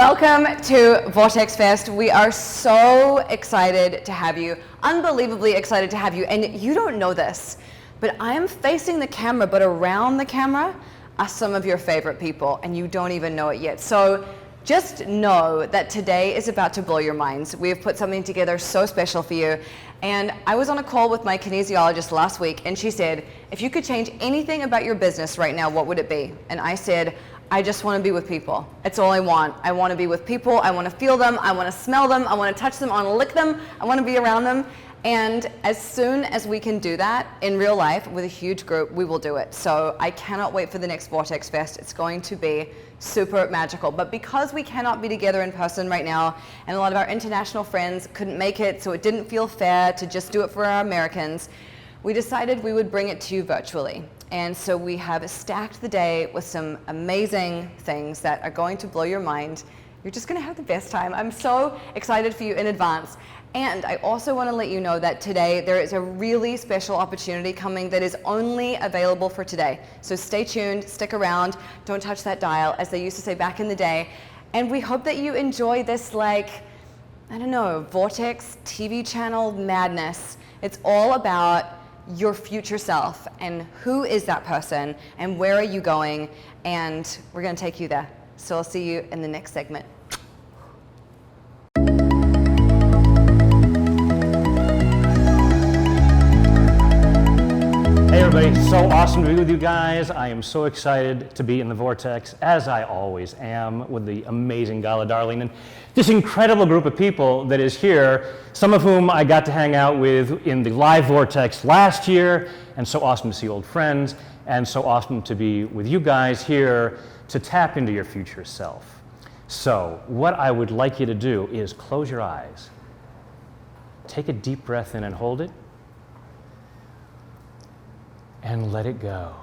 Welcome to Vortex Fest. We are so excited to have you, unbelievably excited to have you. And you don't know this, but I am facing the camera, but around the camera are some of your favorite people, and you don't even know it yet. So just know that today is about to blow your minds. We have put something together so special for you. And I was on a call with my kinesiologist last week, and she said, if you could change anything about your business right now, what would it be? And I said, I just want to be with people. It's all I want. I want to be with people. I want to feel them. I want to smell them. I want to touch them. I want to lick them. I want to be around them. And as soon as we can do that in real life with a huge group, we will do it. So I cannot wait for the next Vortex Fest. It's going to be super magical. But because we cannot be together in person right now, and a lot of our international friends couldn't make it, so it didn't feel fair to just do it for our Americans, we decided we would bring it to you virtually. And so we have stacked the day with some amazing things that are going to blow your mind. You're just going to have the best time. I'm so excited for you in advance. And I also want to let you know that today there is a really special opportunity coming that is only available for today. So stay tuned, stick around, don't touch that dial, as they used to say back in the day. And we hope that you enjoy this, like, I don't know, Vortex TV channel madness. It's all about your future self and who is that person and where are you going, and we're going to take you there. So I'll see you in the next segment. Hey everybody, so awesome to be with you guys. I am so excited to be in the Vortex, as I always am, with the amazing Gala Darling and this incredible group of people that is here, some of whom I got to hang out with in the live Vortex last year, and so awesome to see old friends, and so awesome to be with you guys here to tap into your future self. So what I would like you to do is close your eyes, take a deep breath in and hold it, and let it go.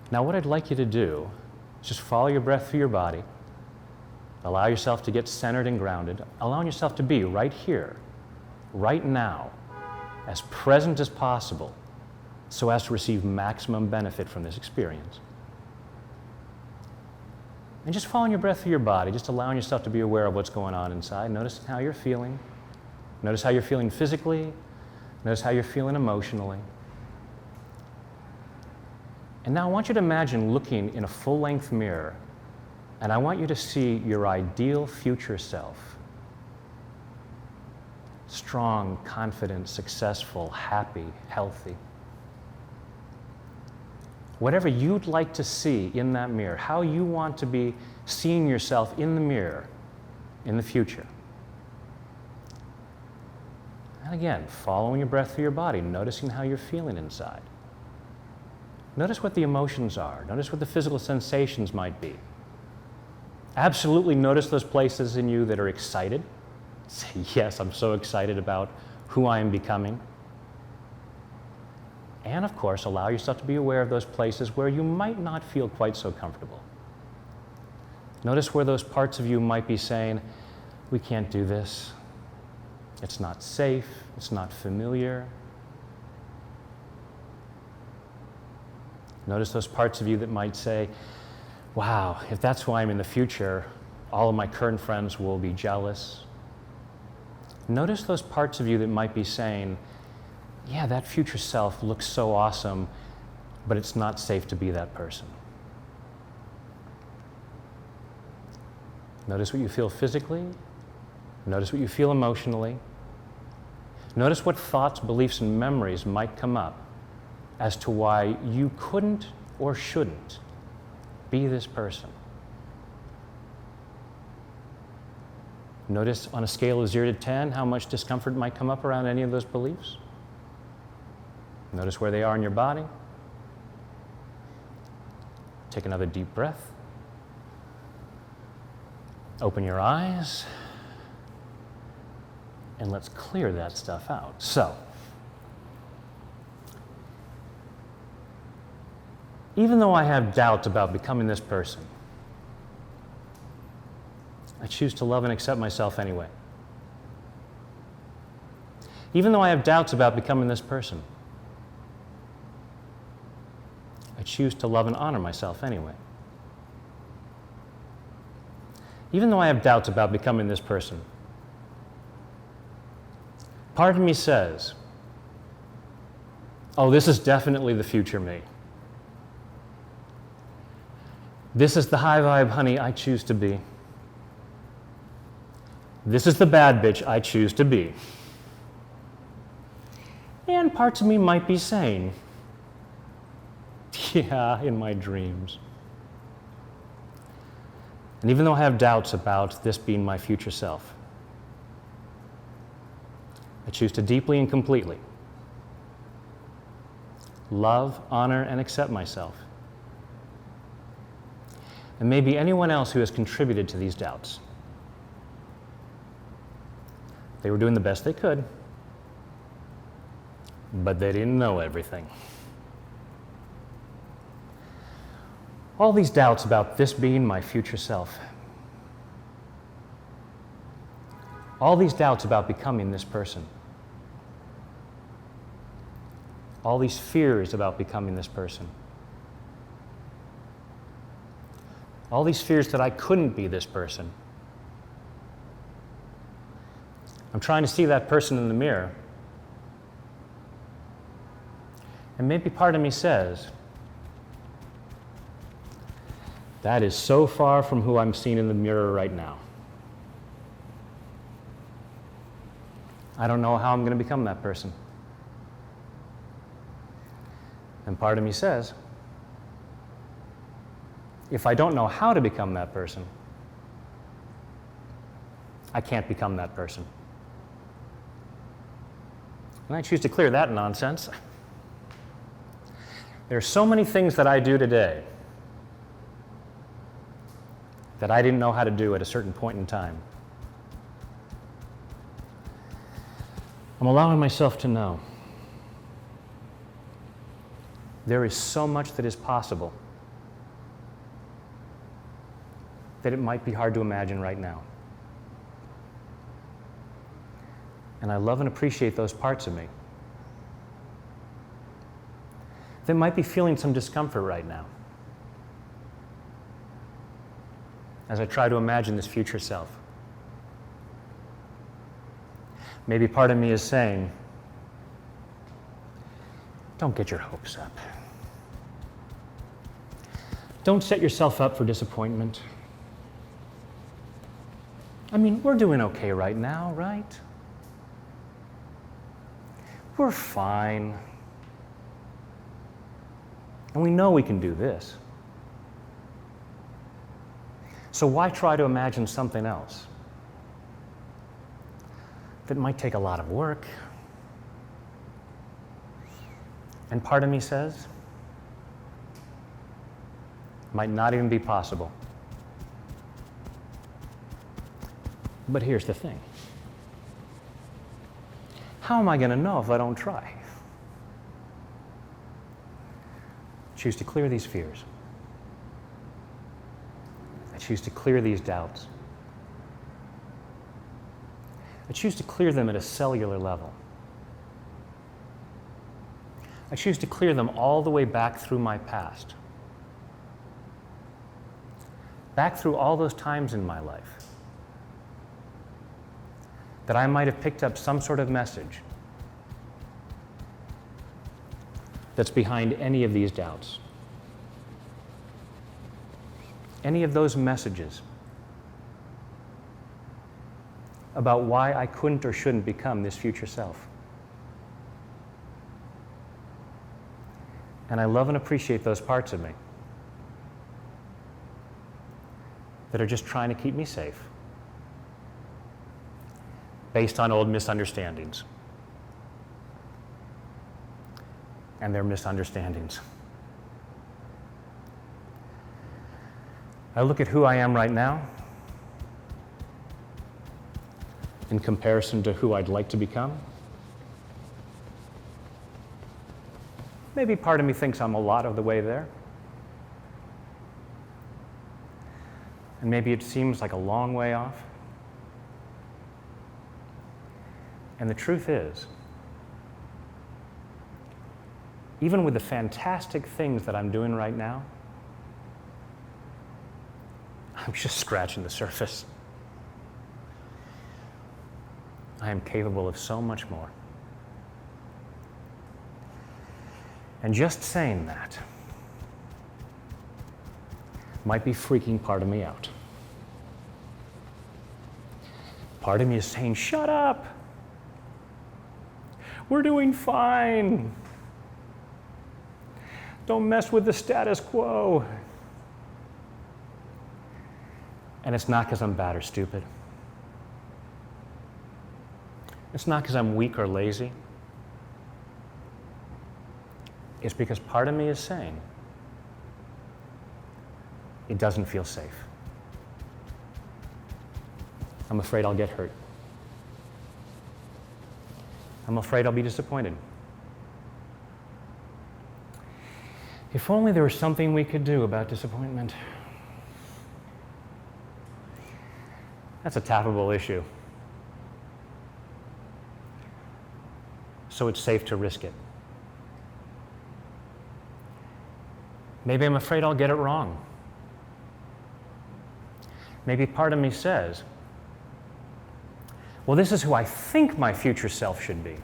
Now what I'd like you to do is just follow your breath through your body, allow yourself to get centered and grounded, allowing yourself to be right here, right now, as present as possible, so as to receive maximum benefit from this experience. And just following your breath through your body, just allowing yourself to be aware of what's going on inside, noticing how you're feeling. Notice how you're feeling physically. Notice how you're feeling emotionally. And now I want you to imagine looking in a full-length mirror, and I want you to see your ideal future self. Strong, confident, successful, happy, healthy. Whatever you'd like to see in that mirror, how you want to be seeing yourself in the mirror in the future. And again, following your breath through your body, noticing how you're feeling inside. Notice what the emotions are. Notice what the physical sensations might be. Absolutely notice those places in you that are excited. Say, yes, I'm so excited about who I am becoming. And of course, allow yourself to be aware of those places where you might not feel quite so comfortable. Notice where those parts of you might be saying, we can't do this. It's not safe, it's not familiar. Notice those parts of you that might say, wow, if that's who I am in the future, all of my current friends will be jealous. Notice those parts of you that might be saying, yeah, that future self looks so awesome, but it's not safe to be that person. Notice what you feel physically. Notice what you feel emotionally. Notice what thoughts, beliefs, and memories might come up as to why you couldn't or shouldn't be this person. Notice on a scale of 0 to 10 how much discomfort might come up around any of those beliefs. Notice where they are in your body. Take another deep breath. Open your eyes. And let's clear that stuff out. So, even though I have doubts about becoming this person, I choose to love and accept myself anyway. Even though I have doubts about becoming this person, I choose to love and honor myself anyway. even though I have doubts about becoming this person, part of me says, oh, this is definitely the future me. This is the high vibe honey I choose to be. This is the bad bitch I choose to be. And parts of me might be saying, yeah, in my dreams. And even though I have doubts about this being my future self, I choose to deeply and completely love, honor, and accept myself. And maybe anyone else who has contributed to these doubts. They were doing the best they could, but they didn't know everything. All these doubts about this being my future self. All these doubts about becoming this person. All these fears about becoming this person. All these fears that I couldn't be this person. I'm trying to see that person in the mirror. And maybe part of me says, that is so far from who I'm seeing in the mirror right now. I don't know how I'm going to become that person. And part of me says, if I don't know how to become that person, I can't become that person. And I choose to clear that nonsense. There are so many things that I do today that I didn't know how to do at a certain point in time. I'm allowing myself to know there is so much that is possible that it might be hard to imagine right now. And I love and appreciate those parts of me that might be feeling some discomfort right now as I try to imagine this future self. Maybe part of me is saying, don't get your hopes up. Don't set yourself up for disappointment. I mean, we're doing okay right now, right? We're fine. And we know we can do this. So why try to imagine something else that might take a lot of work? And part of me says, might not even be possible. But here's the thing. How am I going to know if I don't try? Choose to clear these fears. I choose to clear these doubts. I choose to clear them at a cellular level. I choose to clear them all the way back through my past. Back through all those times in my life that I might have picked up some sort of message that's behind any of these doubts. Any of those messages about why I couldn't or shouldn't become this future self. And I love and appreciate those parts of me that are just trying to keep me safe based on old misunderstandings. And their misunderstandings. I look at who I am right now in comparison to who I'd like to become. Maybe part of me thinks I'm a lot of the way there. And maybe it seems like a long way off. And the truth is, even with the fantastic things that I'm doing right now, I'm just scratching the surface. I am capable of so much more. And just saying that might be freaking part of me out. Part of me is saying, shut up. We're doing fine. Don't mess with the status quo. And it's not because I'm bad or stupid. It's not because I'm weak or lazy. It's because part of me is saying, it doesn't feel safe. I'm afraid I'll get hurt. I'm afraid I'll be disappointed. If only there was something we could do about disappointment. That's a tappable issue. So it's safe to risk it. Maybe I'm afraid I'll get it wrong. Maybe part of me says, well, this is who I think my future self should be.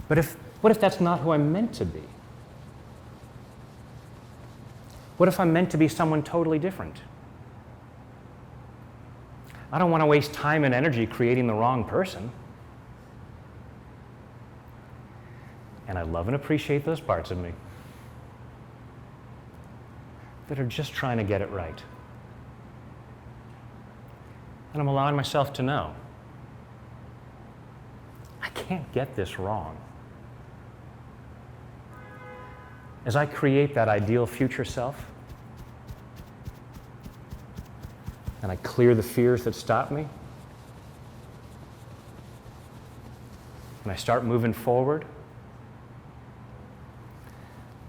But what if that's not who I'm meant to be? What if I'm meant to be someone totally different? I don't want to waste time and energy creating the wrong person. And I love and appreciate those parts of me that are just trying to get it right. And I'm allowing myself to know, I can't get this wrong. As I create that ideal future self, and I clear the fears that stop me, and I start moving forward,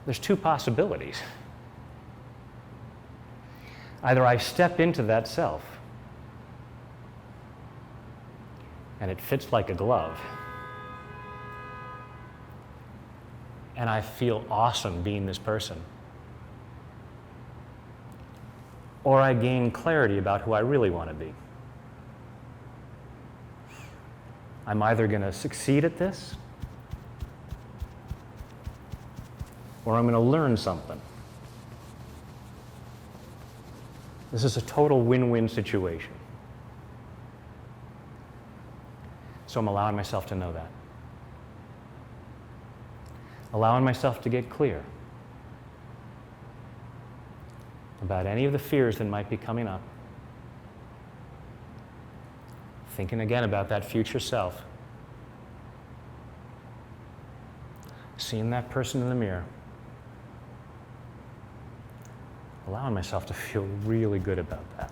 there's two possibilities. Either I step into that self, and it fits like a glove, and I feel awesome being this person. Or I gain clarity about who I really want to be. I'm either going to succeed at this, or I'm going to learn something. This is a total win-win situation. So I'm allowing myself to know that. Allowing myself to get clear about any of the fears that might be coming up. Thinking again about that future self. Seeing that person in the mirror. Allowing myself to feel really good about that.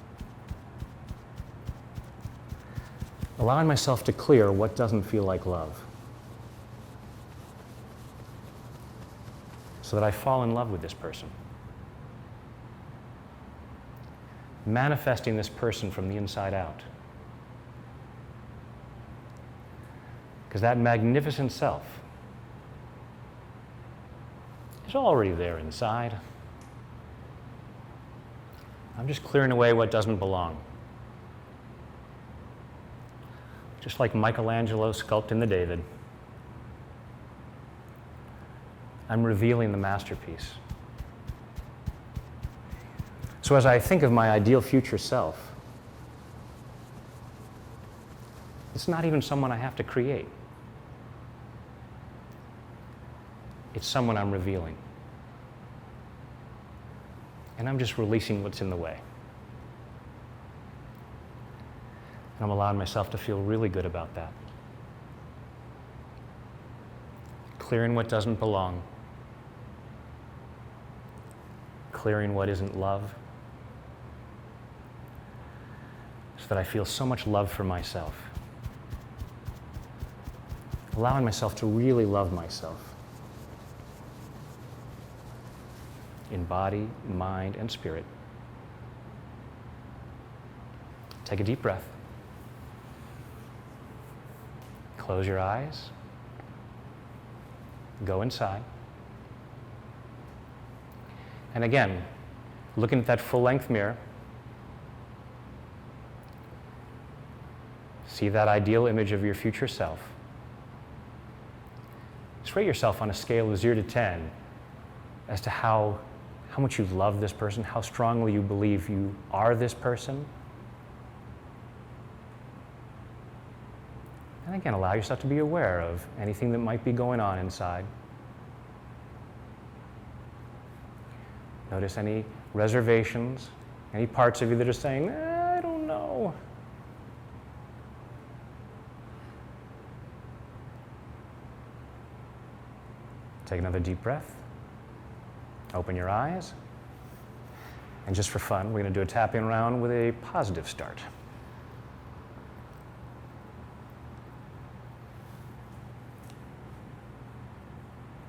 Allowing myself to clear what doesn't feel like love. So that I fall in love with this person. Manifesting this person from the inside out. Because that magnificent self is already there inside. I'm just clearing away what doesn't belong. Just like Michelangelo sculpting the David. I'm revealing the masterpiece. So as I think of my ideal future self, it's not even someone I have to create. It's someone I'm revealing. And I'm just releasing what's in the way. And I'm allowing myself to feel really good about that. Clearing what doesn't belong. Clearing what isn't love. So that I feel so much love for myself. Allowing myself to really love myself. In body, mind, and spirit. Take a deep breath. Close your eyes. Go inside. And again, looking at that full-length mirror, see that ideal image of your future self. Just rate yourself on a scale of 0 to 10 as to how much you love this person, how strongly you believe you are this person. And again, allow yourself to be aware of anything that might be going on inside. Notice any reservations, any parts of you that are saying, I don't know. Take another deep breath. Open your eyes. And just for fun, we're going to do a tapping round with a positive start.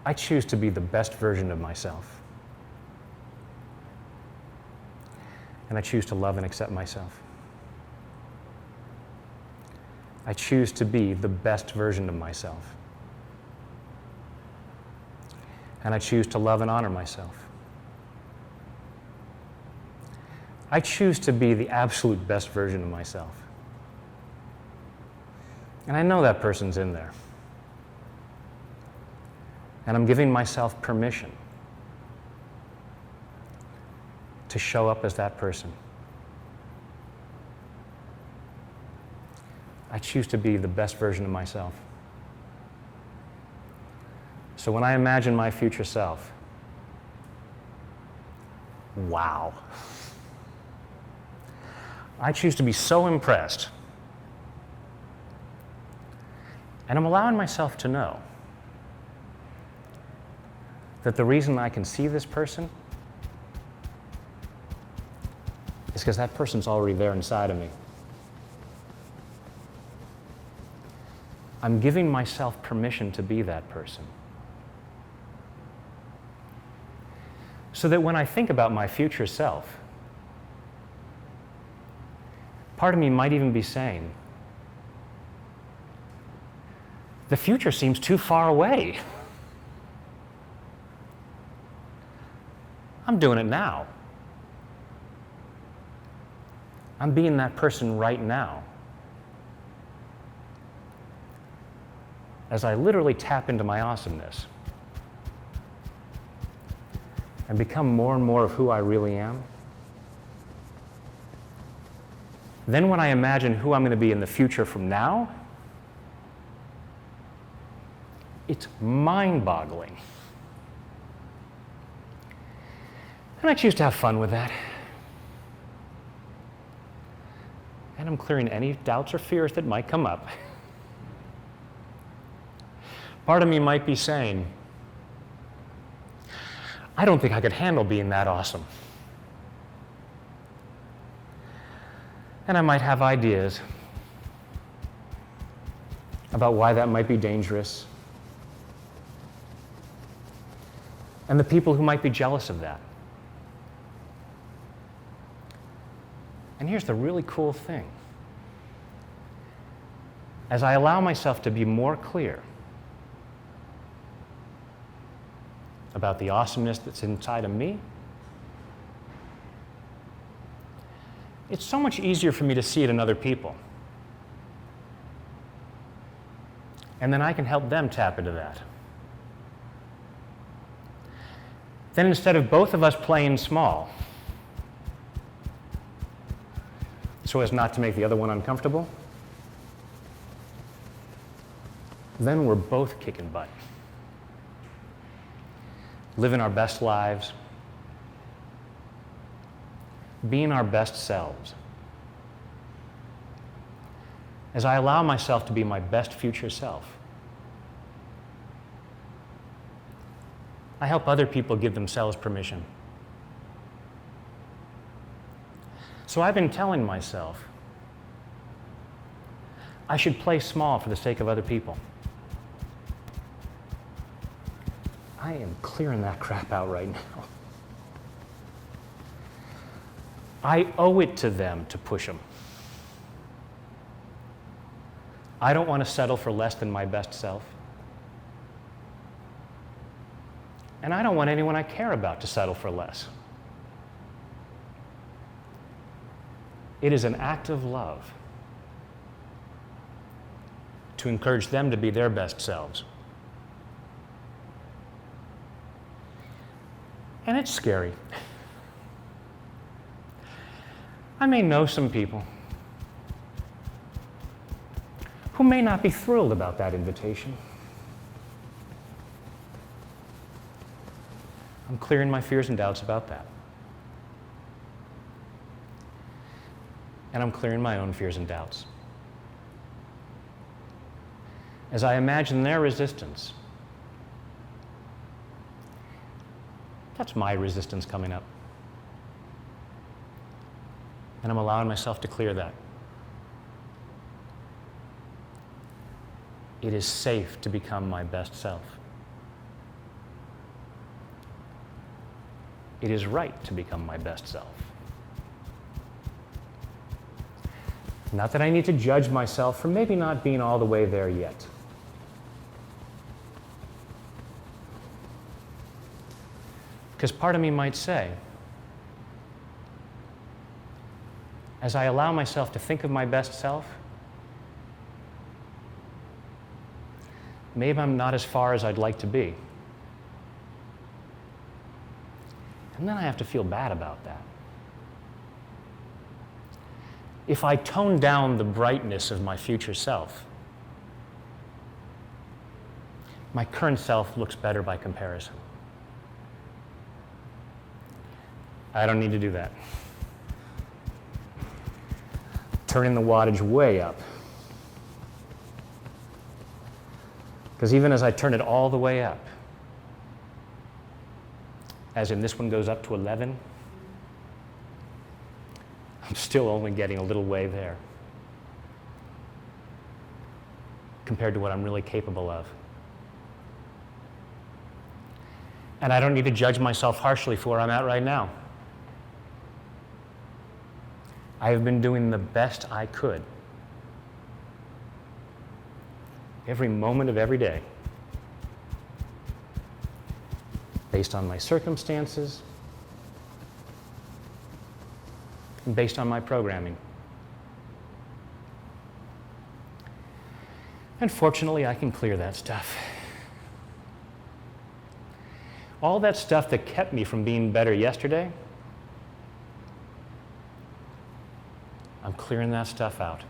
I choose to be the best version of myself. And I choose to love and accept myself. I choose to be the best version of myself. And I choose to love and honor myself. I choose to be the absolute best version of myself. And I know that person's in there. And I'm giving myself permission to show up as that person. I choose to be the best version of myself. So when I imagine my future self, wow. I choose to be so impressed. And I'm allowing myself to know that the reason I can see this person is because that person's already there inside of me. I'm giving myself permission to be that person. So that when I think about my future self, part of me might even be saying, the future seems too far away. I'm doing it now. I'm being that person right now. As I literally tap into my awesomeness and become more and more of who I really am, then when I imagine who I'm going to be in the future from now, it's mind-boggling. And I choose to have fun with that. And I'm clearing any doubts or fears that might come up. Part of me might be saying, I don't think I could handle being that awesome. And I might have ideas about why that might be dangerous, and the people who might be jealous of that. And here's the really cool thing. As I allow myself to be more clear about the awesomeness that's inside of me, it's so much easier for me to see it in other people. And then I can help them tap into that. Then instead of both of us playing small, so as not to make the other one uncomfortable, then we're both kicking butt. Living our best lives, being our best selves. As I allow myself to be my best future self, I help other people give themselves permission. So I've been telling myself I should play small for the sake of other people. I am clearing that crap out right now. I owe it to them to push them. I don't want to settle for less than my best self. And I don't want anyone I care about to settle for less. It is an act of love to encourage them to be their best selves. And it's scary. I may know some people who may not be thrilled about that invitation. I'm clearing my fears and doubts about that. And I'm clearing my own fears and doubts. As I imagine their resistance, that's my resistance coming up. And I'm allowing myself to clear that. It is safe to become my best self. It is right to become my best self. Not that I need to judge myself for maybe not being all the way there yet. Because part of me might say, as I allow myself to think of my best self, maybe I'm not as far as I'd like to be. And then I have to feel bad about that. If I tone down the brightness of my future self, my current self looks better by comparison. I don't need to do that. Turning the wattage way up. Because even as I turn it all the way up, as in this one goes up to 11, I'm still only getting a little way there compared to what I'm really capable of. And I don't need to judge myself harshly for where I'm at right now. I have been doing the best I could every moment of every day based on my circumstances and based on my programming. And fortunately, I can clear that stuff. All that stuff that kept me from being better yesterday, I'm clearing that stuff out.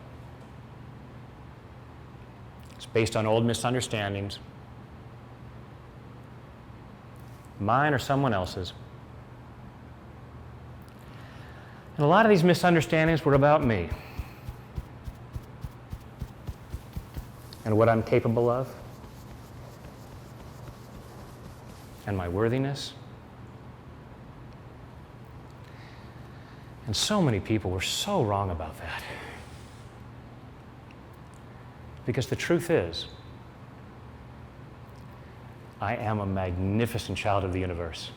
It's based on old misunderstandings, mine or someone else's. And a lot of these misunderstandings were about me and what I'm capable of and my worthiness. And so many people were so wrong about that. Because the truth is, I am a magnificent child of the universe,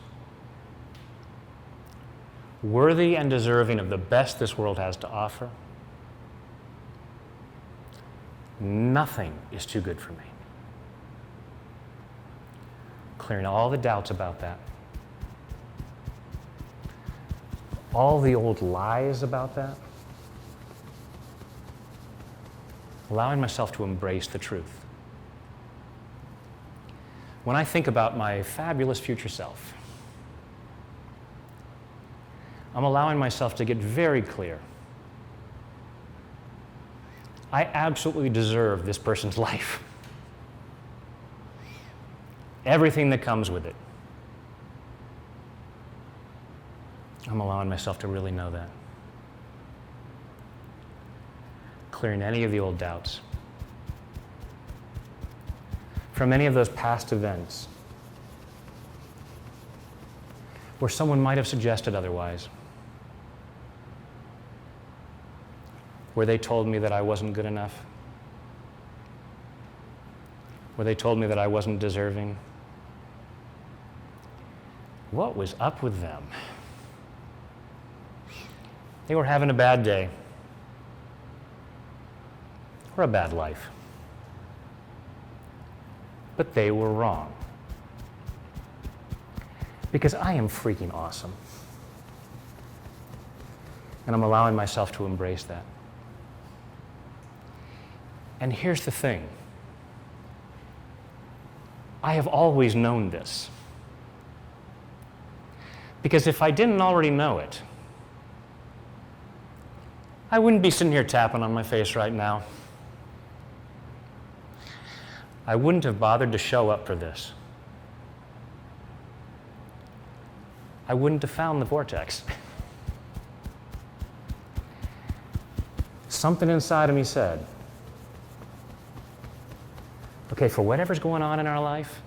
worthy and deserving of the best this world has to offer. Nothing is too good for me. Clearing all the doubts about that. All the old lies about that. Allowing myself to embrace the truth. When I think about my fabulous future self, I'm allowing myself to get very clear. I absolutely deserve this person's life. Everything that comes with it. I'm allowing myself to really know that. Clearing any of the old doubts. From any of those past events where someone might have suggested otherwise. Where they told me that I wasn't good enough. Where they told me that I wasn't deserving. What was up with them? They were having a bad day or a bad life. But they were wrong. Because I am freaking awesome. And I'm allowing myself to embrace that. And here's the thing. I have always known this. Because if I didn't already know it, I wouldn't be sitting here tapping on my face right now. I wouldn't have bothered to show up for this. I wouldn't have found the Vortex. Something inside of me said, okay, for whatever's going on in our life,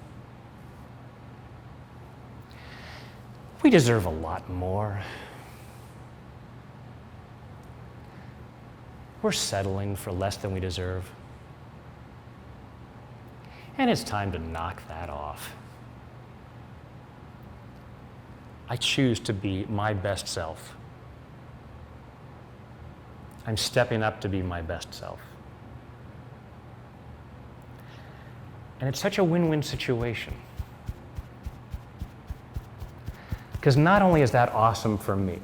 we deserve a lot more. We're settling for less than we deserve. And it's time to knock that off. I choose to be my best self. I'm stepping up to be my best self. And it's such a win-win situation. Because not only is that awesome for me,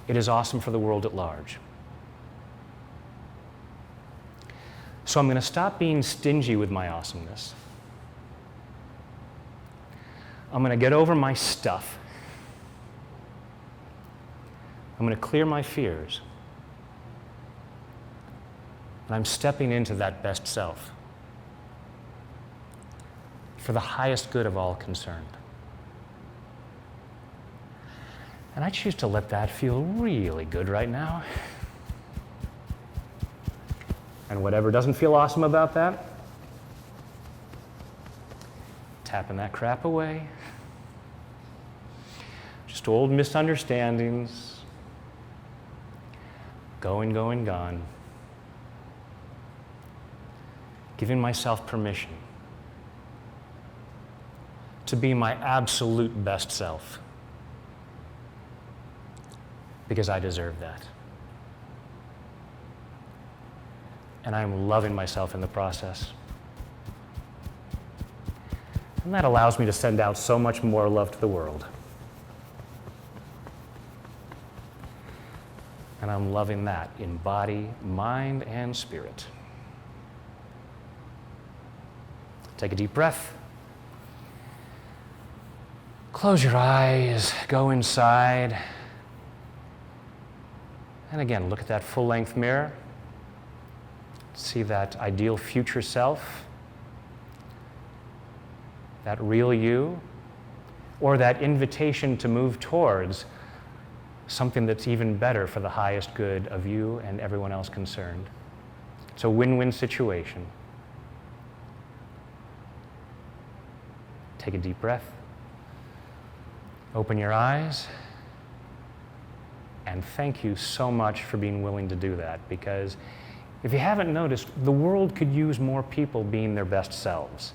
it is awesome for the world at large. So I'm going to stop being stingy with my awesomeness. I'm going to get over my stuff. I'm going to clear my fears. And I'm stepping into that best self for the highest good of all concerned. And I choose to let that feel really good right now. And whatever doesn't feel awesome about that, tapping that crap away. Just old misunderstandings. Going, going, gone. Giving myself permission to be my absolute best self. Because I deserve that. And I'm loving myself in the process. And that allows me to send out so much more love to the world. And I'm loving that in body, mind, and spirit. Take a deep breath. Close your eyes, go inside. And again, look at that full-length mirror. See that ideal future self, that real you, or that invitation to move towards something that's even better for the highest good of you and everyone else concerned. It's a win-win situation. Take a deep breath. Open your eyes. And thank you so much for being willing to do that, because if you haven't noticed, the world could use more people being their best selves.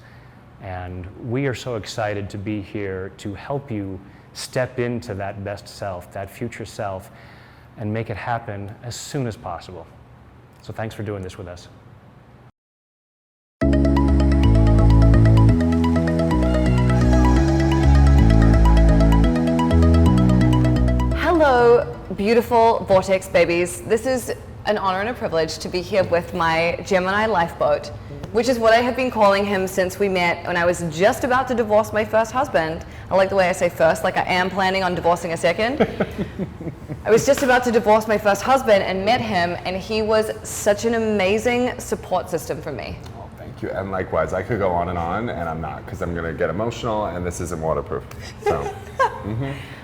And we are so excited to be here to help you step into that best self, that future self, and make it happen as soon as possible. So thanks for doing this with us. Hello, beautiful Vortex babies. This is an honor and a privilege to be here with my Gemini lifeboat, which is what I have been calling him since we met when I was just about to divorce my first husband. I like the way I say first, like I am planning on divorcing a second. I was just about to divorce my first husband and met him, and he was such an amazing support system for me. Oh, thank you. And likewise, I could go on, and I'm not, because I'm going to get emotional, and this isn't waterproof. So.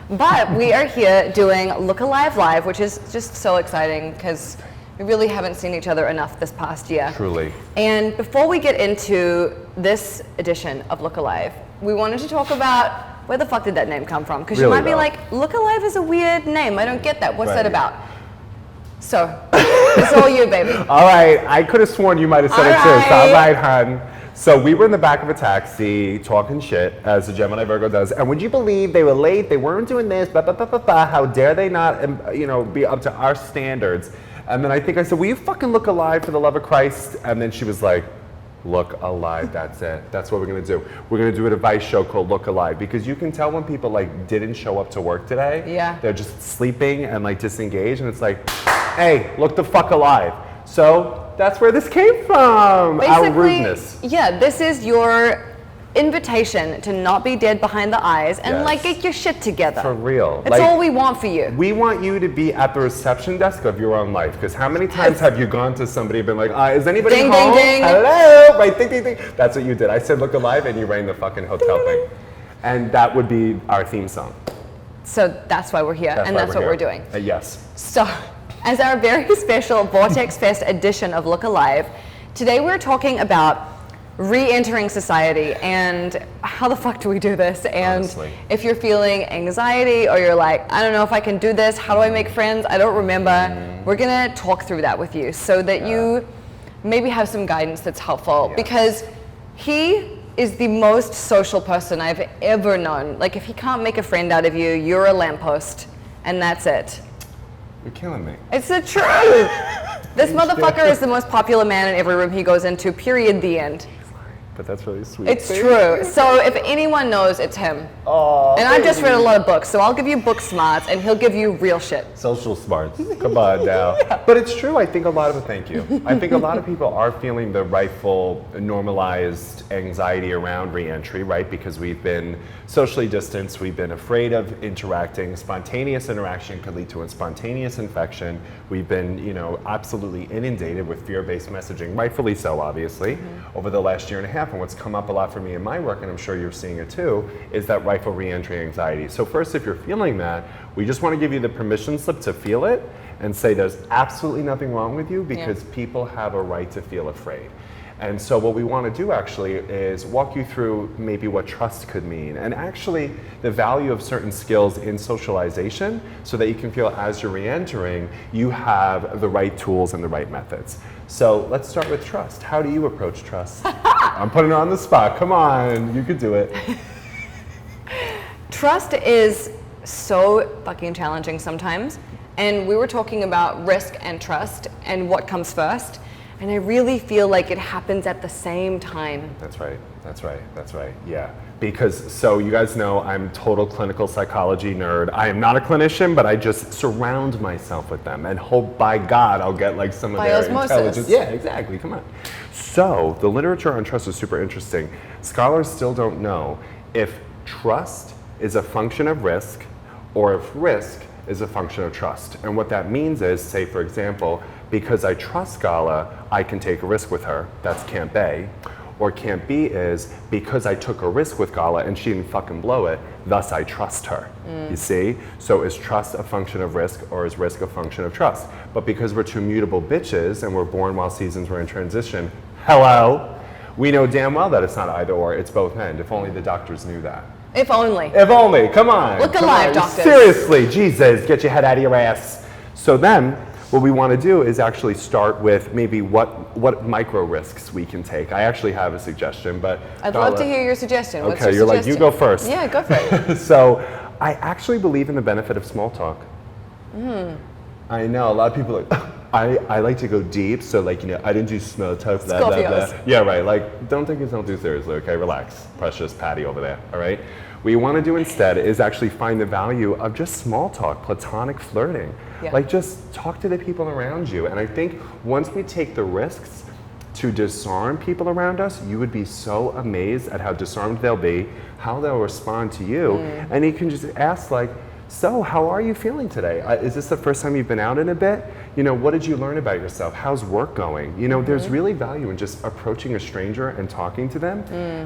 But we are here doing Look Alive Live, which is just so exciting because we really haven't seen each other enough this past year. Truly. And before we get into this edition of Look Alive, we wanted to talk about where the fuck did that name come from? Because you might be like, Look Alive is a weird name. I don't get that. What's that about? So, it's all you, baby. All right. I could have sworn you might have said it too. So, all right, hun. So we were in the back of a taxi talking shit, as a Gemini Virgo does. And would you believe they were late? They weren't doing this. How dare they not, be up to our standards? And then I think I said, will you fucking look alive for the love of Christ? And then she was like, Look alive, that's it. That's what we're gonna do. We're gonna do a device show called Look Alive because you can tell when people like didn't show up to work today. Yeah. They're just sleeping and like disengaged, and it's like, hey, look the fuck alive. So that's where this came from. Our rudeness. Yeah, this is your invitation to not be dead behind the eyes and Yes. like get your shit together. For real. It's all we want for you. We want you to be at the reception desk of your own life. Because how many times have you gone to somebody and been like, is anybody Ding, home? ding, ding. Hello? Right, ding, ding, ding. That's what you did. I said, look alive, and you rang the fucking hotel thing. And that would be our theme song. So that's why we're here, and that's what we're doing. Yes. So, as our very special Vortex Fest edition of Look Alive, today we're talking about re-entering society and how the fuck do we do this? And Honestly. if you're feeling anxiety or you're like, I don't know if I can do this, how do I make friends? I don't remember. We're gonna talk through that with you so that you maybe have some guidance that's helpful Yes. because he is the most social person I've ever known. Like if he can't make a friend out of you, you're a lamppost and that's it. You're killing me. It's the truth. This motherfucker is the most popular man in every room he goes into, period, the end. But that's really sweet. It's true. So if anyone knows, it's him. Oh, And I've just read a lot of books, so I'll give you book smarts and he'll give you real shit. social smarts. Come on now. But it's true. I think a lot of thank you. I think a lot of people are feeling the rightful normalized anxiety around reentry, right? Because we've been socially distanced, we've been afraid of interacting. Spontaneous interaction could lead to a spontaneous infection. We've been, absolutely inundated with fear-based messaging, rightfully so, obviously, over the last year and a half. And what's come up a lot for me in my work, and I'm sure you're seeing it too, is that rightful reentry anxiety. So first, if you're feeling that, we just want to give you the permission slip to feel it and say there's absolutely nothing wrong with you because people have a right to feel afraid. And so what we want to do actually is walk you through maybe what trust could mean and actually the value of certain skills in socialization so that you can feel as you're re-entering, you have the right tools and the right methods. So let's start with trust. How do you approach trust? I'm putting her on the spot. Come on, you could do it. Trust is so fucking challenging sometimes. And we were talking about risk and trust and what comes first. And I really feel like it happens at the same time. That's right. Yeah. Because, so you guys know I'm total clinical psychology nerd. I am not a clinician, but I just surround myself with them and hope by God I'll get like some of By their osmosis. intelligence. Yeah, exactly. Come on. So the literature on trust is super interesting. Scholars still don't know if trust is a function of risk or if risk is a function of trust. And what that means is, say for example, because I trust Gala, I can take a risk with her. That's Camp A. Or Camp B is, because I took a risk with Gala and she didn't fucking blow it, thus I trust her. You see? So is trust a function of risk or is risk a function of trust? But because we're two mutable bitches and we're born while seasons were in transition, hello, we know damn well that it's not either or, it's both and. If only the doctors knew that. If only. If only, come on. Look come alive, on. doctors. Seriously, Jesus, get your head out of your ass. So then, what we want to do is actually start with maybe what micro risks we can take. I actually have a suggestion, but I'd love to hear your suggestion. What's okay, your you're like, suggestion? you go first. Yeah, go for it. So, I actually believe in the benefit of small talk. I know, a lot of people are like, I like to go deep, so like, I didn't do small talk, blah, blah, blah. Scorpios. Yeah, right, like, don't take yourself too seriously, okay? Relax, precious Patty over there, all right? What you want to do instead is actually find the value of just small talk, platonic flirting. Yeah. Like, just talk to the people around you. And I think once we take the risks to disarm people around us, you would be so amazed at how disarmed they'll be, how they'll respond to you. And you can just ask like, so how are you feeling today? Is this the first time you've been out in a bit? What did you learn about yourself? How's work going? There's really value in just approaching a stranger and talking to them.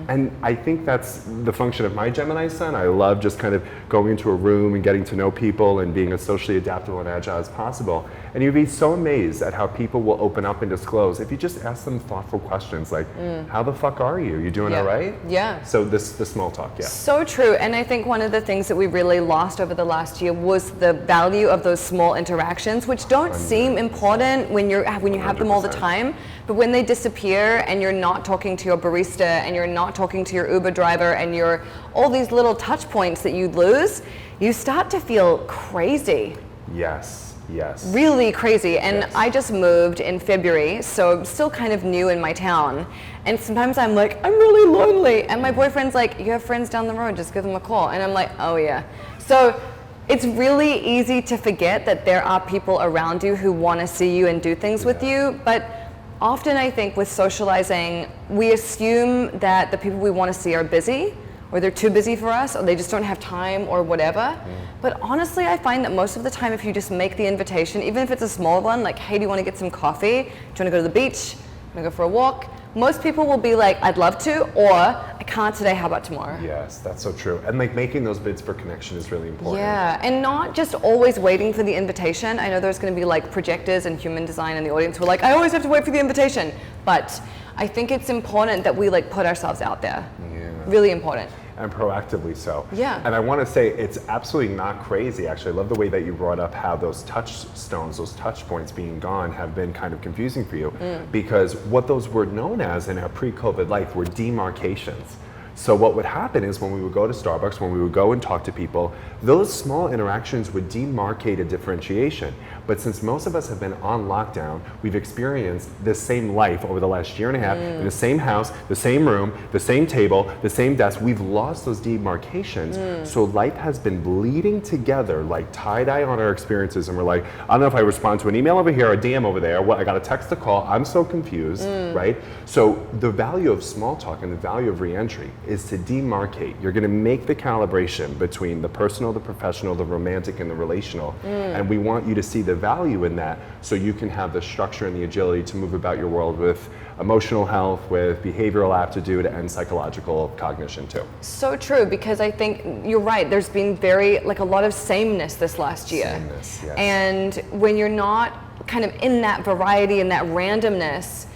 And I think that's the function of my Gemini sun. I love just kind of going into a room and getting to know people and being as socially adaptable and agile as possible. And you'd be so amazed at how people will open up and disclose if you just ask them thoughtful questions like, how the fuck are you? You doing all right? Yeah. So the small talk, yeah. So true. And I think one of the things that we really lost over the last year was the value of those small interactions, which don't seem important when you have them all the 100%. time, but when they disappear and you're not talking to your barista and you're not talking to your Uber driver and you're all these little touch points that you lose, you start to feel crazy. Yes. Yes. Really crazy. And Yes. I just moved in February, so I'm still kind of new in my town. And sometimes I'm like, I'm really lonely. And my boyfriend's like, you have friends down the road, just give them a call. And I'm like, oh yeah. So it's really easy to forget that there are people around you who want to see you and do things with you. But often I think with socializing, we assume that the people we want to see are busy, or they're too busy for us, or they just don't have time, or whatever. But honestly, I find that most of the time, if you just make the invitation, even if it's a small one, like, hey, do you want to get some coffee? Do you want to go to the beach? Do you want to go for a walk? Most people will be like, I'd love to, or I can't today, how about tomorrow? Yes, that's so true. And like making those bids for connection is really important. Yeah, and not just always waiting for the invitation. I know there's going to be like projectors and human design in the audience who are like, I always have to wait for the invitation. But I think it's important that we like put ourselves out there. Yeah. Really important. And proactively so. Yeah. And I want to say it's absolutely not crazy. Actually, I love the way that you brought up how those touchstones, those touch points being gone have been kind of confusing for you, because what those were known as in our pre-COVID life were demarcations. So what would happen is when we would go to Starbucks, when we would go and talk to people, those small interactions would demarcate a differentiation. But since most of us have been on lockdown, we've experienced this same life over the last year and a half, in the same house, the same room, the same table, the same desk. We've lost those demarcations. So life has been bleeding together like tie-dye on our experiences. And we're like, I don't know if I respond to an email over here or a DM over there. What, I got a text, a call. I'm so confused, right? So the value of small talk and the value of re-entry is to demarcate. You're gonna make the calibration between the personal, the professional, the romantic, and the relational. And we want you to see the value in that so you can have the structure and the agility to move about your world with emotional health, with behavioral aptitude, and psychological cognition too. So true, because I think you're right. There's been like a lot of sameness this last year. Sameness, yes. And when you're not kind of in that variety and that randomness,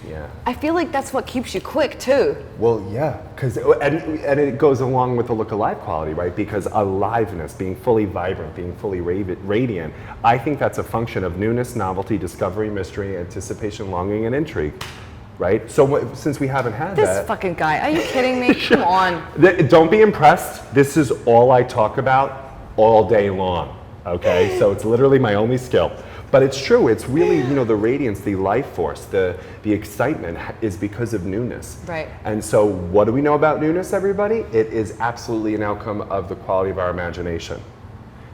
I feel like that's what keeps you quick too. Well, yeah, and it goes along with the look alive quality, right? Because aliveness, being fully vibrant, being fully radiant, I think that's a function of newness, novelty, discovery, mystery, anticipation, longing, and intrigue. Right? So since we haven't had This that. fucking guy, are you kidding me? Come on. Don't be impressed. This is all I talk about all day long. Okay? So it's literally my only skill. But it's true. It's really, you know, the radiance, the life force, the excitement is because of newness. Right. And so what do we know about newness, everybody? It is absolutely an outcome of the quality of our imagination.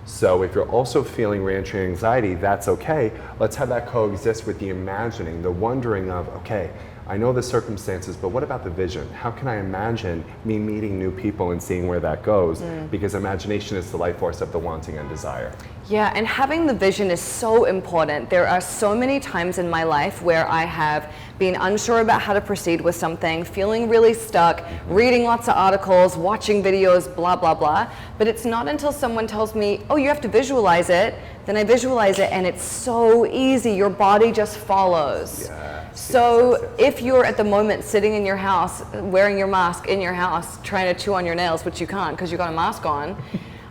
So if you're also feeling reentry anxiety, that's okay. Let's have that coexist with the imagining, the wondering of, okay, I know the circumstances, but what about the vision? How can I imagine me meeting new people and seeing where that goes? Because imagination is the life force of the wanting and desire. Yeah, and having the vision is so important. There are so many times in my life where I have been unsure about how to proceed with something, feeling really stuck, reading lots of articles, watching videos, blah, blah, blah. But it's not until someone tells me, oh, you have to visualize it, then I visualize it, and it's so easy. Your body just follows. So if you're at the moment sitting in your house, wearing your mask in your house, trying to chew on your nails, which you can't because you got a mask on,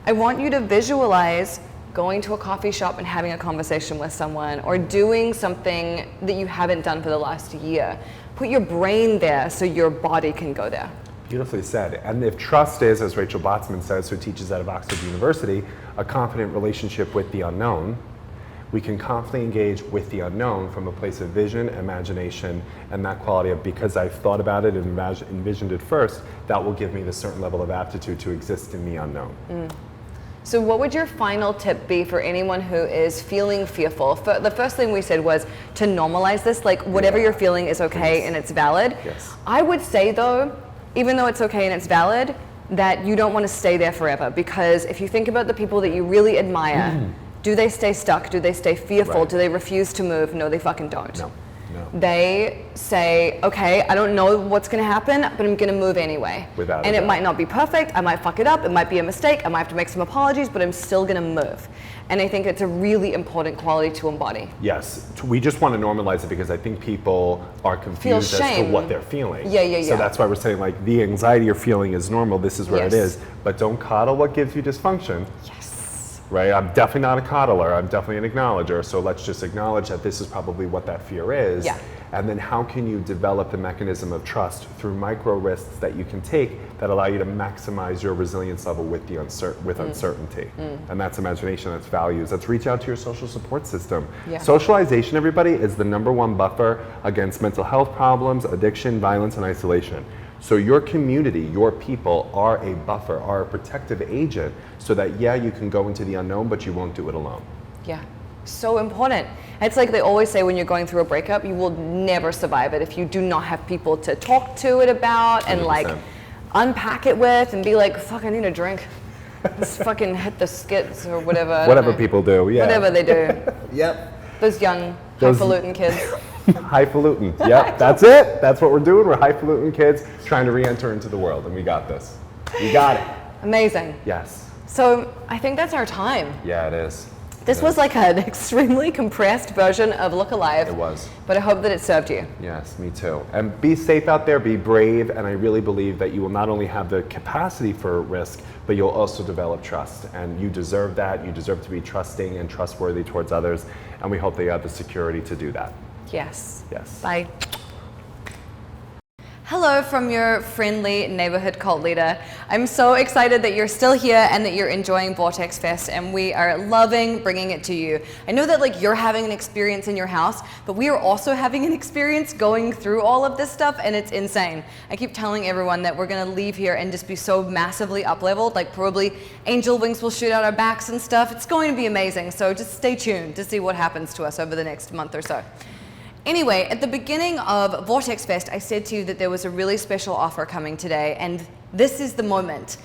I want you to visualize going to a coffee shop and having a conversation with someone, or doing something that you haven't done for the last year. Put your brain there so your body can go there. Beautifully said. And if trust is, as Rachel Botsman says, who teaches out of Oxford University, a confident relationship with the unknown, we can confidently engage with the unknown from a place of vision, imagination, and that quality of, because I've thought about it and envisioned it first, that will give me the certain level of aptitude to exist in the unknown. So what would your final tip be for anyone who is feeling fearful? The first thing we said was to normalize this, like whatever you're feeling is okay and it's valid. I would say though, even though it's okay and it's valid, that you don't want to stay there forever, because if you think about the people that you really admire, do they stay stuck? Do they stay fearful? Do they refuse to move? No, they fucking don't. No. They say, okay, I don't know what's gonna happen, but I'm gonna move anyway. And it might not be perfect, I might fuck it up, it might be a mistake, I might have to make some apologies, but I'm still gonna move. And I think it's a really important quality to embody. Yes, we just want to normalize it because I think people are confused as to what they're feeling. So that's why we're saying, like, the anxiety you're feeling is normal, this is where it is, but don't coddle what gives you dysfunction. Right? I'm definitely not a coddler, I'm definitely an acknowledger, so let's just acknowledge that this is probably what that fear is. And then how can you develop the mechanism of trust through micro risks that you can take that allow you to maximize your resilience level with the uncertainty. And that's imagination, that's values, that's reach out to your social support system. Yeah. Socialization, everybody, is the #1 buffer against mental health problems, addiction, violence, and isolation. So your community, your people are a buffer, are a protective agent so that, yeah, you can go into the unknown, but you won't do it alone. Yeah, so important. It's like they always say when you're going through a breakup, you will never survive it if you do not have people to talk to it about and 100%. like unpack it with and be like, fuck, I need a drink. Let's fucking hit the skits or whatever. I don't Whatever know. people do, yeah. Whatever they do. Yep. Those young, Those- highfalutin kids. Highfalutin. Yep, that's it. That's what we're doing. We're highfalutin kids trying to re-enter into the world, and we got this. We got it. Amazing. Yes. So I think that's our time. Yeah, it is. This was like an extremely compressed version of Look Alive. It was. But I hope that it served you. Yes, me too. And be safe out there, be brave, and I really believe that you will not only have the capacity for risk, but you'll also develop trust. And you deserve that. You deserve to be trusting and trustworthy towards others, and we hope that you have the security to do that. Yes. Yes. Bye. Hello from your friendly neighborhood cult leader. I'm so excited that you're still here and that you're enjoying Vortex Fest, and we are loving bringing it to you. I know that like you're having an experience in your house, but we are also having an experience going through all of this stuff, and it's insane. I keep telling everyone that we're gonna leave here and just be so massively up-leveled, like probably angel wings will shoot out our backs and stuff. It's going to be amazing, so just stay tuned to see what happens to us over the next month or so. Anyway, at the beginning of Vortex Fest, I said to you that there was a really special offer coming today, and this is the moment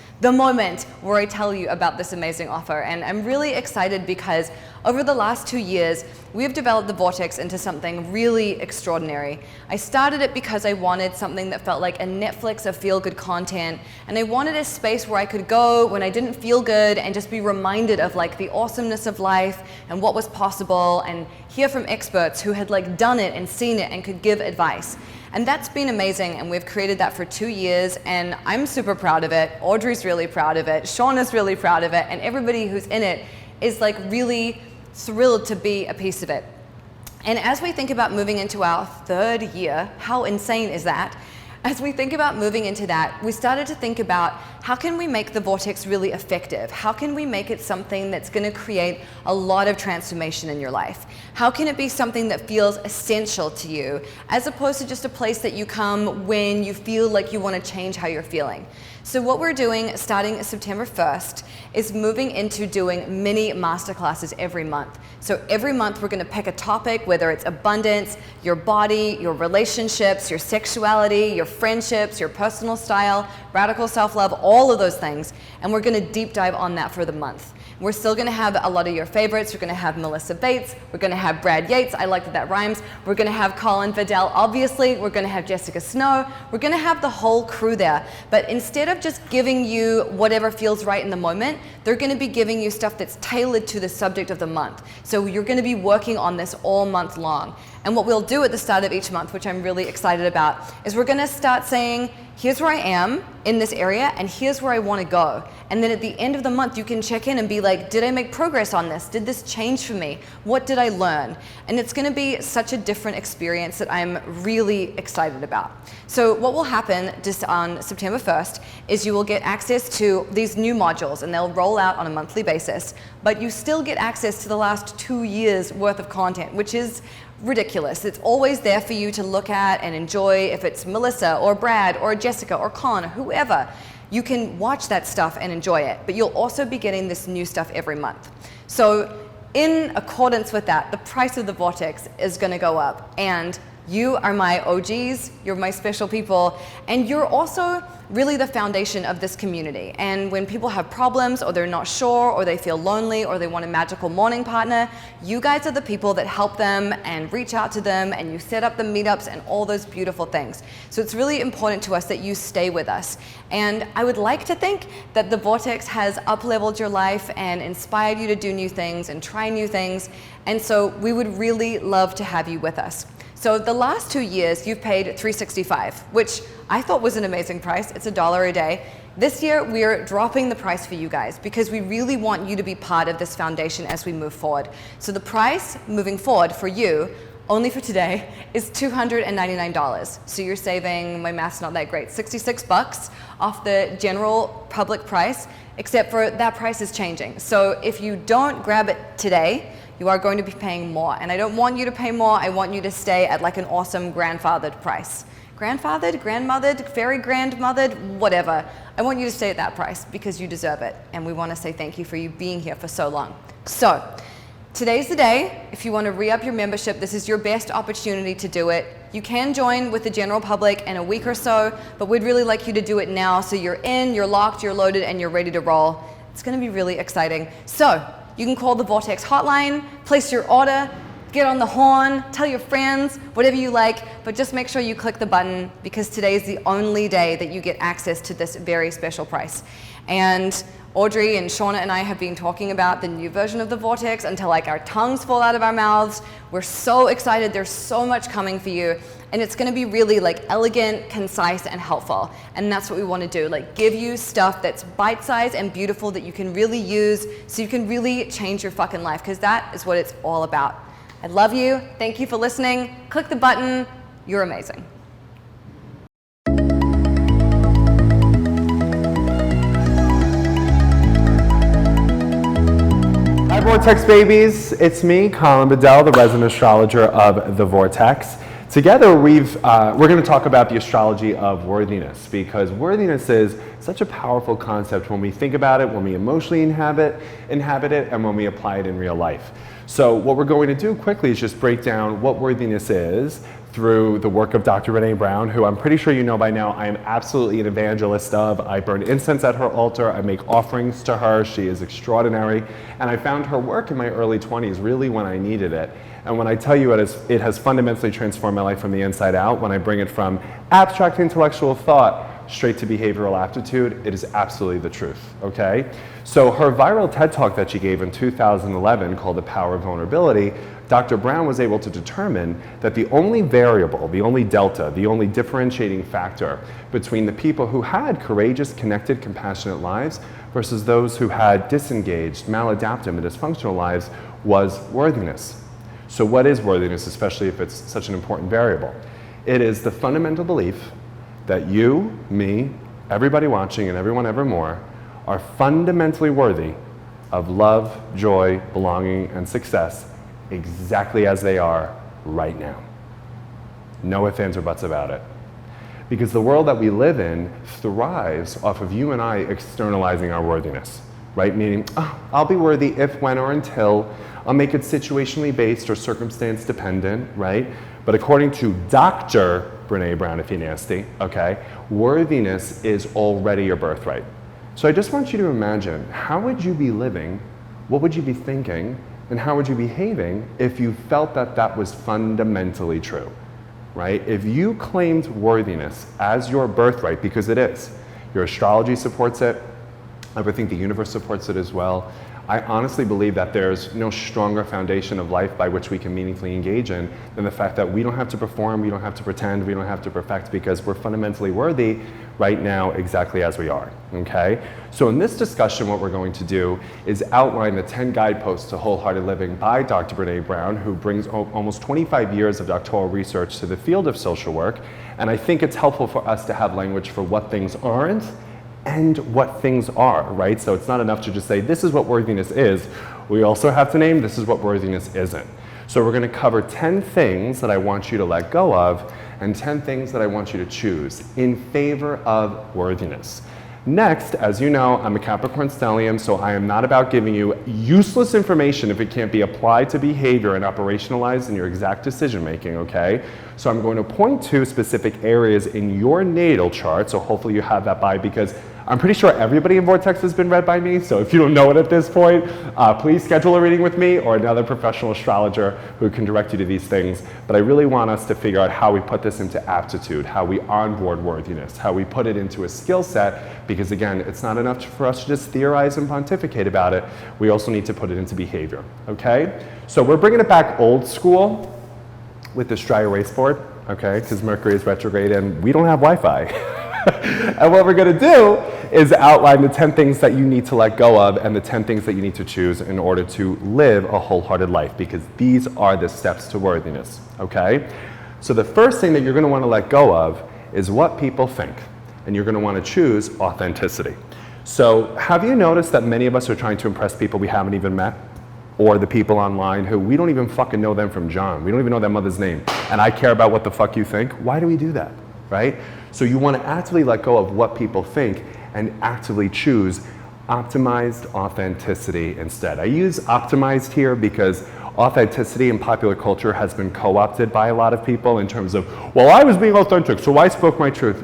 where I tell you about this amazing offer. And I'm really excited because over the last 2 years, we have developed the Vortex into something really extraordinary. I started it because I wanted something that felt like a Netflix of feel-good content, and I wanted a space where I could go when I didn't feel good and just be reminded of like the awesomeness of life and what was possible, and hear from experts who had like done it and seen it and could give advice. And that's been amazing, and we've created that for 2 years, and I'm super proud of it. Audrey's really proud of it. Sean is really proud of it, and everybody who's in it is like really thrilled to be a piece of it. And as we think about moving into our 3rd year, how insane is that? As we think about moving into that, we started to think about how can we make the Vortex really effective? How can we make it something that's going to create a lot of transformation in your life? How can it be something that feels essential to you, as opposed to just a place that you come when you feel like you want to change how you're feeling? So what we're doing starting September 1st is moving into doing mini masterclasses every month. So every month we're going to pick a topic, whether it's abundance, your body, your relationships, your sexuality, your friendships, your personal style, radical self-love, all of those things. And we're going to deep dive on that for the month. We're still going to have a lot of your favorites. We're going to have Melissa Bates. We're going to have Brad Yates. I like that rhymes. We're going to have Colin Vidal, obviously. We're going to have Jessica Snow. We're going to have the whole crew there. But instead of just giving you whatever feels right in the moment, they're going to be giving you stuff that's tailored to the subject of the month. So you're going to be working on this all month long. And what we'll do at the start of each month, which I'm really excited about, is we're going to start saying, here's where I am in this area, and here's where I want to go. And then at the end of the month, you can check in and be like, did I make progress on this? Did this change for me? What did I learn? And it's going to be such a different experience that I'm really excited about. So what will happen just on September 1st is you will get access to these new modules, and they'll roll out on a monthly basis, but you still get access to the last 2 years worth of content, which is ridiculous. It's always there for you to look at and enjoy. If it's Melissa or Brad or Jessica or Con or whoever, you can watch that stuff and enjoy it, but you'll also be getting this new stuff every month. So in accordance with that, the price of the Vortex is going to go up, and you are my OGs, you're my special people, and you're also really the foundation of this community. And when people have problems, or they're not sure, or they feel lonely, or they want a magical morning partner, you guys are the people that help them and reach out to them, and you set up the meetups and all those beautiful things. So it's really important to us that you stay with us. And I would like to think that the Vortex has up-leveled your life and inspired you to do new things and try new things. And so we would really love to have you with us. So the last 2 years, you've paid $365, which I thought was an amazing price. It's $1 a day. This year, we're dropping the price for you guys because we really want you to be part of this foundation as we move forward. So the price moving forward for you only for today, is $299. So you're saving, my math's not that great, 66 bucks off the general public price, except for that price is changing. So if you don't grab it today, you are going to be paying more. And I don't want you to pay more, I want you to stay at like an awesome grandfathered price. Grandfathered, grandmothered, fairy grandmothered, whatever. I want you to stay at that price because you deserve it. And we want to say thank you for you being here for so long. So, today's the day. If you want to re-up your membership, this is your best opportunity to do it. You can join with the general public in a week or so, but we'd really like you to do it now so you're in, you're locked, you're loaded, and you're ready to roll. It's going to be really exciting. So, you can call the Vortex hotline, place your order, get on the horn, tell your friends, whatever you like, but just make sure you click the button because today is the only day that you get access to this very special price. And Audrey and Shauna and I have been talking about the new version of the Vortex until like our tongues fall out of our mouths. We're so excited, there's so much coming for you. And it's gonna be really like elegant, concise, and helpful. And that's what we wanna do, like give you stuff that's bite-sized and beautiful that you can really use so you can really change your fucking life, because that is what it's all about. I love you, thank you for listening. Click the button, you're amazing. Hi Vortex babies, it's me, Colin Bedell, the resident astrologer of the Vortex. Together we're going to talk about the astrology of worthiness, because worthiness is such a powerful concept when we think about it, when we emotionally inhabit it, and when we apply it in real life. So what we're going to do quickly is just break down what worthiness is through the work of Dr. Brene Brown, who I'm pretty sure you know by now I am absolutely an evangelist of. I burn incense at her altar, I make offerings to her, she is extraordinary, and I found her work in my early 20s really when I needed it. And when I tell you it has fundamentally transformed my life from the inside out, when I bring it from abstract intellectual thought straight to behavioral aptitude, it is absolutely the truth, okay? So her viral TED Talk that she gave in 2011 called The Power of Vulnerability, Dr. Brown was able to determine that the only variable, the only delta, the only differentiating factor between the people who had courageous, connected, compassionate lives versus those who had disengaged, maladaptive, and dysfunctional lives was worthiness. So what is worthiness, especially if it's such an important variable? It is the fundamental belief that you, me, everybody watching, and everyone evermore are fundamentally worthy of love, joy, belonging, and success exactly as they are right now. No ifs, ands, or buts about it. Because the world that we live in thrives off of you and I externalizing our worthiness, right? Meaning, oh, I'll be worthy if, when, or until. I'll make it situationally based or circumstance dependent, right? But according to Dr. Brene Brown, if you're nasty, okay, worthiness is already your birthright. So I just want you to imagine, how would you be living, what would you be thinking, and how would you be behaving if you felt that that was fundamentally true, right? If you claimed worthiness as your birthright, because it is, your astrology supports it, I would think the universe supports it as well. I honestly believe that there's no stronger foundation of life by which we can meaningfully engage in than the fact that we don't have to perform, we don't have to pretend, we don't have to perfect, because we're fundamentally worthy right now exactly as we are, okay? So in this discussion, what we're going to do is outline the 10 guideposts to wholehearted living by Dr. Brene Brown, who brings almost 25 years of doctoral research to the field of social work. And I think it's helpful for us to have language for what things aren't and what things are, right? So it's not enough to just say, this is what worthiness is. We also have to name, this is what worthiness isn't. So we're gonna cover 10 things that I want you to let go of and 10 things that I want you to choose in favor of worthiness. Next, as you know, I'm a Capricorn stellium, so I am not about giving you useless information if it can't be applied to behavior and operationalized in your exact decision making, okay? So I'm going to point to specific areas in your natal chart, so hopefully you have that by, because I'm pretty sure everybody in Vortex has been read by me, so if you don't know it at this point, please schedule a reading with me or another professional astrologer who can direct you to these things. But I really want us to figure out how we put this into aptitude, how we onboard worthiness, how we put it into a skill set, because again, it's not enough for us to just theorize and pontificate about it. We also need to put it into behavior, okay? So we're bringing it back old school with this dry erase board, okay? Because Mercury is retrograde and we don't have Wi-Fi. And what we're going to do is outline the 10 things that you need to let go of and the 10 things that you need to choose in order to live a wholehearted life, because these are the steps to worthiness, okay? So the first thing that you're going to want to let go of is what people think, and you're going to want to choose authenticity. So have you noticed that many of us are trying to impress people we haven't even met? Or the people online who we don't even fucking know them from John. We don't even know their mother's name. And I care about what the fuck you think. Why do we do that, right? So you want to actively let go of what people think and actively choose optimized authenticity instead. I use optimized here because authenticity in popular culture has been co-opted by a lot of people in terms of, well, I was being authentic, so I spoke my truth.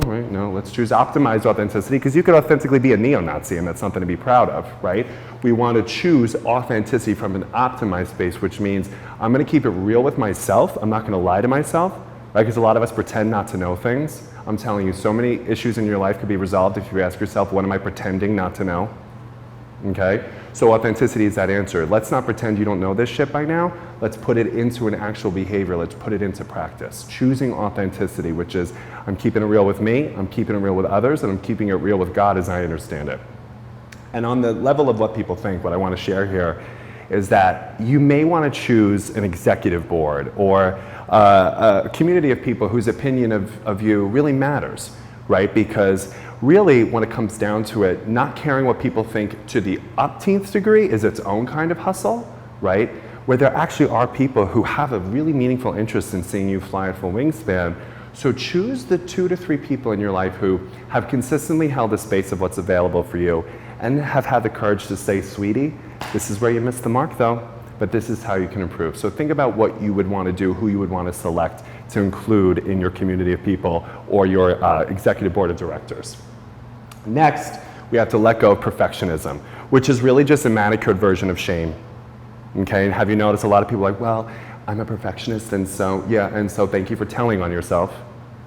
Right, no, let's choose optimized authenticity, because you could authentically be a neo-Nazi, and that's something to be proud of, right? We want to choose authenticity from an optimized space, which means I'm going to keep it real with myself. I'm not going to lie to myself, right? Because a lot of us pretend not to know things. I'm telling you, so many issues in your life could be resolved if you ask yourself, what am I pretending not to know? Okay? So authenticity is that answer. Let's not pretend you don't know this shit by now. Let's put it into an actual behavior. Let's put it into practice. Choosing authenticity, which is I'm keeping it real with me, I'm keeping it real with others, and I'm keeping it real with God as I understand it. And on the level of what people think, what I want to share here is that you may want to choose an executive board or a community of people whose opinion of you really matters, right? Because really, when it comes down to it, not caring what people think to the upteenth degree is its own kind of hustle, right? Where there actually are people who have a really meaningful interest in seeing you fly at full wingspan. So choose the 2 to 3 people in your life who have consistently held a space of what's available for you and have had the courage to say, sweetie, this is where you missed the mark though, but this is how you can improve. So think about what you would want to do, who you would want to select to include in your community of people or your executive board of directors. Next, we have to let go of perfectionism, which is really just a manicured version of shame. Okay, and have you noticed a lot of people are like, well, I'm a perfectionist, and so, yeah, and so thank you for telling on yourself,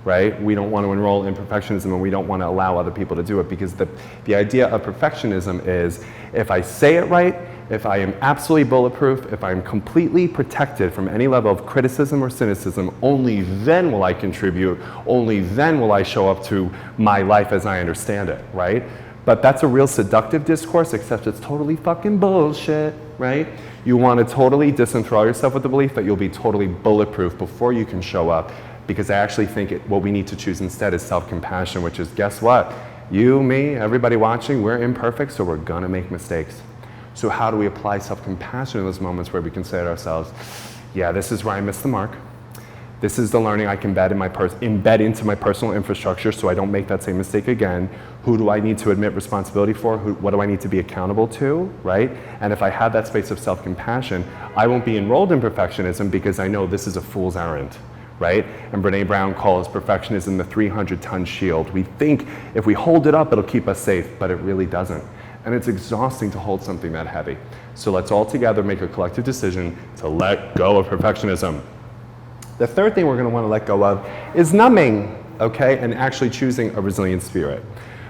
right? We don't want to enroll in perfectionism, and we don't want to allow other people to do it, because the idea of perfectionism is if I say it right, if I am absolutely bulletproof, if I'm completely protected from any level of criticism or cynicism, only then will I contribute, only then will I show up to my life as I understand it, right? But that's a real seductive discourse, except it's totally fucking bullshit, right? You want to totally disenthrall yourself with the belief that you'll be totally bulletproof before you can show up, because I actually think what we need to choose instead is self-compassion, which is, guess what? You, me, everybody watching, we're imperfect, so we're gonna make mistakes. So how do we apply self-compassion in those moments where we can say to ourselves, yeah, this is where I missed the mark. This is the learning I can embed into my personal infrastructure so I don't make that same mistake again. Who do I need to admit responsibility for? What do I need to be accountable to, right? And if I have that space of self-compassion, I won't be enrolled in perfectionism because I know this is a fool's errand, right? And Brene Brown calls perfectionism the 300-ton shield. We think if we hold it up, it'll keep us safe, but it really doesn't. And it's exhausting to hold something that heavy. So let's all together make a collective decision to let go of perfectionism. The third thing we're going to want to let go of is numbing, okay, and actually choosing a resilient spirit.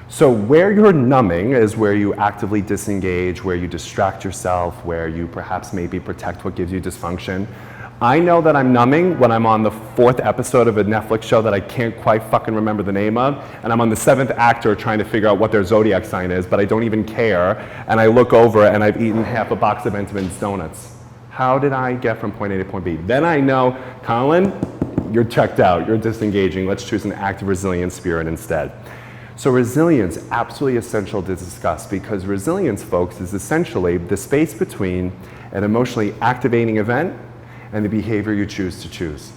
So where you're numbing is where you actively disengage, where you distract yourself, where you perhaps maybe protect what gives you dysfunction. I know that I'm numbing when I'm on the 4th episode of a Netflix show that I can't quite fucking remember the name of, and I'm on the 7th actor trying to figure out what their zodiac sign is, but I don't even care, and I look over and I've eaten half a box of Entenmann's donuts. How did I get from point A to point B? Then I know, Colin, you're checked out, you're disengaging, let's choose an active resilient spirit instead. So resilience, absolutely essential to discuss, because resilience, folks, is essentially the space between an emotionally activating event and the behavior you choose to choose,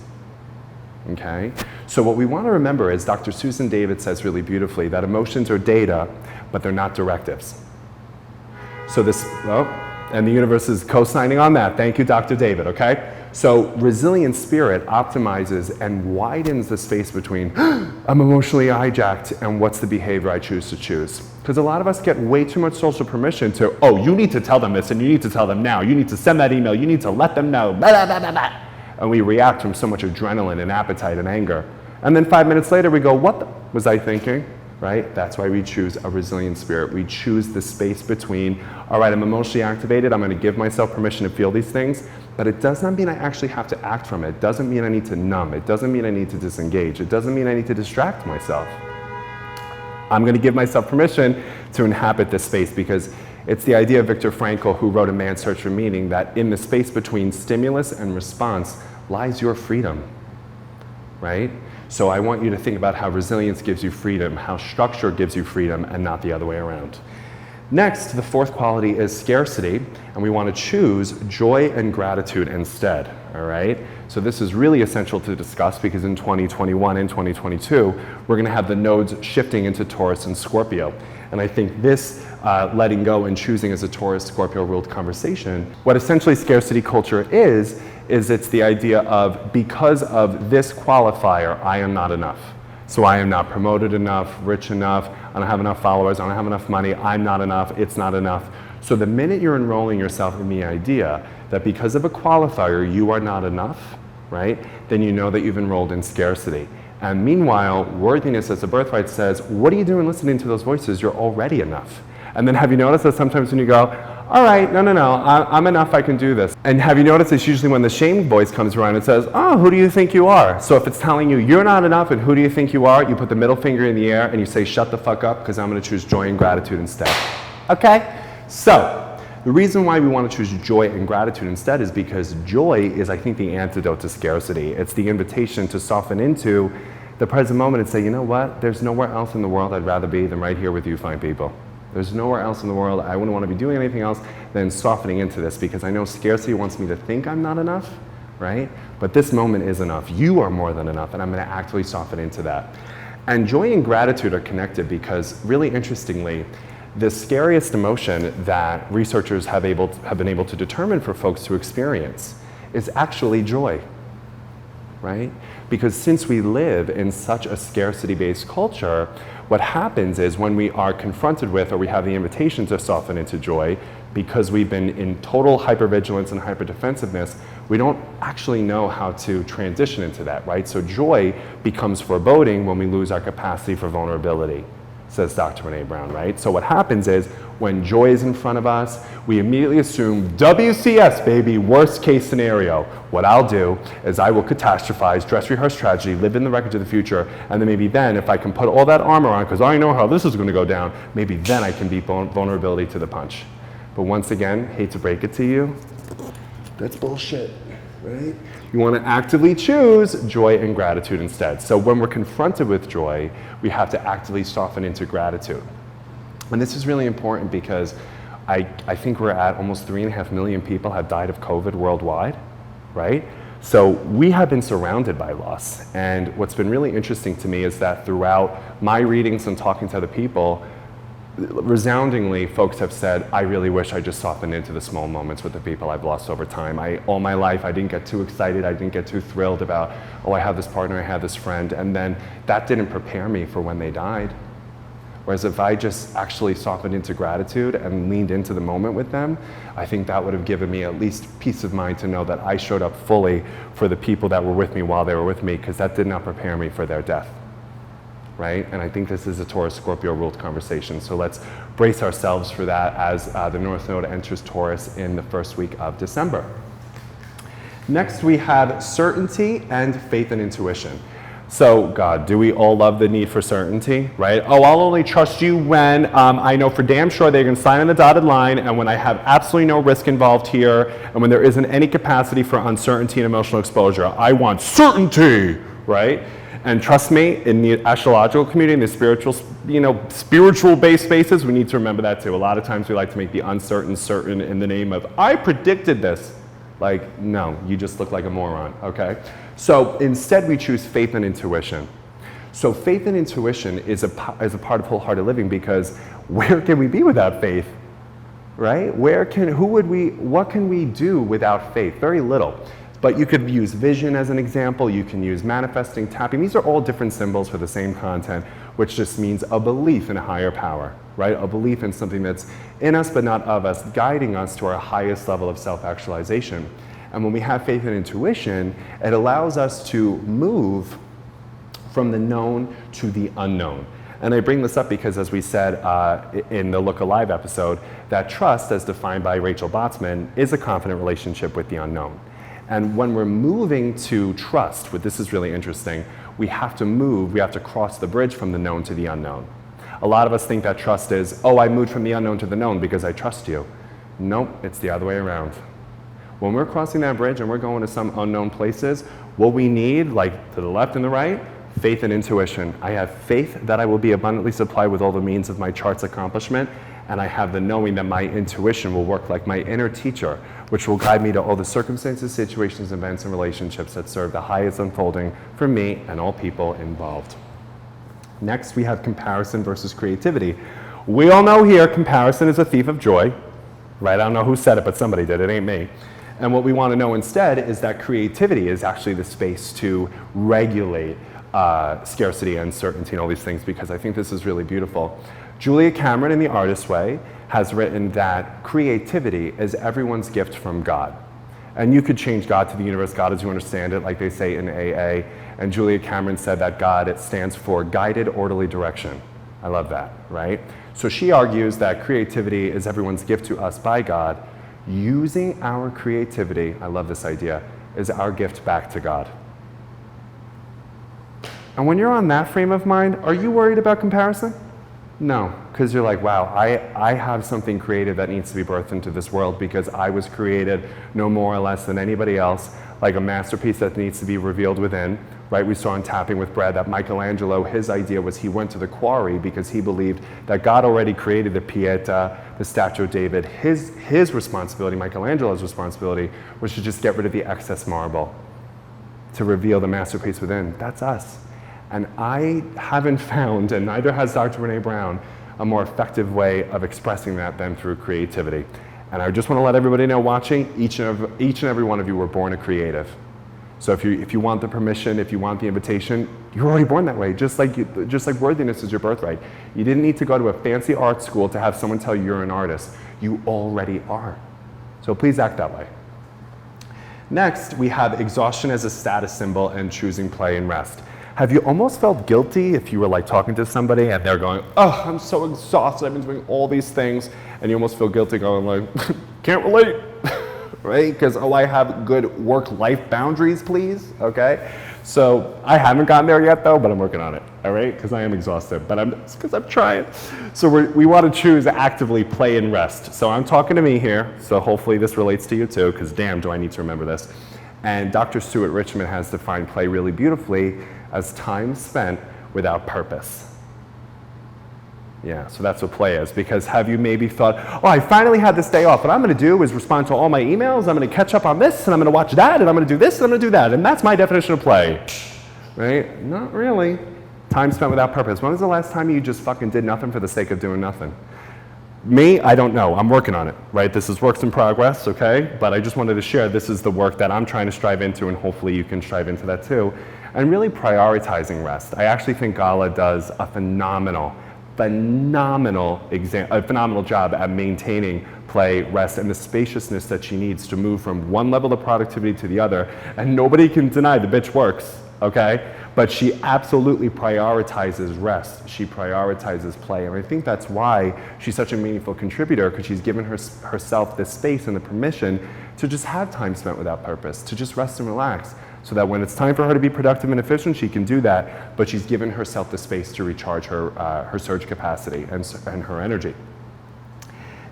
okay? So what we want to remember is Dr. Susan David says really beautifully that emotions are data, but they're not directives. So and the universe is co-signing on that. Thank you, Dr. David, okay? So resilient spirit optimizes and widens the space between I'm emotionally hijacked and what's the behavior I choose to choose. Because a lot of us get way too much social permission to, oh, you need to tell them this and you need to tell them now. You need to send that email. You need to let them know. Blah, blah, blah, blah. And we react from so much adrenaline and appetite and anger. And then 5 minutes later we go, what was I thinking? Right? That's why we choose a resilient spirit. We choose the space between, all right, I'm emotionally activated, I'm going to give myself permission to feel these things, but it does not mean I actually have to act from it. It doesn't mean I need to numb. It doesn't mean I need to disengage. It doesn't mean I need to distract myself. I'm going to give myself permission to inhabit this space, because it's the idea of Viktor Frankl, who wrote A Man's Search for Meaning, that in the space between stimulus and response lies your freedom, right? So I want you to think about how resilience gives you freedom, how structure gives you freedom, and not the other way around. Next, the fourth quality is scarcity, and we want to choose joy and gratitude instead, all right? So this is really essential to discuss, because in 2021 and 2022, we're going to have the nodes shifting into Taurus and Scorpio. And I think this letting go and choosing as a Taurus Scorpio ruled conversation, what essentially scarcity culture is it's the idea of, because of this qualifier, I am not enough. So I am not promoted enough, rich enough, I don't have enough followers, I don't have enough money, I'm not enough, it's not enough. So the minute you're enrolling yourself in the idea that because of a qualifier you are not enough, right, then you know that you've enrolled in scarcity. And meanwhile, worthiness as a birthright says, what are you doing listening to those voices? You're already enough. And then have you noticed that sometimes when you go, all right, no, I'm enough, I can do this. And have you noticed it's usually when the shame voice comes around and says, oh, who do you think you are? So if it's telling you you're not enough and who do you think you are, you put the middle finger in the air and you say, shut the fuck up, because I'm going to choose joy and gratitude instead. Okay? So the reason why we want to choose joy and gratitude instead is because joy is, I think, the antidote to scarcity. It's the invitation to soften into the present moment and say, you know what, there's nowhere else in the world I'd rather be than right here with you fine people. There's nowhere else in the world I wouldn't want to be doing anything else than softening into this, because I know scarcity wants me to think I'm not enough, right? But this moment is enough. You are more than enough, and I'm going to actively soften into that. And joy and gratitude are connected because, really interestingly, the scariest emotion that researchers have been able to determine for folks to experience is actually joy, right? Because since we live in such a scarcity-based culture, what happens is when we are confronted with, or we have the invitation to soften into joy, because we've been in total hypervigilance and hyperdefensiveness, we don't actually know how to transition into that, right? So joy becomes foreboding when we lose our capacity for vulnerability, says Dr. Brene Brown, right? So what happens is when joy is in front of us, we immediately assume WCS, baby, worst case scenario. What I'll do is I will catastrophize, dress rehearse tragedy, live in the wreckage of the future, and then maybe then if I can put all that armor on, because I know how this is going to go down, maybe then I can beat vulnerability to the punch. But once again, hate to break it to you, that's bullshit, right? You want to actively choose joy and gratitude instead. So when we're confronted with joy, we have to actively soften into gratitude. And this is really important because I think we're at almost 3.5 million people have died of COVID worldwide, right? So we have been surrounded by loss. And what's been really interesting to me is that throughout my readings and talking to other people, resoundingly, folks have said, I really wish I just softened into the small moments with the people I've lost over time. All my life, I didn't get too excited, I didn't get too thrilled about, oh, I have this partner, I have this friend, and then that didn't prepare me for when they died. Whereas if I just actually softened into gratitude and leaned into the moment with them, I think that would have given me at least peace of mind to know that I showed up fully for the people that were with me while they were with me, because that did not prepare me for their death. Right? And I think this is a Taurus Scorpio ruled conversation. So let's brace ourselves for that as the North Node enters Taurus in the first week of December. Next, we have certainty and faith and intuition. So, God, do we all love the need for certainty, right? Oh, I'll only trust you when I know for damn sure they're going to sign on the dotted line, and when I have absolutely no risk involved here, and when there isn't any capacity for uncertainty and emotional exposure. I want certainty, right? And trust me, in the astrological community, in the spiritual-based spaces, we need to remember that too. A lot of times we like to make the uncertain certain in the name of, I predicted this. Like, no, you just look like a moron, okay? So instead we choose faith and intuition. So faith and intuition is a part of wholehearted living, because where can we be without faith, right? What can we do without faith? Very little. But you could use vision as an example, you can use manifesting, tapping. These are all different symbols for the same content, which just means a belief in a higher power, right? A belief in something that's in us but not of us, guiding us to our highest level of self-actualization. And when we have faith and intuition, it allows us to move from the known to the unknown. And I bring this up because, as we said in the Look Alive episode, that trust, as defined by Rachel Botsman, is a confident relationship with the unknown. And when we're moving to trust, this is really interesting, we have to cross the bridge from the known to the unknown. A lot of us think that trust is, oh, I moved from the unknown to the known because I trust you. Nope, it's the other way around. When we're crossing that bridge and we're going to some unknown places, what we need, like to the left and the right, faith and intuition. I have faith that I will be abundantly supplied with all the means of my chart's accomplishment, and I have the knowing that my intuition will work like my inner teacher, which will guide me to all the circumstances, situations, events, and relationships that serve the highest unfolding for me and all people involved. Next, we have comparison versus creativity. We all know here comparison is a thief of joy, right? I don't know who said it, but somebody did. It ain't me. And what we want to know instead is that creativity is actually the space to regulate scarcity, uncertainty, and all these things, because I think this is really beautiful. Julia Cameron in The Artist's Way has written that creativity is everyone's gift from God. And you could change God to the universe, God as you understand it, like they say in AA. And Julia Cameron said that God, it stands for guided, orderly direction. I love that, right? So she argues that creativity is everyone's gift to us by God. Using our creativity, I love this idea, is our gift back to God. And when you're on that frame of mind, are you worried about comparison? No, because you're like, wow, I have something creative that needs to be birthed into this world because I was created no more or less than anybody else, like a masterpiece that needs to be revealed within, right? We saw in Tapping with Bread that Michelangelo, his idea was he went to the quarry because he believed that God already created the Pieta, the Statue of David. His responsibility, Michelangelo's responsibility, was to just get rid of the excess marble to reveal the masterpiece within. That's us. And I haven't found, and neither has Dr. Brene Brown, a more effective way of expressing that than through creativity. And I just want to let everybody know watching, each and every one of you were born a creative. So if you want the permission, if you want the invitation, you're already born that way, just like worthiness is your birthright. You didn't need to go to a fancy art school to have someone tell you you're an artist. You already are. So please act that way. Next, we have exhaustion as a status symbol and choosing play and rest. Have you almost felt guilty if you were like talking to somebody and they're going, oh, I'm so exhausted, I've been doing all these things, and you almost feel guilty going like, can't relate, right? Because, oh, I have good work-life boundaries, please, okay? So I haven't gotten there yet though, but I'm working on it, all right? Because I am exhausted, but it's because I'm trying. So we want to choose actively play and rest. So I'm talking to me here, so hopefully this relates to you too, because damn, do I need to remember this. And Dr. Stuart Richmond has defined play really beautifully as time spent without purpose. Yeah, so that's what play is. Because have you maybe thought, oh, I finally had this day off. What I'm going to do is respond to all my emails. I'm going to catch up on this, and I'm going to watch that, and I'm going to do this, and I'm going to do that. And that's my definition of play. Right? Not really. Time spent without purpose. When was the last time you just fucking did nothing for the sake of doing nothing? Me, I don't know. I'm working on it, right? This is works in progress, okay? But I just wanted to share this is the work that I'm trying to strive into, and hopefully you can strive into that too. And really prioritizing rest. I actually think Gala does a phenomenal job at maintaining play, rest, and the spaciousness that she needs to move from one level of productivity to the other. And nobody can deny the bitch works, okay? But she absolutely prioritizes rest. She prioritizes play. And I think that's why she's such a meaningful contributor, because she's given herself the space and the permission to just have time spent without purpose, to just rest and relax. So that when it's time for her to be productive and efficient, she can do that, but she's given herself the space to recharge her surge capacity and her energy.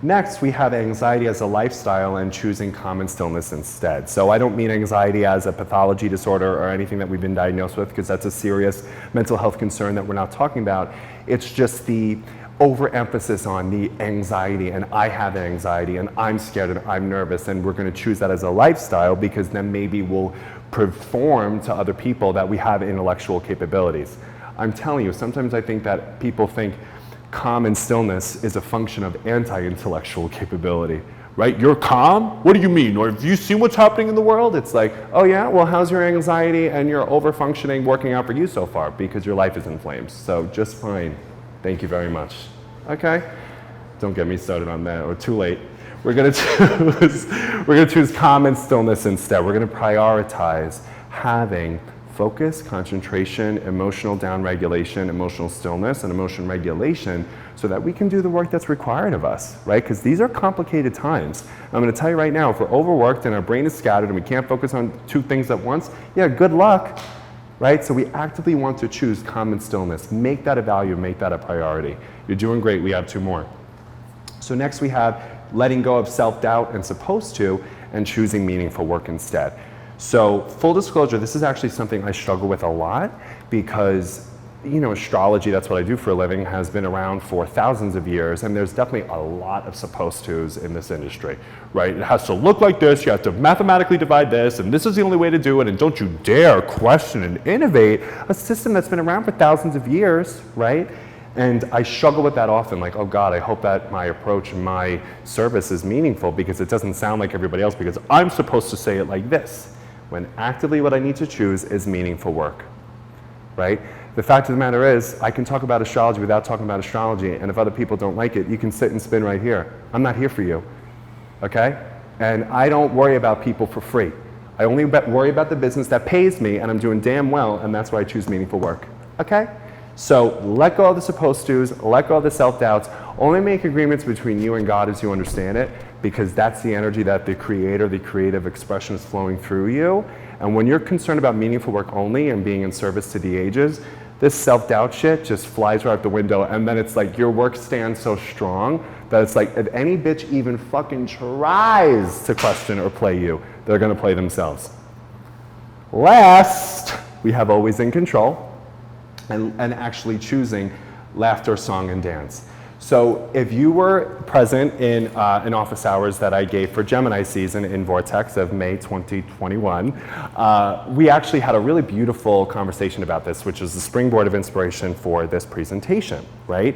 Next, we have anxiety as a lifestyle and choosing calm and stillness instead. So I don't mean anxiety as a pathology disorder or anything that we've been diagnosed with, because that's a serious mental health concern that we're not talking about. It's just the overemphasis on the anxiety, and I have anxiety, and I'm scared, and I'm nervous, and we're going to choose that as a lifestyle because then maybe we'll perform to other people that we have intellectual capabilities. I'm telling you, sometimes I think that people think calm and stillness is a function of anti-intellectual capability, right? You're calm? What do you mean? Or have you seen what's happening in the world? It's like, oh yeah, well, how's your anxiety and your over-functioning working out for you so far? Because your life is in flames, so just fine. Thank you very much. Okay? Don't get me started on that, or too late. We're going to choose calm and stillness instead. We're going to prioritize having focus, concentration, emotional downregulation, emotional stillness, and emotion regulation so that we can do the work that's required of us, right? Because these are complicated times. I'm going to tell you right now, if we're overworked and our brain is scattered and we can't focus on two things at once, yeah, good luck. right? So we actively want to choose calm and stillness. Make that a value, make that a priority. You're doing great, we have 2 more. So next we have letting go of self-doubt and supposed to, and choosing meaningful work instead. So full disclosure, this is actually something I struggle with a lot because, you know, astrology, that's what I do for a living, has been around for thousands of years, and there's definitely a lot of supposed tos in this industry, right? It has to look like this, you have to mathematically divide this, and this is the only way to do it, and don't you dare question and innovate a system that's been around for thousands of years, right? And I struggle with that often, like, oh God, I hope that my approach and my service is meaningful because it doesn't sound like everybody else because I'm supposed to say it like this, when actively what I need to choose is meaningful work, right? The fact of the matter is, I can talk about astrology without talking about astrology, and if other people don't like it, you can sit and spin right here. I'm not here for you, okay? And I don't worry about people for free. I only worry about the business that pays me, and I'm doing damn well, and that's why I choose meaningful work, okay? So let go of the supposed tos, let go of the self-doubts, only make agreements between you and God as you understand it, because that's the energy that the creator, the creative expression is flowing through you. And when you're concerned about meaningful work only and being in service to the ages, this self-doubt shit just flies right out the window, and then it's like your work stands so strong that it's like if any bitch even fucking tries to question or play you, they're gonna play themselves. Last, we have always in control. And actually choosing laughter, song, and dance. So if you were present in an office hours that I gave for Gemini season in Vortex of May 2021, we actually had a really beautiful conversation about this, which is the springboard of inspiration for this presentation, right?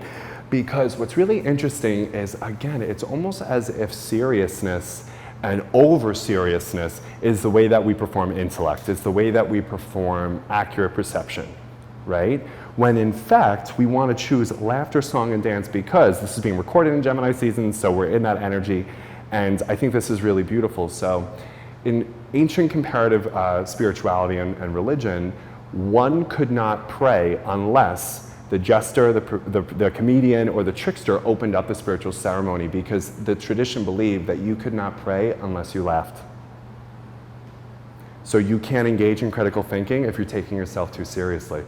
Because what's really interesting is, again, it's almost as if seriousness and over-seriousness is the way that we perform intellect, it's the way that we perform accurate perception, right? When in fact, we want to choose laughter, song, and dance because this is being recorded in Gemini season, so we're in that energy, and I think this is really beautiful. So in ancient comparative spirituality and religion, one could not pray unless the jester, the comedian, or the trickster opened up the spiritual ceremony, because the tradition believed that you could not pray unless you laughed. So you can't engage in critical thinking if you're taking yourself too seriously.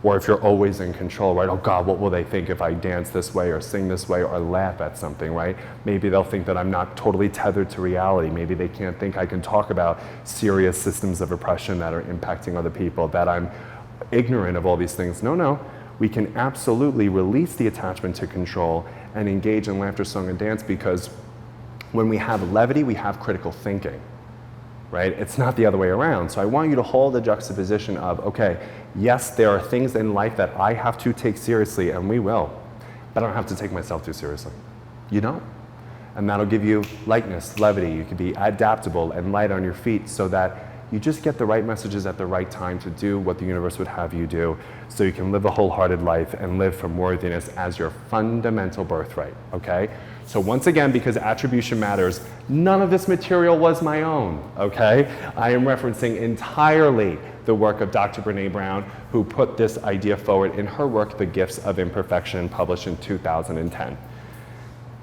Or if you're always in control, right? Oh God, what will they think if I dance this way or sing this way or laugh at something, right? Maybe they'll think that I'm not totally tethered to reality. Maybe they can't think I can talk about serious systems of oppression that are impacting other people, that I'm ignorant of all these things. No, we can absolutely release the attachment to control and engage in laughter, song, and dance, because when we have levity, we have critical thinking. Right? It's not the other way around. So I want you to hold the juxtaposition of, okay, yes, there are things in life that I have to take seriously, and we will, but I don't have to take myself too seriously. You don't. And that'll give you lightness, levity. You can be adaptable and light on your feet so that you just get the right messages at the right time to do what the universe would have you do, so you can live a wholehearted life and live from worthiness as your fundamental birthright, okay? So once again, because attribution matters, none of this material was my own, okay? I am referencing entirely the work of Dr. Brené Brown, who put this idea forward in her work, The Gifts of Imperfection, published in 2010.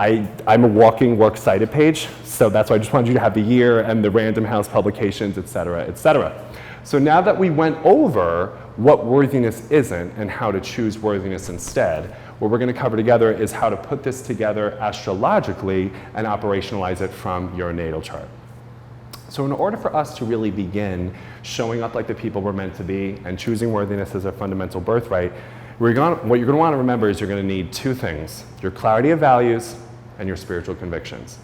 I'm a walking works cited page, so that's why I just wanted you to have the year and the Random House publications, et cetera, et cetera. So now that we went over what worthiness isn't and how to choose worthiness instead, what we're going to cover together is how to put this together astrologically and operationalize it from your natal chart. So in order for us to really begin showing up like the people we're meant to be and choosing worthiness as our fundamental birthright, what you're going to want to remember is you're going to need 2 things: your clarity of values and your spiritual convictions.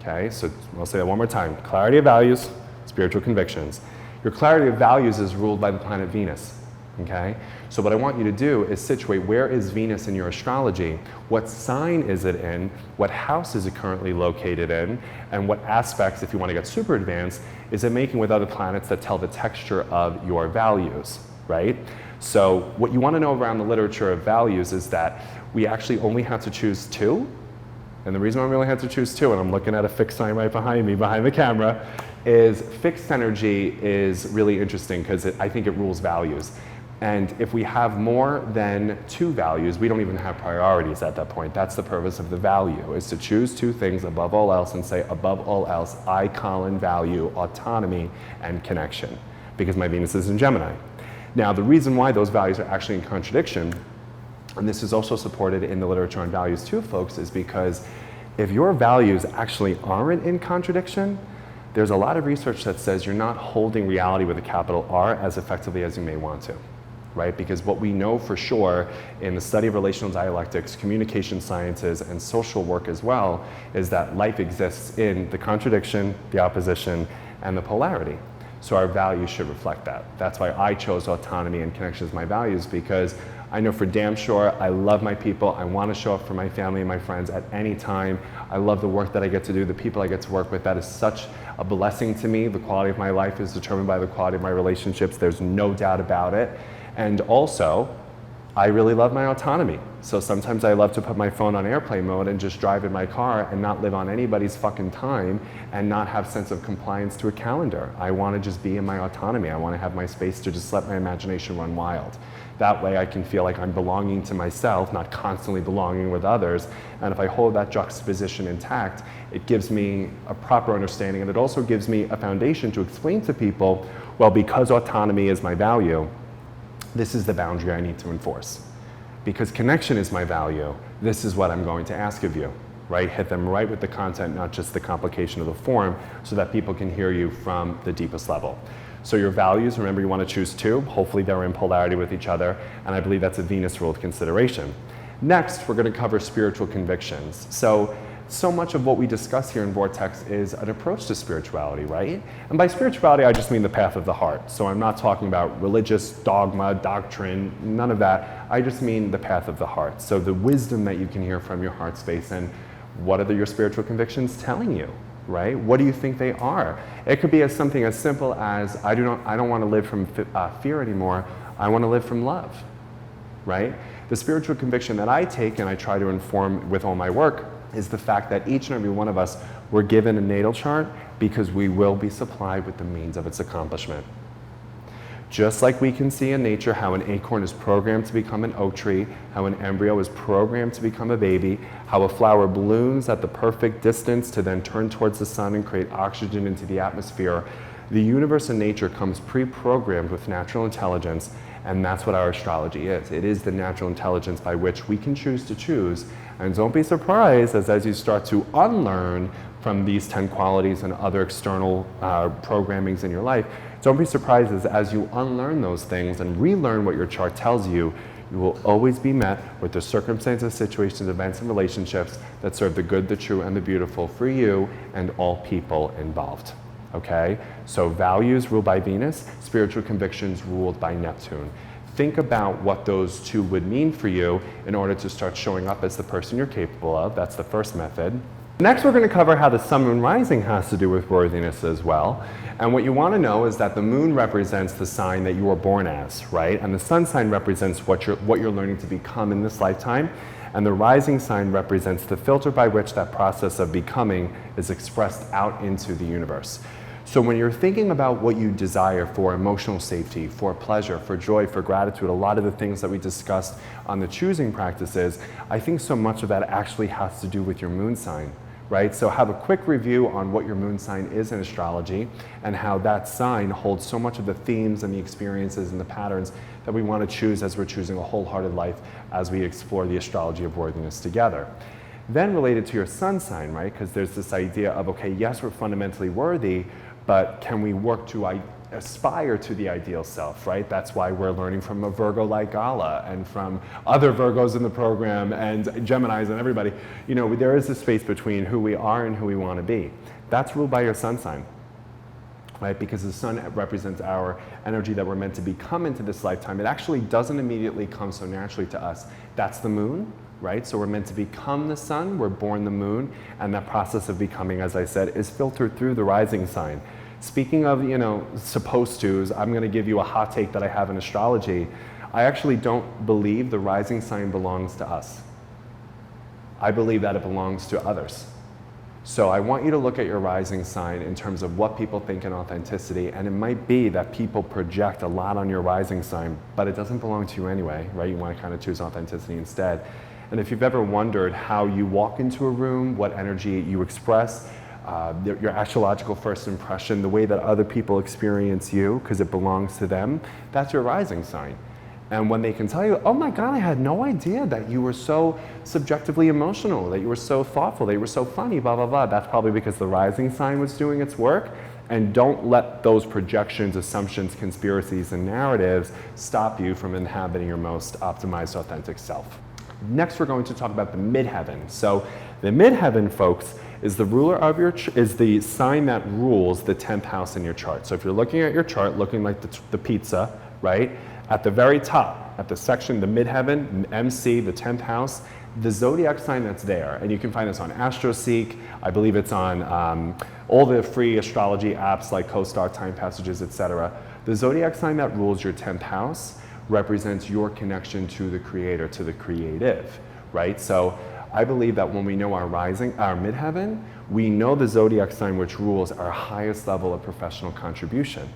Okay, so I'll say that one more time. Clarity of values, spiritual convictions. Your clarity of values is ruled by the planet Venus. Okay, so what I want you to do is situate where is Venus in your astrology, what sign is it in, what house is it currently located in, and what aspects, if you want to get super advanced, is it making with other planets that tell the texture of your values, right? So what you want to know around the literature of values is that we actually only have to choose 2. And the reason why we only had to choose 2, and I'm looking at a fixed sign right behind me, behind the camera, is fixed energy is really interesting because I think it rules values. And if we have more than 2 values, we don't even have priorities at that point. That's the purpose of the value, is to choose 2 things above all else and say, above all else, I, Colin, value autonomy and connection, because my Venus is in Gemini. Now, the reason why those values are actually in contradiction, and this is also supported in the literature on values too, folks, is because if your values actually aren't in contradiction, there's a lot of research that says you're not holding reality with a capital R as effectively as you may want to, right? Because what we know for sure in the study of relational dialectics, communication sciences, and social work as well, is that life exists in the contradiction, the opposition, and the polarity. So our values should reflect that. That's why I chose autonomy and connection as my values, because I know for damn sure I love my people. I want to show up for my family and my friends at any time. I love the work that I get to do, the people I get to work with. That is such a blessing to me. The quality of my life is determined by the quality of my relationships. There's no doubt about it. And also, I really love my autonomy. So sometimes I love to put my phone on airplane mode and just drive in my car and not live on anybody's fucking time and not have sense of compliance to a calendar. I want to just be in my autonomy. I want to have my space to just let my imagination run wild. That way I can feel like I'm belonging to myself, not constantly belonging with others. And if I hold that juxtaposition intact, it gives me a proper understanding, and it also gives me a foundation to explain to people, well, because autonomy is my value, this is the boundary I need to enforce. Because connection is my value, this is what I'm going to ask of you, right? Hit them right with the content, not just the complication of the form, so that people can hear you from the deepest level. So your values, remember you want to choose two. Hopefully they're in polarity with each other, and I believe that's a Venus-ruled consideration. Next, we're going to cover spiritual convictions. So much of what we discuss here in Vortex is an approach to spirituality, right? And by spirituality, I just mean the path of the heart. So I'm not talking about religious dogma, doctrine, none of that. I just mean the path of the heart. So the wisdom that you can hear from your heart space, and what are your spiritual convictions telling you, right? What do you think they are? It could be something as simple as, I don't want to live from fear anymore. I want to live from love, right? The spiritual conviction that I take and I try to inform with all my work is the fact that each and every one of us were given a natal chart because we will be supplied with the means of its accomplishment. Just like we can see in nature how an acorn is programmed to become an oak tree, how an embryo is programmed to become a baby, how a flower blooms at the perfect distance to then turn towards the sun and create oxygen into the atmosphere, the universe and nature comes pre-programmed with natural intelligence, and that's what our astrology is. It is the natural intelligence by which we can choose to choose. And don't be surprised as you start to unlearn from these 10 qualities and other external programmings in your life, don't be surprised as you unlearn those things and relearn what your chart tells you, you will always be met with the circumstances, situations, events, and relationships that serve the good, the true, and the beautiful for you and all people involved. Okay? So values ruled by Venus, spiritual convictions ruled by Neptune. Think about what those two would mean for you in order to start showing up as the person you're capable of. That's the first method. Next, we're going to cover how the sun, moon, rising has to do with worthiness as well. And what you want to know is that the moon represents the sign that you were born as, right? And the sun sign represents what you're learning to become in this lifetime. And the rising sign represents the filter by which that process of becoming is expressed out into the universe. So when you're thinking about what you desire for emotional safety, for pleasure, for joy, for gratitude, a lot of the things that we discussed on the choosing practices, I think so much of that actually has to do with your moon sign, right? So have a quick review on what your moon sign is in astrology and how that sign holds so much of the themes and the experiences and the patterns that we want to choose as we're choosing a wholehearted life as we explore the astrology of worthiness together. Then related to your sun sign, right? Because there's this idea of, okay, yes, we're fundamentally worthy, but can we work to aspire to the ideal self, right? That's why we're learning from a Virgo like Gala and from other Virgos in the program and Geminis and everybody. You know, there is a space between who we are and who we want to be. That's ruled by your sun sign, right? Because the sun represents our energy that we're meant to become into this lifetime. It actually doesn't immediately come so naturally to us. That's the moon, right? So we're meant to become the sun, we're born the moon, and that process of becoming, as I said, is filtered through the rising sign. Speaking of, you know, supposed to's, I'm going to give you a hot take that I have in astrology. I actually don't believe the rising sign belongs to us. I believe that it belongs to others. So I want you to look at your rising sign in terms of what people think in authenticity, and it might be that people project a lot on your rising sign, but it doesn't belong to you anyway, right? You want to kind of choose authenticity instead. And if you've ever wondered how you walk into a room, what energy you express, your astrological first impression, the way that other people experience you, because it belongs to them, that's your rising sign. And when they can tell you, oh my God, I had no idea that you were so subjectively emotional, that you were so thoughtful, that you were so funny, blah, blah, blah, that's probably because the rising sign was doing its work. And don't let those projections, assumptions, conspiracies, and narratives stop you from inhabiting your most optimized, authentic self. Next, we're going to talk about the midheaven. So the midheaven, folks, is the ruler of your is the sign that rules the 10th house in your chart. So if you're looking at your chart, looking like the pizza, right? At the very top, at the section, the midheaven, MC, the 10th house, the zodiac sign that's there, and you can find this on AstroSeek. I believe it's on all the free astrology apps like CoStar, Time Passages, etc. The zodiac sign that rules your 10th house represents your connection to the creator, to the creative, right? So I believe that when we know our rising, our midheaven, we know the zodiac sign which rules our highest level of professional contribution.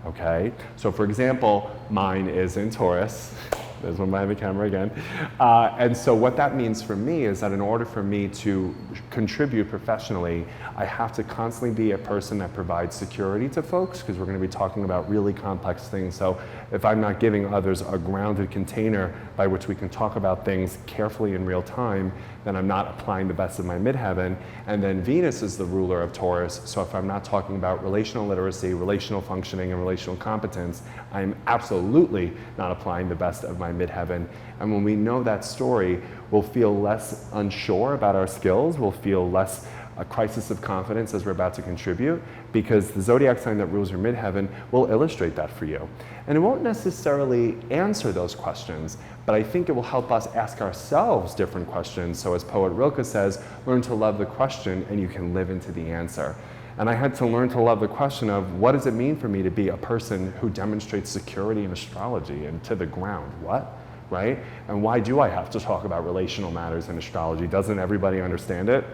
Okay, so for example, mine is in Taurus. There's one behind the camera again. And so what that means for me is that in order for me to contribute professionally, I have to constantly be a person that provides security to folks, because we're going to be talking about really complex things. So if I'm not giving others a grounded container by which we can talk about things carefully in real time, then I'm not applying the best of my midheaven. And then Venus is the ruler of Taurus. So if I'm not talking about relational literacy, relational functioning, and relational competence, I'm absolutely not applying the best of my midheaven. And when we know that story, we'll feel less unsure about our skills. We'll feel less a crisis of confidence as we're about to contribute, because the zodiac sign that rules your midheaven will illustrate that for you. And it won't necessarily answer those questions, but I think it will help us ask ourselves different questions. So as poet Rilke says, learn to love the question and you can live into the answer. And I had to learn to love the question of, what does it mean for me to be a person who demonstrates security in astrology and to the ground? What? Right? And why do I have to talk about relational matters in astrology? Doesn't everybody understand it?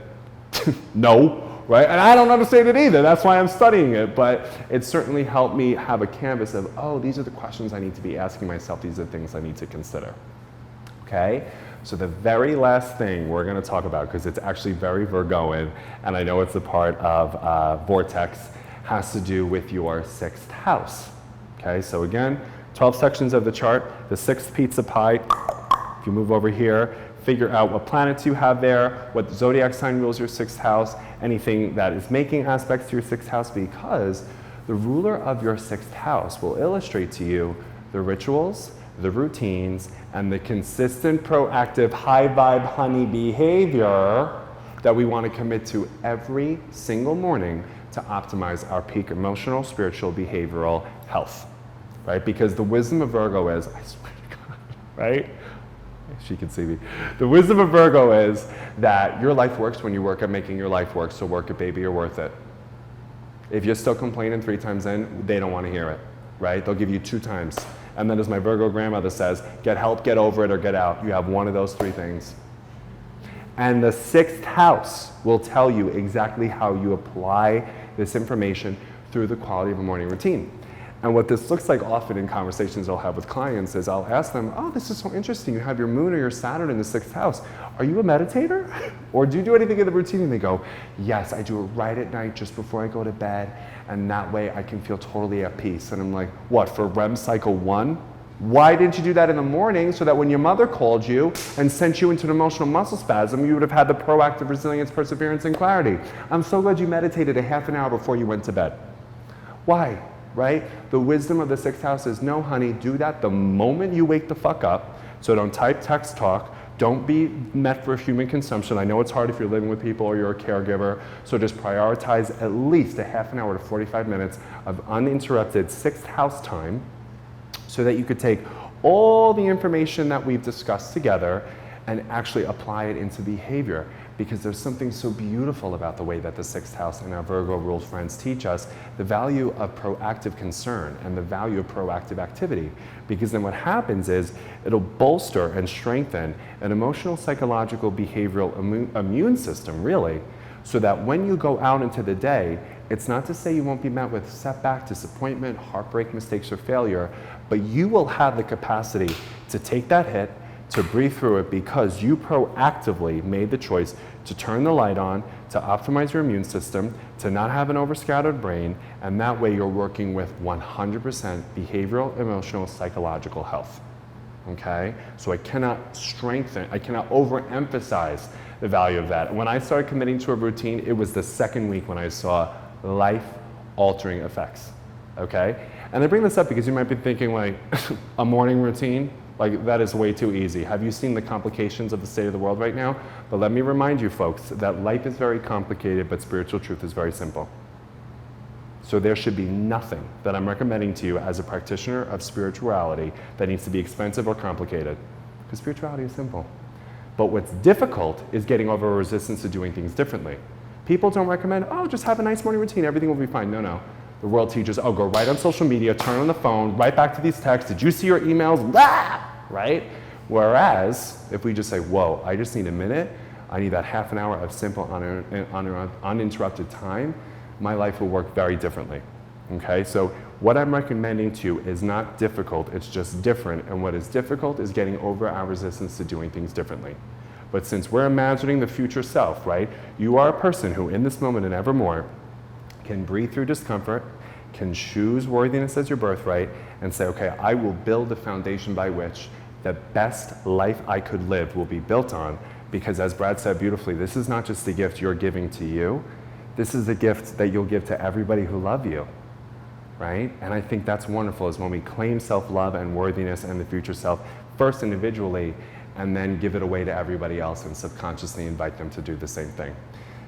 No, right? And I don't understand it either. That's why I'm studying it. But it certainly helped me have a canvas of, oh, these are the questions I need to be asking myself. These are the things I need to consider. Okay? So the very last thing we're going to talk about, because it's actually very Virgoan, and I know it's a part of Vortex, has to do with your 6th house. Okay? So again, 12 sections of the chart, the 6th pizza pie. If you move over here, figure out what planets you have there, what zodiac sign rules your 6th house, anything that is making aspects to your 6th house, because the ruler of your 6th house will illustrate to you the rituals, the routines, and the consistent, proactive, high vibe, honey behavior that we want to commit to every single morning to optimize our peak emotional, spiritual, behavioral health, right? Because the wisdom of Virgo is, I swear to God, right? She can see me. The wisdom of Virgo is that your life works when you work at making your life work, so work it, baby, you're worth it. If you're still complaining 3 times in, they don't want to hear it, right? They'll give you 2 times. And then as my Virgo grandmother says, get help, get over it, or get out. You have one of those 3 things. And the 6th house will tell you exactly how you apply this information through the quality of a morning routine. And what this looks like often in conversations I'll have with clients is I'll ask them, oh, this is so interesting. You have your moon or your Saturn in the 6th house. Are you a meditator? Or do you do anything in the routine? And they go, yes, I do it right at night just before I go to bed. And that way I can feel totally at peace. And I'm like, what, for REM cycle 1? Why didn't you do that in the morning so that when your mother called you and sent you into an emotional muscle spasm, you would have had the proactive resilience, perseverance, and clarity? I'm so glad you meditated a half an hour before you went to bed. Why? Right? The wisdom of the 6th house is, no, honey, do that the moment you wake the fuck up. So don't type, text, talk. Don't be met for human consumption. I know it's hard if you're living with people or you're a caregiver. So just prioritize at least a half an hour to 45 minutes of uninterrupted 6th house time so that you could take all the information that we've discussed together and actually apply it into behavior. Because there's something so beautiful about the way that the 6th house and our Virgo ruled friends teach us the value of proactive concern and the value of proactive activity. Because then what happens is it'll bolster and strengthen an emotional, psychological, behavioral, immune system, really, so that when you go out into the day, it's not to say you won't be met with setback, disappointment, heartbreak, mistakes, or failure, but you will have the capacity to take that hit, to breathe through it because you proactively made the choice to turn the light on, to optimize your immune system, to not have an overscattered brain, and that way you're working with 100% behavioral, emotional, psychological health. Okay? So I cannot overemphasize the value of that. When I started committing to a routine, it was the second week when I saw life-altering effects. Okay? And I bring this up because you might be thinking like, a morning routine? Like, that is way too easy. Have you seen the complications of the state of the world right now? But let me remind you folks that life is very complicated, but spiritual truth is very simple. So there should be nothing that I'm recommending to you as a practitioner of spirituality that needs to be expensive or complicated, because spirituality is simple. But what's difficult is getting over a resistance to doing things differently. People don't recommend, oh, just have a nice morning routine, everything will be fine. No, no. The world teaches, oh, go right on social media, turn on the phone, right back to these texts, did you see your emails? Blah! Right? Whereas, if we just say, whoa, I just need a minute, I need that half an hour of simple, uninterrupted time, my life will work very differently. Okay? So what I'm recommending to you is not difficult, it's just different, and what is difficult is getting over our resistance to doing things differently. But since we're imagining the future self, right, you are a person who in this moment and evermore can breathe through discomfort, can choose worthiness as your birthright, and say, okay, I will build the foundation by which the best life I could live will be built on, because as Brad said beautifully, this is not just a gift you're giving to you, this is a gift that you'll give to everybody who love you, right? And I think that's wonderful, is when we claim self-love and worthiness and the future self, first individually, and then give it away to everybody else and subconsciously invite them to do the same thing.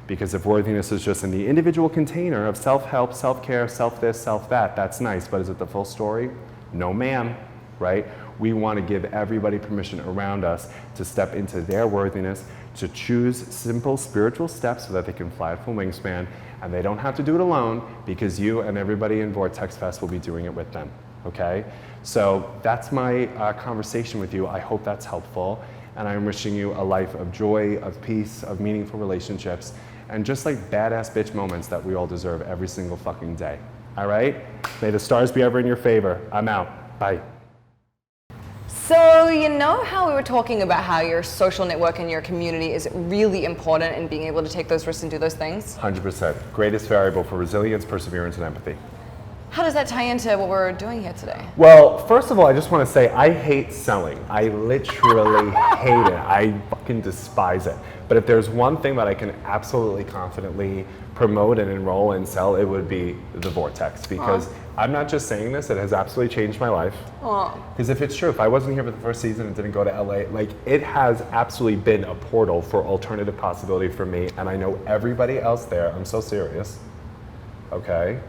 Because if worthiness is just in the individual container of self-help, self-care, self-this, self-that, that's nice, but is it the full story? No ma'am, right? We want to give everybody permission around us to step into their worthiness, to choose simple spiritual steps so that they can fly at full wingspan, and they don't have to do it alone because you and everybody in Vortex Fest will be doing it with them, okay? So that's my conversation with you. I hope that's helpful, and I'm wishing you a life of joy, of peace, of meaningful relationships, and just like badass bitch moments that we all deserve every single fucking day. All right? May the stars be ever in your favor. I'm out. Bye. So, you know how we were talking about how your social network and your community is really important in being able to take those risks and do those things? 100%. Greatest variable for resilience, perseverance, and empathy. How does that tie into what we're doing here today? Well, first of all, I just want to say I hate selling. I literally hate it. I fucking despise it. But if there's one thing that I can absolutely confidently promote and enroll and sell, it would be the Vortex. Because I'm not just saying this, it has absolutely changed my life. Because if it's true, if I wasn't here for the first season and didn't go to LA, like, it has absolutely been a portal for alternative possibility for me. And I know everybody else there. I'm so serious. Okay?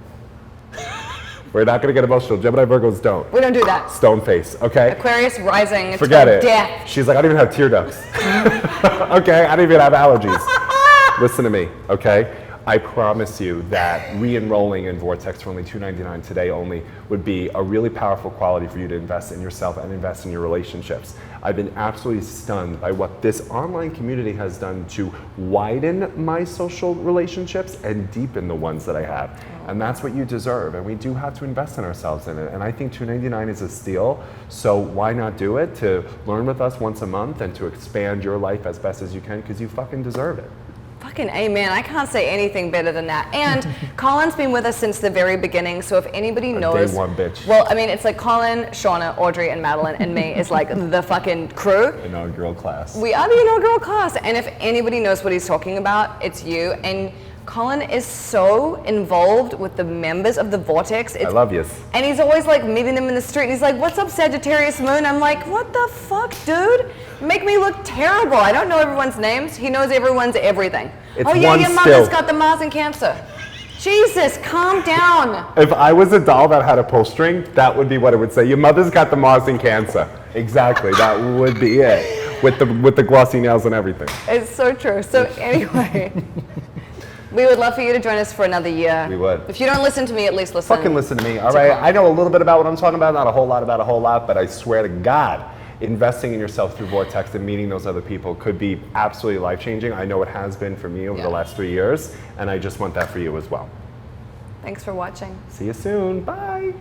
We're not going to get emotional. Gemini Virgos don't. We don't do that. Stone face, okay? Aquarius rising. It's Forget it. Death. She's like, I don't even have tear ducts. Okay? I don't even have allergies. Listen to me, okay? I promise you that re-enrolling in Vortex for only $2.99 today only would be a really powerful quality for you to invest in yourself and invest in your relationships. I've been absolutely stunned by what this online community has done to widen my social relationships and deepen the ones that I have. And that's what you deserve. And we do have to invest in ourselves in it. And I think $2.99 is a steal. So why not do it? To learn with us once a month and to expand your life as best as you can, because you fucking deserve it. Fucking amen. I can't say anything better than that. And Colin's been with us since the very beginning, so if anybody knows... Day one, bitch. Well, I mean, it's like Colin, Shauna, Audrey, and Madeline, and me is like the fucking crew. Inaugural class. We are the inaugural class, and if anybody knows what he's talking about, it's you. And Colin is so involved with the members of the Vortex. I love you. And he's always like meeting them in the street. He's like, what's up, Sagittarius Moon? I'm like, what the fuck, dude? Make me look terrible. I don't know everyone's names. He knows everyone's everything. It's oh yeah, one your still. mother's got the Mars in Cancer. Jesus, calm down. If I was a doll that had a pull string, that would be what it would say. Your mother's got the Mars in Cancer. Exactly, that would be it. With the glossy nails and everything. It's so true. So anyway, we would love for you to join us for another year. We would. If you don't listen to me, at least listen. Fucking listen to me, all right? I know a little bit about what I'm talking about, not a whole lot about a whole lot, but I swear to God, investing in yourself through Vortex and meeting those other people could be absolutely life-changing. I know it has been for me over the last 3 years, and I just want that for you as well. Thanks for watching. See you soon. Bye.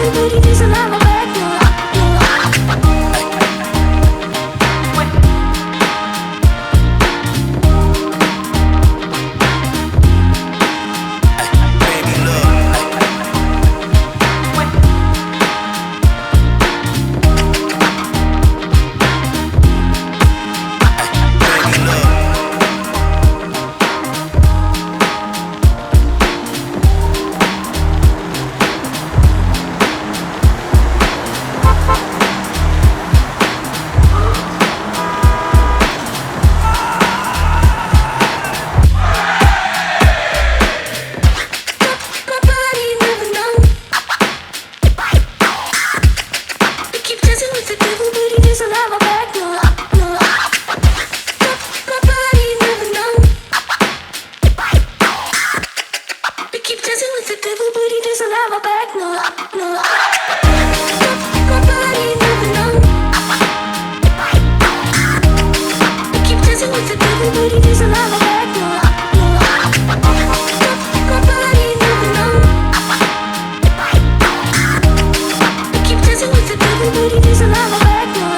everybody does a lava back now. My body never numb. We keep dancing with the devil, but he does a lava back now. My body never numb. We keep dancing with the devil, but he does a lava back now. My body never numb. We keep dancing with the devil, but he does a lava back now. My body never numb. We keep dancing with the devil, but he does a lava back now.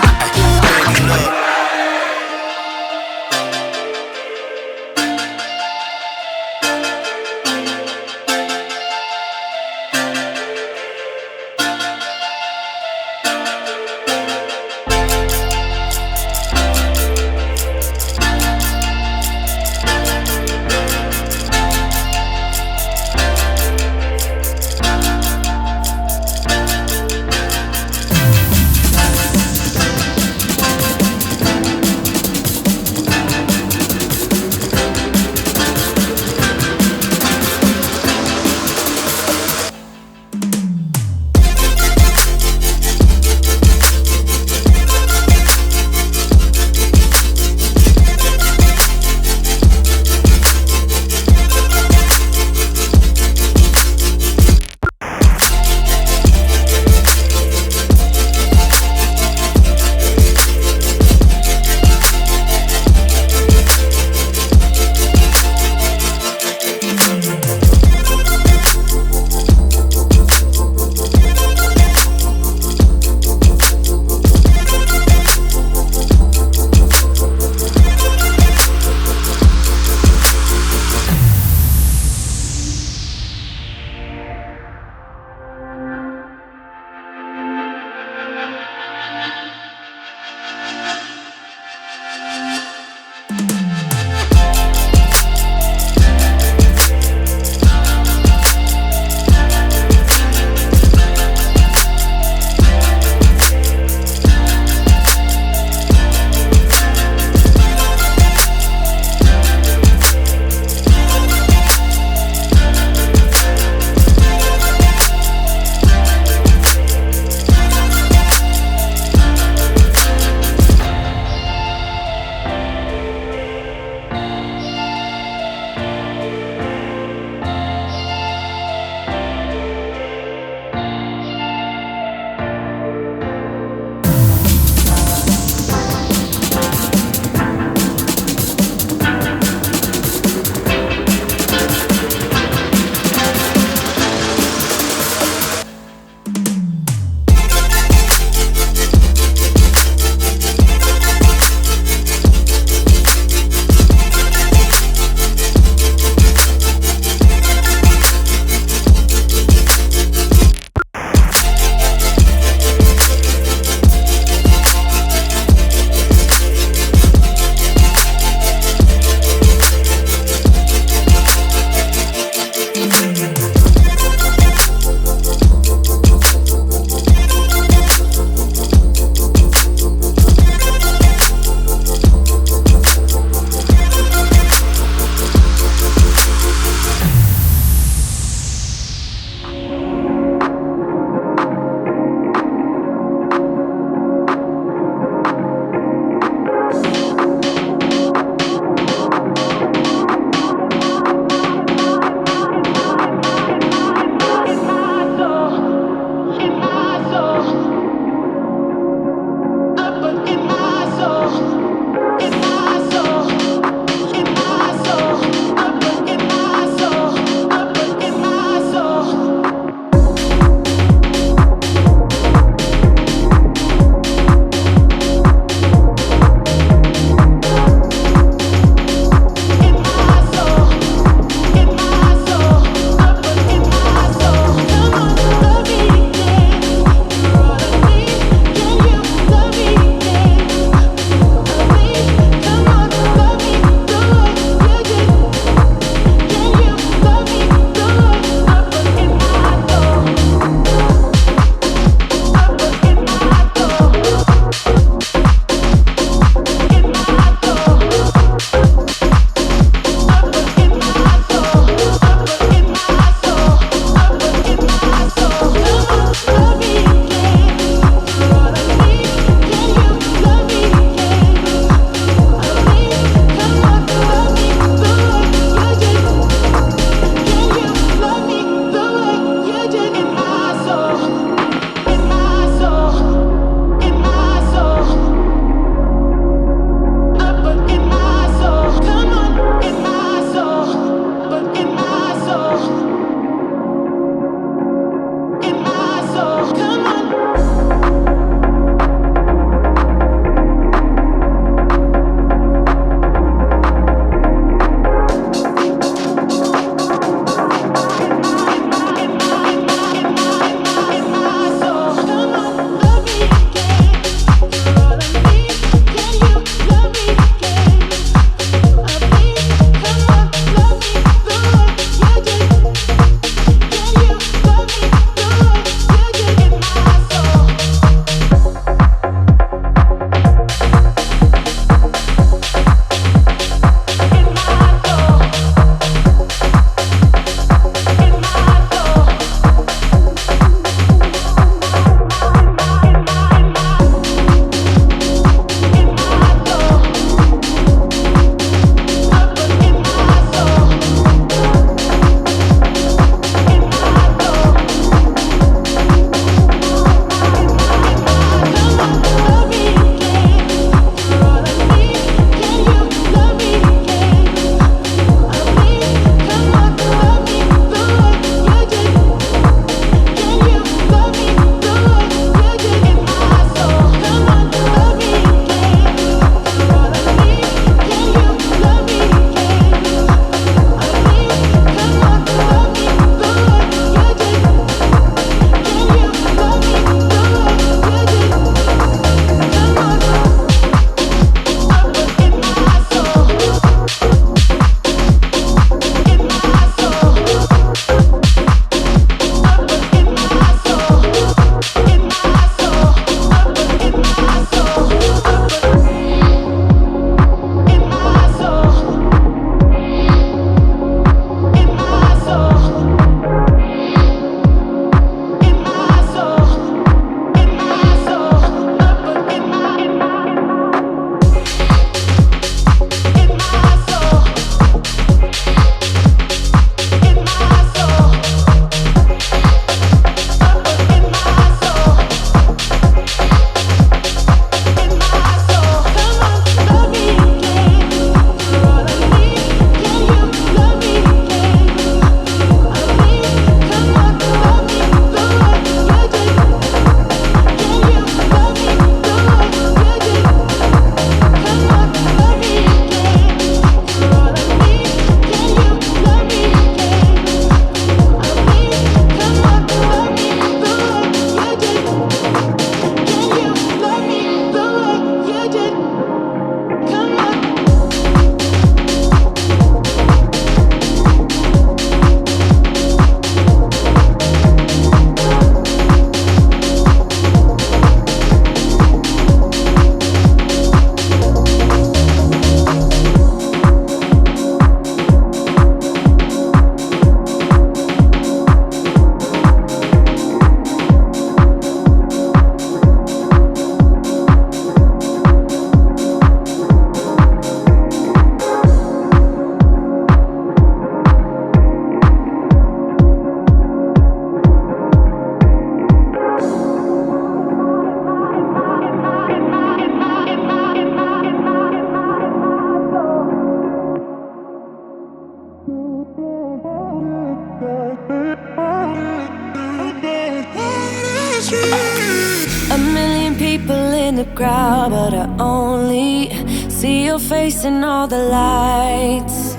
A million people in the crowd, but I only see your face in all the lights.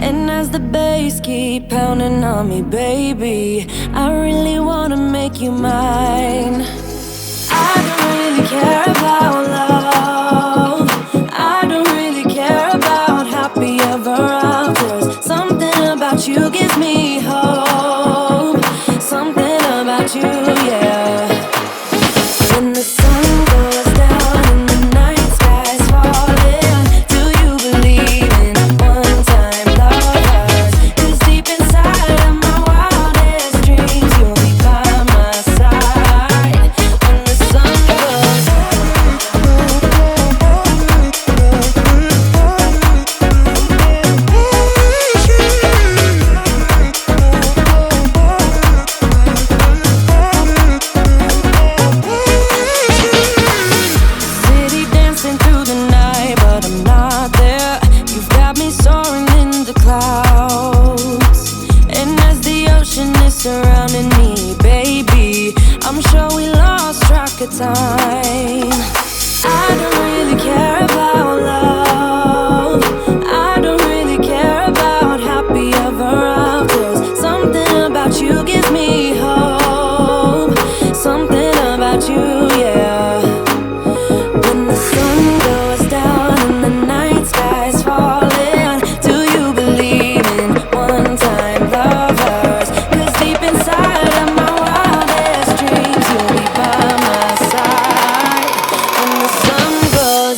And as the bass keep pounding on me, baby, I really wanna make you mine. I don't really care about love. I don't really care about happy ever afters. Something about you gives me hope. Something about you, yeah. When the sun goes down and the night sky's falling, do you believe in one-time lovers? 'Cause deep inside of my wildest dreams, you'll be by my side. When the sun goes city dancing through the night, but I'm not there. You've got me soaring in the clouds. And as the ocean is surrounding me, baby, I'm sure we lost track of time. I don't really care about love. I don't really care about happy ever afters. Something about you gives me hope. Something about you, yeah. When the sun goes down and the night sky's falling, do you believe in one-time lovers? 'Cause deep inside of my wildest dreams, you'll be by my side. When the sun goes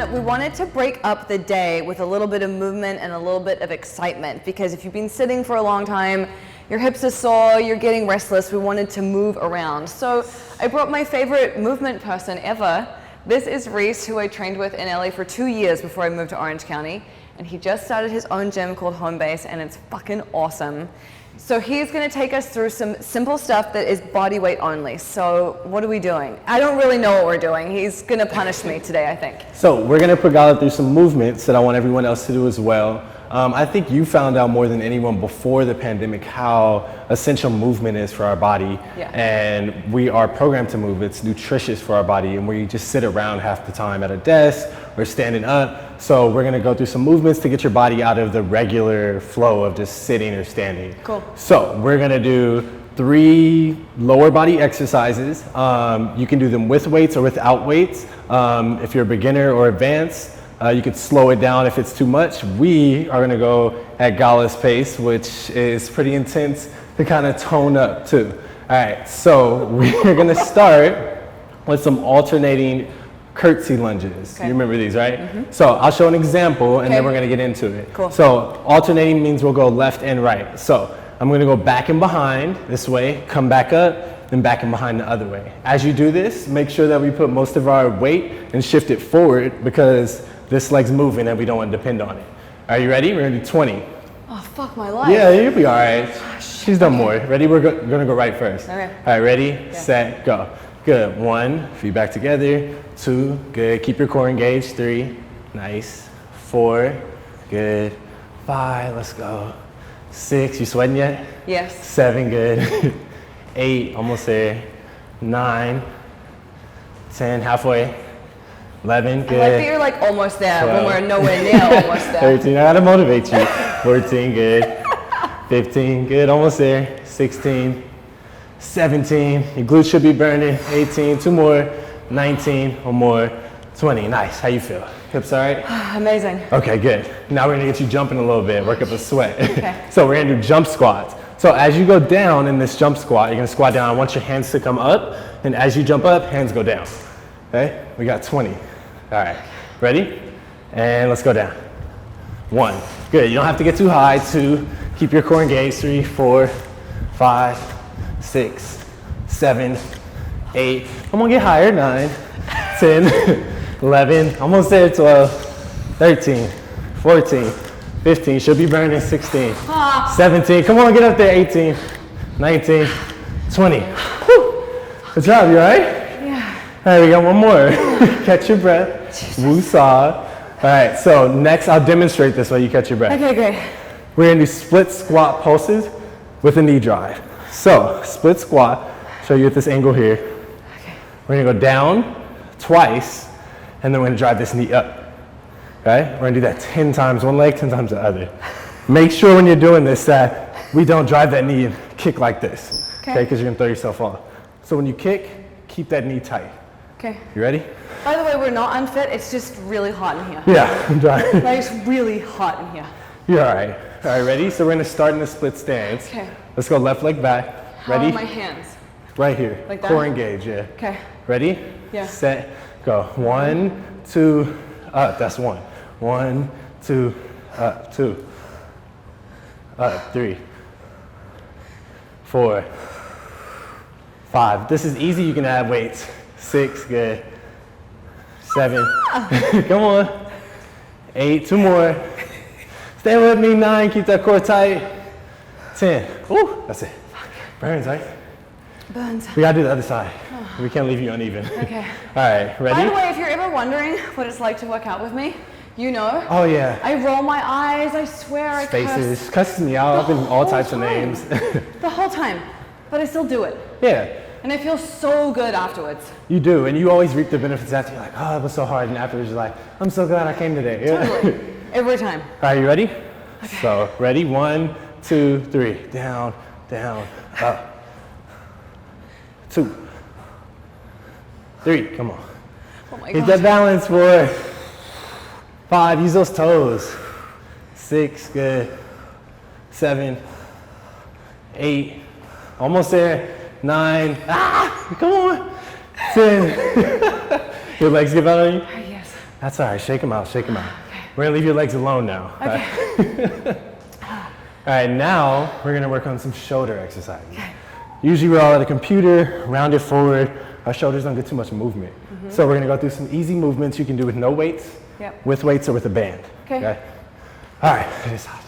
we wanted to break up the day with a little bit of movement and a little bit of excitement, because if you've been sitting for a long time, your hips are sore, you're getting restless, we wanted to move around. So I brought my favorite movement person ever. This is Reese, who I trained with in LA for 2 years before I moved to Orange County. And he just started his own gym called Homebase, and it's fucking awesome. So he's gonna take us through some simple stuff that is body weight only. So what are we doing? I don't really know what we're doing. He's gonna punish me today, I think. So we're gonna put Gala through some movements that I want everyone else to do as well. I think you found out more than anyone before the pandemic how essential movement is for our body. Yeah. And we are programmed to move. It's nutritious for our body, and we just sit around half the time at a desk or standing up. So we're gonna go through some movements to get your body out of the regular flow of just sitting or standing. Cool. So we're gonna do 3 lower body exercises. You can do them with weights or without weights. If you're a beginner or advanced, you could slow it down if it's too much. We are gonna go at Gala's pace, which is pretty intense to kind of tone up too. All right, so we're gonna start with some alternating curtsy lunges. Okay. You remember these, right? So I'll show an example and then we're gonna get into it. Cool. So alternating means we'll go left and right. So I'm gonna go back and behind this way, come back up, then back and behind the other way. As you do this, make sure that we put most of our weight and shift it forward, because this leg's moving and we don't want to depend on it. Are you ready? We're gonna do 20. Oh, fuck my life. Yeah, you'll be all right. She's done more. Ready? We're gonna go right first. Okay. All right, ready, set, go. Good, 1, feet back together. 2, good, keep your core engaged. 3, nice. 4, good. 5, let's go. 6, you sweating yet? Yes. 7, good. 8, almost there. 9, 10, halfway. 11, I like good. that you're like almost there 12. when we're nowhere near almost there. 13, I gotta motivate you. 14, good. 15, good, almost there. 16, 17, your glutes should be burning. 18, 2 more. 19, 1 more. 20, nice, how you feel? Hips all right? Amazing. Okay, good. Now we're gonna get you jumping a little bit, work up a sweat. Okay. So we're gonna do jump squats. So as you go down in this jump squat, you're gonna squat down. I want your hands to come up, and as you jump up, hands go down. Okay, we got 20. All right, ready? And let's go down. 1, good. You don't have to get too high. 2, keep your core engaged. 3, 4, 5, 6, 7, 8. I'm gonna get higher. 9, 10, 11, almost there. 12, 13, 14, 15, should be burning. 16, 17, come on, get up there. 18, 19, 20. Whew. Good job, you all right? Yeah. All right, we got 1 more. Catch your breath. Woo-saw. All right, so next I'll demonstrate this while you catch your breath. Okay, great. We're gonna do split squat pulses with a knee drive. So, split squat, show you at this angle here. Okay. We're gonna go down twice, and then we're gonna drive this knee up. Okay? We're gonna do that 10 times one leg, 10 times the other. Make sure when you're doing this that we don't drive that knee and kick like this. Okay? Because you're gonna throw yourself off. So when you kick, keep that knee tight. Okay. You ready? By the way, we're not unfit. It's just really hot in here. Yeah, I'm trying. Like, it's really hot in here. You're all right. All right, ready? So we're gonna start in the split stance. Okay. Let's go left leg back. How Ready? are my hands? Right here. Like that? Core engage, yeah. Okay. Ready? Yeah. Set, go. 1, 2, up. That's 1. 1, 2, up. 2. Up. 3. 4. 5. This is easy. You can add weights. 6. Good. 7. Come on. 8. 2 more. Stay with me. 9. Keep that core tight. 10. Ooh, that's it. Burns, right? Burns. We gotta do the other side. We can't leave you uneven. Okay. All right, By ready? the way, if you're ever wondering what it's like to work out with me, you know. Oh yeah. I roll my eyes, I swear I Faces. curse. Cusses me out. I've been all whole types of time. names. The whole time. But I still do it. Yeah, And I feel so good afterwards. you do. And you always reap the benefits after. You're like, oh, it was so hard. And afterwards, you're like, I'm so glad I came today. Yeah. Totally. Every time. All right, you ready? Okay. So, ready? 1, 2, 3. Down, down, up. 2, 3. Come on. Oh my Get God. that balance, boy. 5. Use those toes. 6. Good. 7. 8. Almost there. 9. Ah! Come on. 10. Your legs give out on you? Yes. That's all right, shake them out, shake them out. We're gonna leave your legs alone now. Okay. All right, now we're gonna work on some shoulder exercises. Okay. Usually we're all at a computer, rounded forward, our shoulders don't get too much movement. So we're gonna go through some easy movements you can do with no weights, with weights, or with a band. Okay. All right, it is hot.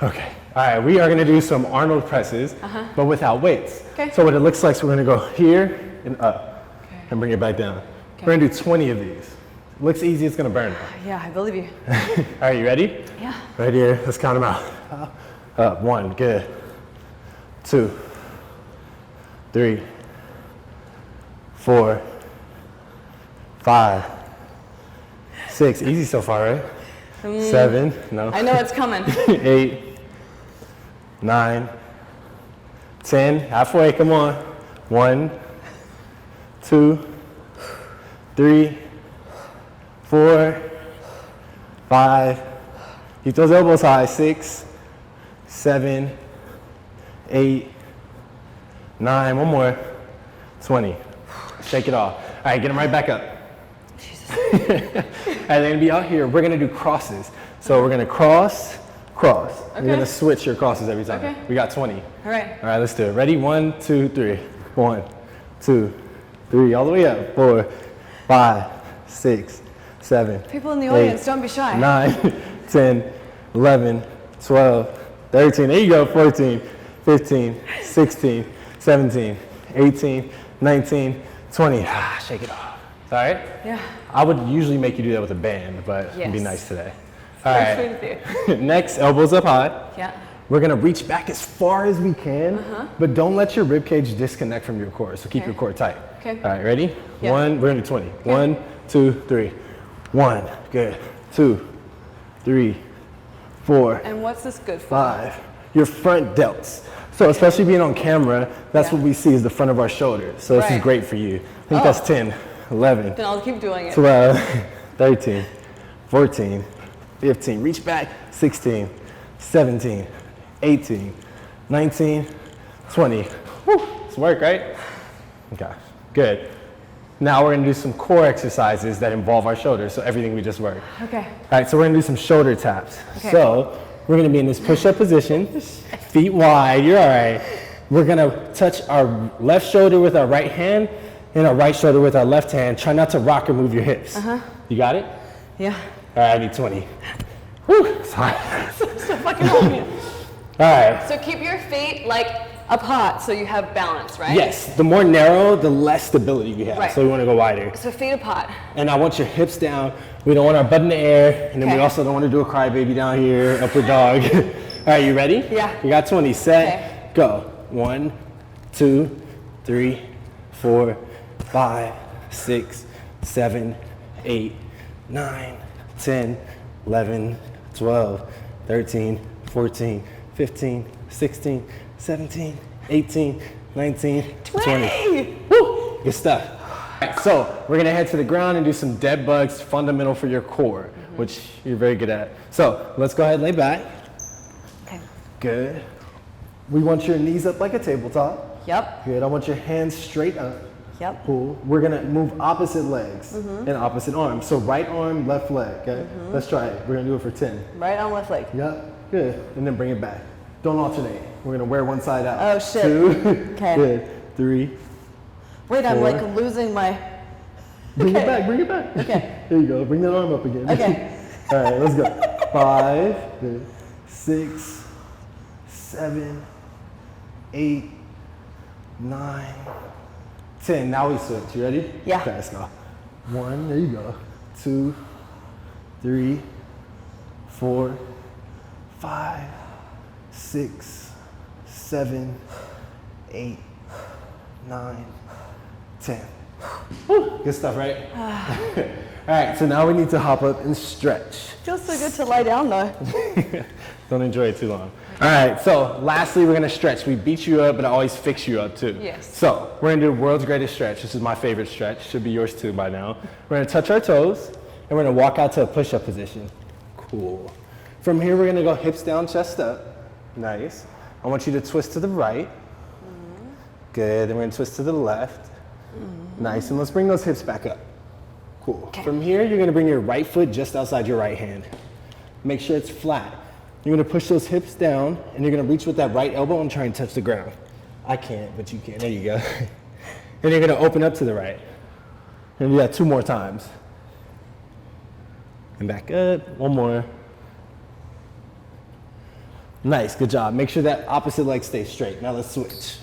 Okay, all right, we are gonna do some Arnold presses, but without weights. Okay. So what it looks like is we're gonna go here and up, and bring it back down. We're gonna do 20 of these. Looks easy, it's gonna burn though. Yeah, I believe you. All right, you ready? Yeah. Right here, let's count them out. Up, 1, good. 2, 3, 4, 5, 6, easy so far, right? 7, no. I know it's coming. 8, 9, 10, halfway, come on. 1, 2, 3, 4, 5, keep those elbows high, 6, 7, 8, 9, one more, 20. Shake it off. All right, get them right back up. Jesus. All right, they're gonna be out here. We're gonna do crosses. So we're gonna cross, cross. Okay. You're gonna switch your crosses every time. Okay. We got 20. All right. All right, let's do it. Ready? 1, 2, 3. 1, 2, 3. All the way up. 4, 5, 6, 7. People in the audience, don't be shy. 9, 10, 11, 12, 13. There you go. 14, 15, 16, 17, 18, 19, 20. Shake it off. All right? Yeah. I would usually make you do that with a band, but it'd be nice today. All right. Next, elbows up high. Yeah. We're gonna reach back as far as we can, but don't let your rib cage disconnect from your core. So keep your core tight. Okay. All right, ready? Yeah. 1, we're gonna do 20. Okay. 1, 2, 3. 1, good. 2, 3, 4. And what's this good for? 5. Your front delts. So especially being on camera, that's what we see is the front of our shoulders. So this is great for you. I think that's 10, 11. Then I'll keep doing it. 12, 13, 14, 15. Reach back. 16, 17, 18, 19, 20. Woo, it's work, right? Okay, good. Now we're gonna do some core exercises that involve our shoulders, so everything we just worked. Okay. All right, so we're gonna do some shoulder taps. Okay. So we're gonna be in this push-up position, feet wide, you're all right. We're gonna touch our left shoulder with our right hand and our right shoulder with our left hand. Try not to rock or move your hips. You got it? Yeah. All right, I need 20. Whew, sorry. So fucking hold me. All right. So keep your feet like apart so you have balance, right? Yes, the more narrow, the less stability you have. Right. So we want to go wider. So feet apart. And I want your hips down. We don't want our butt in the air, and then we also don't want to do a crybaby down here, upward dog. All right, you ready? Yeah. You got 20. Set, go. 1, 2, 3, 4, 5, 6, 7, 8, 9, 10, 11, 12, 13, 14, 15, 16, 17, 18, 19, 20. Woo! Good stuff. All right, so we're gonna head to the ground and do some dead bugs, fundamental for your core, which you're very good at. So let's go ahead and lay back. Okay. Good. We want your knees up like a tabletop. Yep. Good. I want your hands straight up. Yep. Cool. We're gonna move opposite legs and opposite arms. So right arm, left leg, okay? Let's try it. We're gonna do it for 10. Right arm, left leg. Yep. Good. And then bring it back. Don't alternate. We're gonna wear one side out. Oh shit. 2. Okay. Good. 3. Wait, 4. I'm like losing my. Bring it back. Bring it back. Okay. There you go. Bring that arm up again. Okay. All right. Let's go. 5. Good. 6. 7. 8. 9. 10. Now we switch. You ready? Yeah. Okay. Let's go. 1. There you go. 2. 3. 4. 5. 6, 7, 8, 9, 10. Woo, good stuff, right? All right, so now we need to hop up and stretch. Feels so good to lie down though. Don't enjoy it too long. All right, so lastly, we're gonna stretch. We beat you up, but I always fix you up too. Yes. So we're gonna do world's greatest stretch. This is my favorite stretch. Should be yours too by now. We're gonna touch our toes, and we're gonna walk out to a push-up position. Cool. From here, we're gonna go hips down, chest up. Nice. I want you to twist to the right. Good. Then we're going to twist to the left. Nice. And let's bring those hips back up. Cool. Okay. From here, you're gonna bring your right foot just outside your right hand. Make sure it's flat. You're gonna push those hips down and you're gonna reach with that right elbow and try and touch the ground. I can't, but you can. There you go. Then you're gonna open up to the right. And do that 2 more times. And back up, 1 more. Nice, good job. Make sure that opposite leg stays straight. Now let's switch.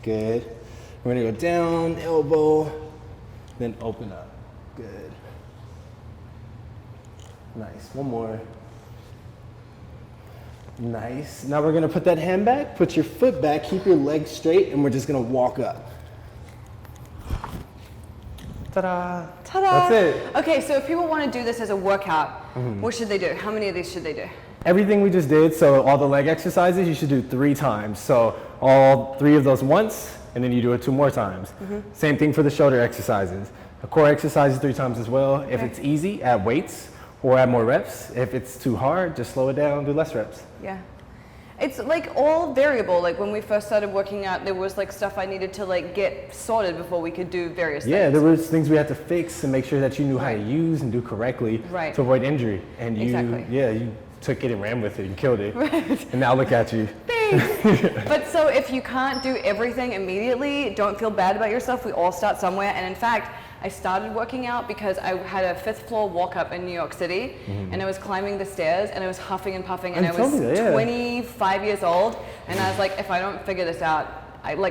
Good. We're gonna go down, elbow, then open up. Good. Nice, 1 more. Nice. Now we're gonna put that hand back, put your foot back, keep your legs straight, and we're just gonna walk up. Ta-da. Ta-da! That's it. Okay, so if people want to do this as a workout, what should they do? How many of these should they do? Everything we just did, so all the leg exercises, you should do 3 times. So all 3 of those once, and then you do it 2 more times. Same thing for the shoulder exercises. The core exercises 3 times as well. If it's easy, add weights or add more reps. If it's too hard, just slow it down, do less reps. Yeah. It's like all variable. Like when we first started working out, there was like stuff I needed to like get sorted before we could do various things. Yeah, there was things we had to fix and make sure that you knew how to use and do correctly to avoid injury. And you, you took it and ran with it and killed it. And now look at you. Thanks. But so if you can't do everything immediately, don't feel bad about yourself. We all start somewhere. And in fact, I started working out because I had a 5th floor walk up in New York City and I was climbing the stairs and I was huffing and puffing and I was 25 years old and I was like, if I don't figure this out,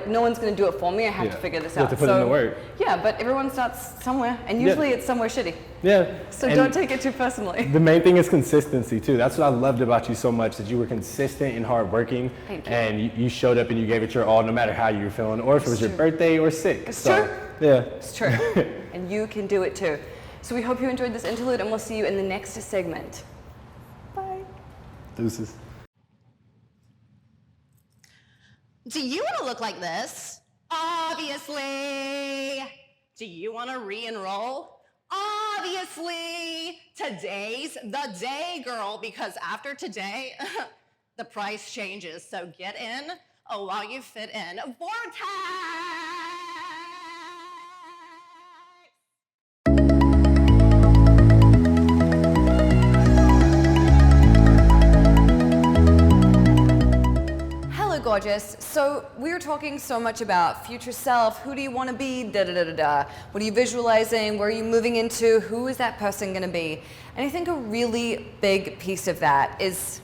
no one's going to do it for me. I have to figure this out. You have to put in the work. Yeah, but everyone starts somewhere and usually it's somewhere shitty. Yeah. So don't take it too personally. The main thing is consistency too. That's what I loved about you so much, that you were consistent and hardworking. Thank you. And you showed up and you gave it your all no matter how you were feeling or if it was your birthday or sick. It's true. Yeah. It's true. And you can do it too. So we hope you enjoyed this interlude and we'll see you in the next segment. Bye. Deuces. Do you want to look like this? Obviously. Do you want to re-enroll? Obviously. Today's the day, girl, because after today, the price changes. So get in while you fit in. Vortex! Gorgeous. So we were talking so much about future self. Who do you want to be? Da da da da da. What are you visualizing? Where are you moving into? Who is that person going to be? And I think a really big piece of that is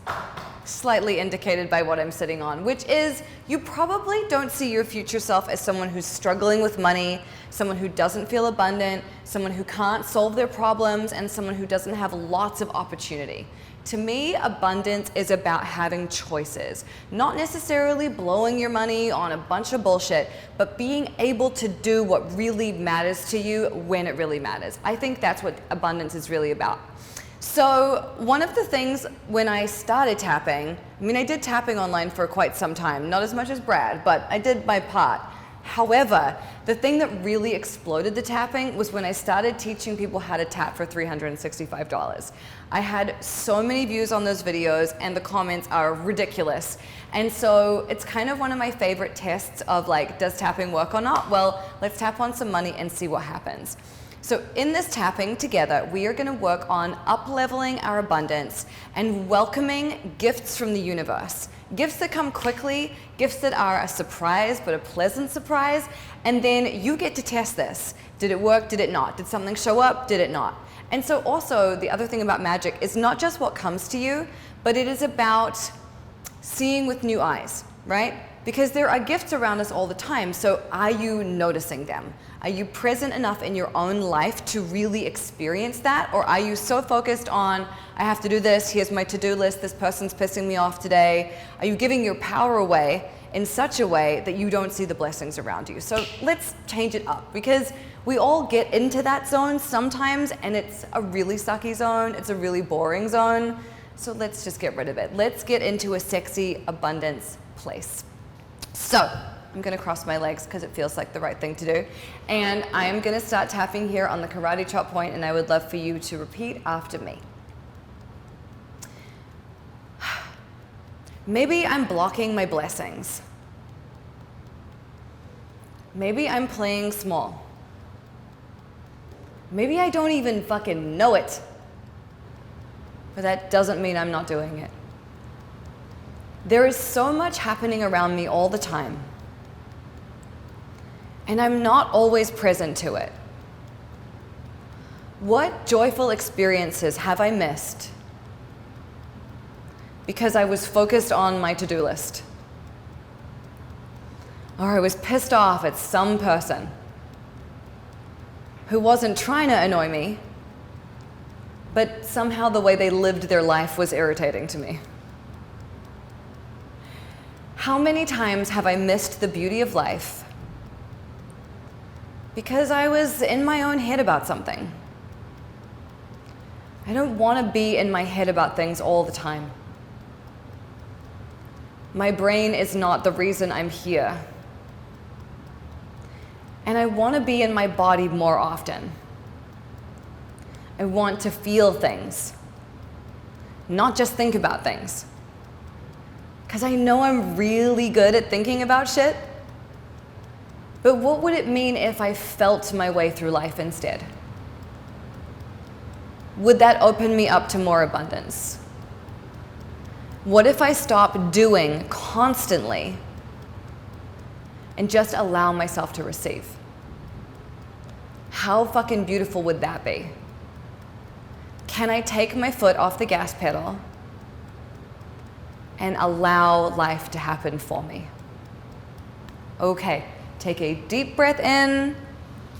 slightly indicated by what I'm sitting on, which is you probably don't see your future self as someone who's struggling with money, someone who doesn't feel abundant, someone who can't solve their problems, and someone who doesn't have lots of opportunity. To me, abundance is about having choices, not necessarily blowing your money on a bunch of bullshit, but being able to do what really matters to you when it really matters. I think that's what abundance is really about. So one of the things when I started tapping, I did tapping online for quite some time, not as much as Brad, but I did my part. However, the thing that really exploded the tapping was when I started teaching people how to tap for $365. I had so many views on those videos and the comments are ridiculous. And so it's kind of one of my favorite tests of like, does tapping work or not? Well, let's tap on some money and see what happens. So in this tapping together, we are going to work on up-leveling our abundance and welcoming gifts from the universe. Gifts that come quickly, gifts that are a surprise, but a pleasant surprise. And then you get to test this. Did it work? Did it not? Did something show up? Did it not? And so also the other thing about magic is not just what comes to you, but it is about seeing with new eyes, right? Because there are gifts around us all the time, so are you noticing them? Are you present enough in your own life to really experience that? Or are you so focused on, I have to do this, here's my to-do list, this person's pissing me off today? Are you giving your power away in such a way that you don't see the blessings around you? So let's change it up, because we all get into that zone sometimes, and it's a really sucky zone, it's a really boring zone, so let's just get rid of it. Let's get into a sexy abundance place. So I'm going to cross my legs because it feels like the right thing to do. And I am going to start tapping here on the karate chop point, and I would love for you to repeat after me. Maybe I'm blocking my blessings. Maybe I'm playing small. Maybe I don't even fucking know it. But that doesn't mean I'm not doing it. There is so much happening around me all the time. And I'm not always present to it. What joyful experiences have I missed because I was focused on my to-do list? Or I was pissed off at some person who wasn't trying to annoy me, but somehow the way they lived their life was irritating to me. How many times have I missed the beauty of life because I was in my own head about something? I don't want to be in my head about things all the time. My brain is not the reason I'm here. And I want to be in my body more often. I want to feel things, not just think about things. Because I know I'm really good at thinking about shit. But what would it mean if I felt my way through life instead? Would that open me up to more abundance? What if I stop doing constantly and just allow myself to receive? How fucking beautiful would that be? Can I take my foot off the gas pedal and allow life to happen for me? Okay, take a deep breath in,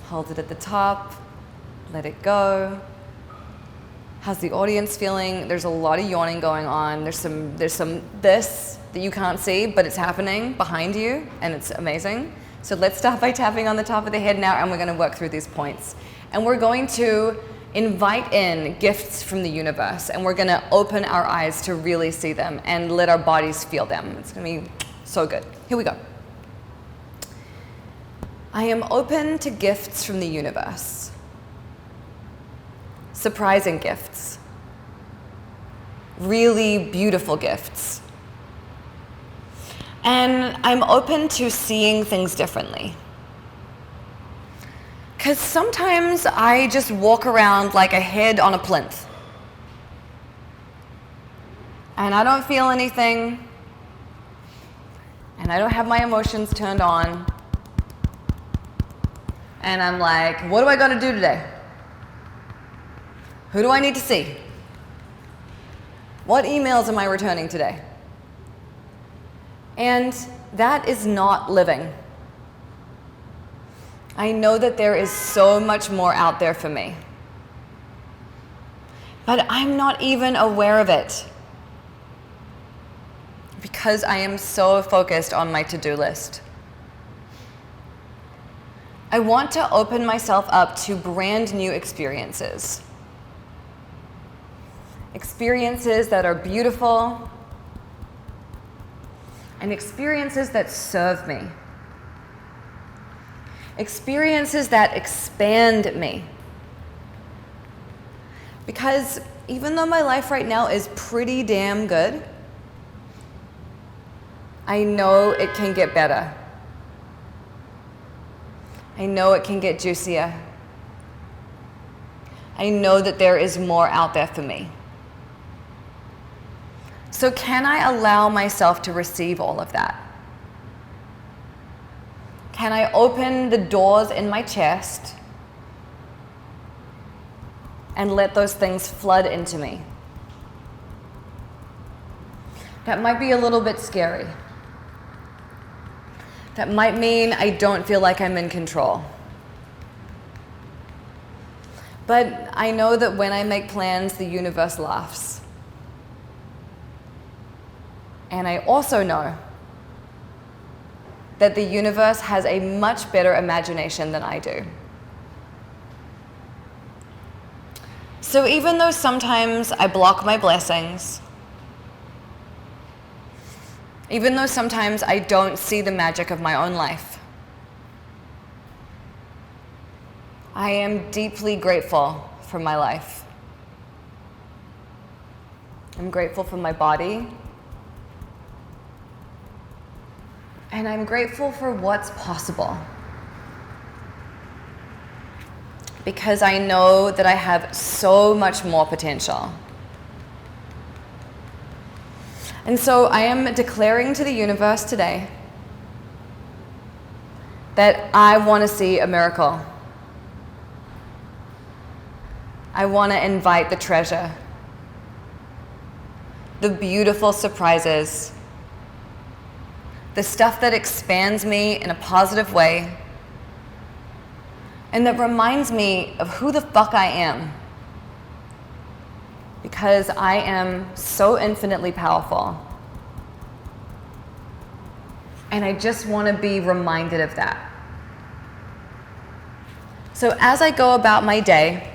hold it at the top, let it go. How's the audience feeling? There's a lot of yawning going on. There's some this that you can't see, but it's happening behind you, and it's amazing. So let's start by tapping on the top of the head now, and we're gonna work through these points. And we're going to invite in gifts from the universe, and we're gonna open our eyes to really see them and let our bodies feel them. It's gonna be so good. Here we go. I am open to gifts from the universe. Surprising gifts. Really beautiful gifts. And I'm open to seeing things differently. Because sometimes I just walk around like a head on a plinth. And I don't feel anything. And I don't have my emotions turned on. And I'm like, what do I got to do today? Who do I need to see? What emails am I returning today? And that is not living. I know that there is so much more out there for me. But I'm not even aware of it because I am so focused on my to-do list. I want to open myself up to brand new experiences. Experiences that are beautiful and experiences that serve me. Experiences that expand me. Because even though my life right now is pretty damn good, I know it can get better. I know it can get juicier. I know that there is more out there for me. So can I allow myself to receive all of that? Can I open the doors in my chest and let those things flood into me? That might be a little bit scary. That might mean I don't feel like I'm in control. But I know that when I make plans, the universe laughs. And I also know that the universe has a much better imagination than I do. So even though sometimes I block my blessings, even though sometimes I don't see the magic of my own life, I am deeply grateful for my life. I'm grateful for my body. And I'm grateful for what's possible. because I know that I have so much more potential. And so I am declaring to the universe today that I want to see a miracle. I want to invite the treasure, the beautiful surprises, the stuff that expands me in a positive way, and that reminds me of who the fuck I am. Because I am so infinitely powerful. And I just want to be reminded of that. So as I go about my day,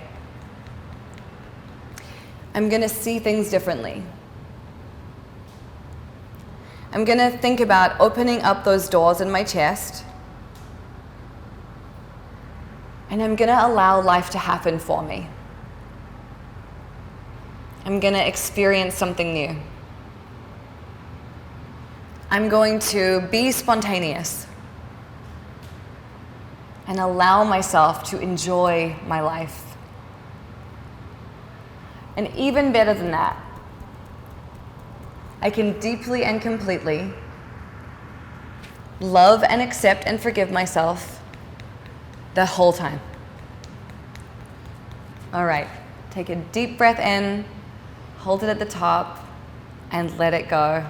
I'm going to see things differently. I'm going to think about opening up those doors in my chest. And I'm going to allow life to happen for me. I'm going to experience something new. I'm going to be spontaneous and allow myself to enjoy my life. And even better than that, I can deeply and completely love and accept and forgive myself the whole time. All right, take a deep breath in. Hold it at the top and let it go.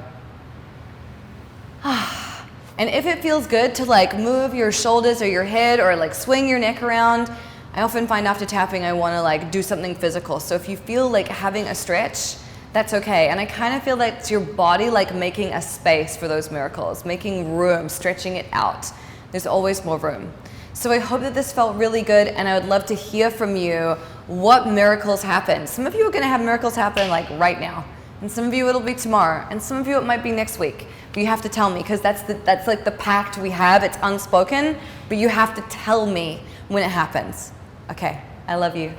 And if it feels good to like move your shoulders or your head or like swing your neck around, I often find after tapping I want to like do something physical. So if you feel like having a stretch, that's okay. And I kind of feel like it's your body like making a space for those miracles, making room, stretching it out. There's always more room. So I hope that this felt really good, and I would love to hear from you what miracles happen. Some of you are going to have miracles happen like right now, and some of you it'll be tomorrow, and some of you it might be next week. But you have to tell me, because that's like the pact we have. It's unspoken, but you have to tell me when it happens. Okay, I love you.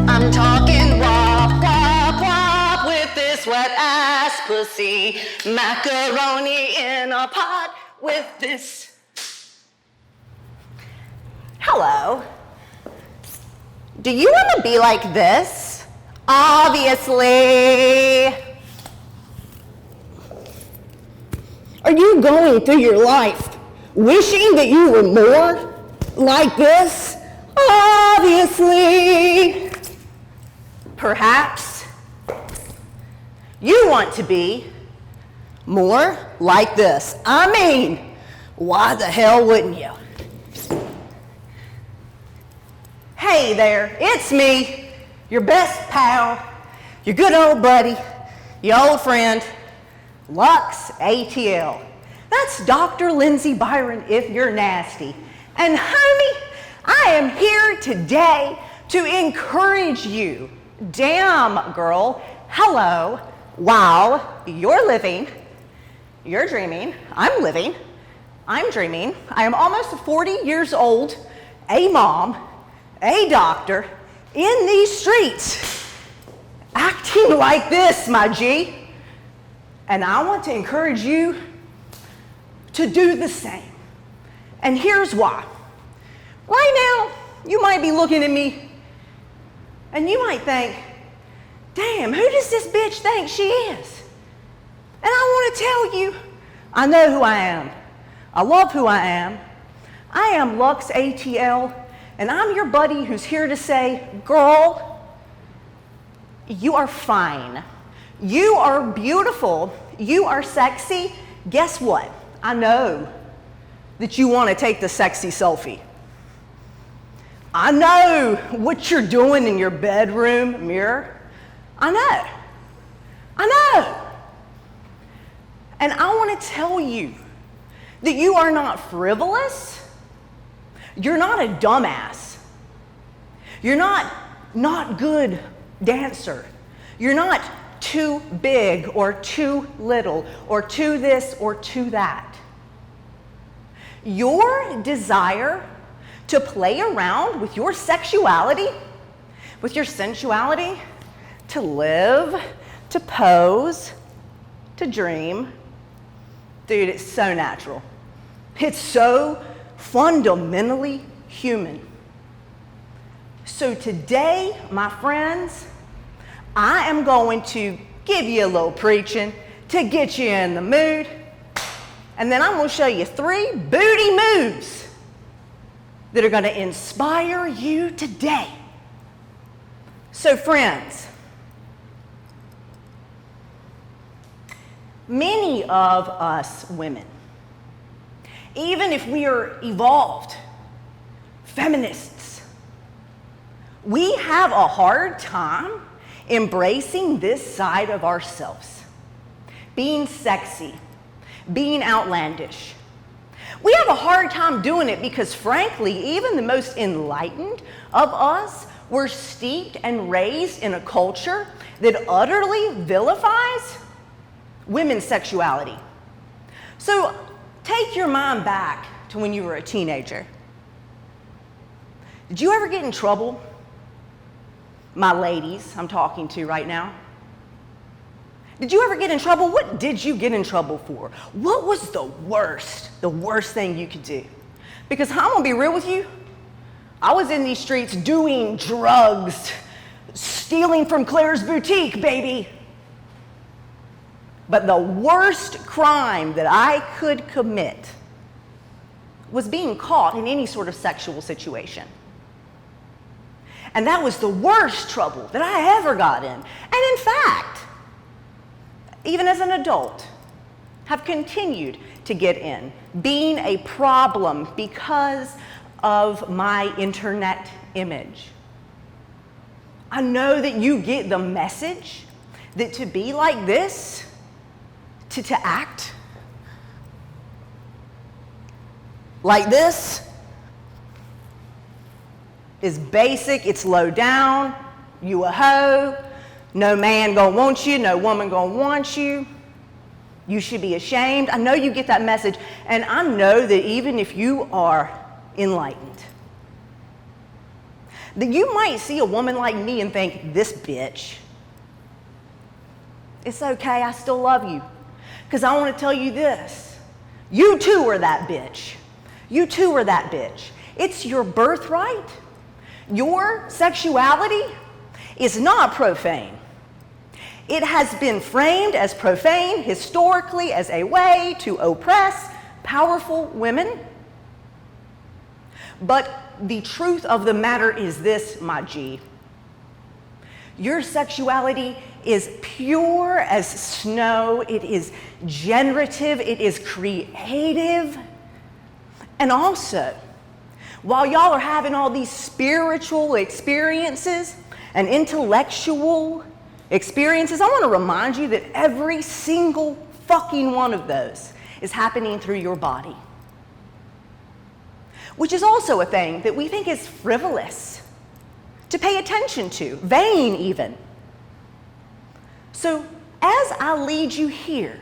I'm talking wop, wop, wop with this wet ass pussy. Macaroni in a pot with this. Hello. Do you want to be like this? Obviously. Are you going through your life wishing that you were more like this? Obviously. Perhaps you want to be more like this. I mean, why the hell wouldn't you? Hey there, it's me, your best pal, your good old buddy, your old friend, Lux ATL. That's Dr. Lindsay Byron if you're nasty. And honey, I am here today to encourage you. Damn, girl. Hello. Wow. You're living. You're dreaming. I'm living. I'm dreaming. I am almost 40 years old, a mom, a doctor, in these streets, acting like this, my G. And I want to encourage you to do the same. And here's why. Right now, you might be looking at me and you might think, damn, who does this bitch think she is? And I want to tell you, I know who I am. I love who I am. I am Lux ATL, and I'm your buddy who's here to say, girl, you are fine. You are beautiful. You are sexy. Guess what? I know that you want to take the sexy selfie. I know what you're doing in your bedroom mirror. I know. And I want to tell you that you are not frivolous. You're not a dumbass. You're not good dancer. You're not too big or too little or too this or too that. Your desire to play around with your sexuality, with your sensuality, to live, to pose, to dream, Dude, it's so natural. It's so fundamentally human. So today, my friends, I am going to give you a little preaching to get you in the mood. And then I'm going to show you 3 booty moves that are going to inspire you today. So friends, many of us women, even if we are evolved feminists, we have a hard time embracing this side of ourselves, being sexy, being outlandish. We have a hard time doing it because, frankly, even the most enlightened of us were steeped and raised in a culture that utterly vilifies women's sexuality. So take your mind back to when you were a teenager. Did you ever get in trouble? My ladies I'm talking to right now. Did you ever get in trouble? What did you get in trouble for? What was the worst thing you could do? Because I'm gonna be real with you, I was in these streets doing drugs, stealing from Claire's boutique, baby. But the worst crime that I could commit was being caught in any sort of sexual situation. And that was the worst trouble that I ever got in. And in fact, even as an adult, have continued to get in, being a problem because of my internet image. I know that you get the message that to be like this, to act like this is basic, it's low down, you a hoe, no man gonna want you, no woman gonna want you, you should be ashamed. I know you get that message, and I know that even if you are enlightened, that you might see a woman like me and think, this bitch. It's okay, I still love you. Because I want to tell you this, you too are that bitch. You too are that bitch. It's your birthright. Your sexuality is not profane. It has been framed as profane historically as a way to oppress powerful women. But the truth of the matter is this, my G. Your sexuality is pure as snow. It is generative. It is creative. And also, while y'all are having all these spiritual experiences and intellectual experiences, I want to remind you that every single fucking one of those is happening through your body. Which is also a thing that we think is frivolous to pay attention to, vain even. So as I lead you here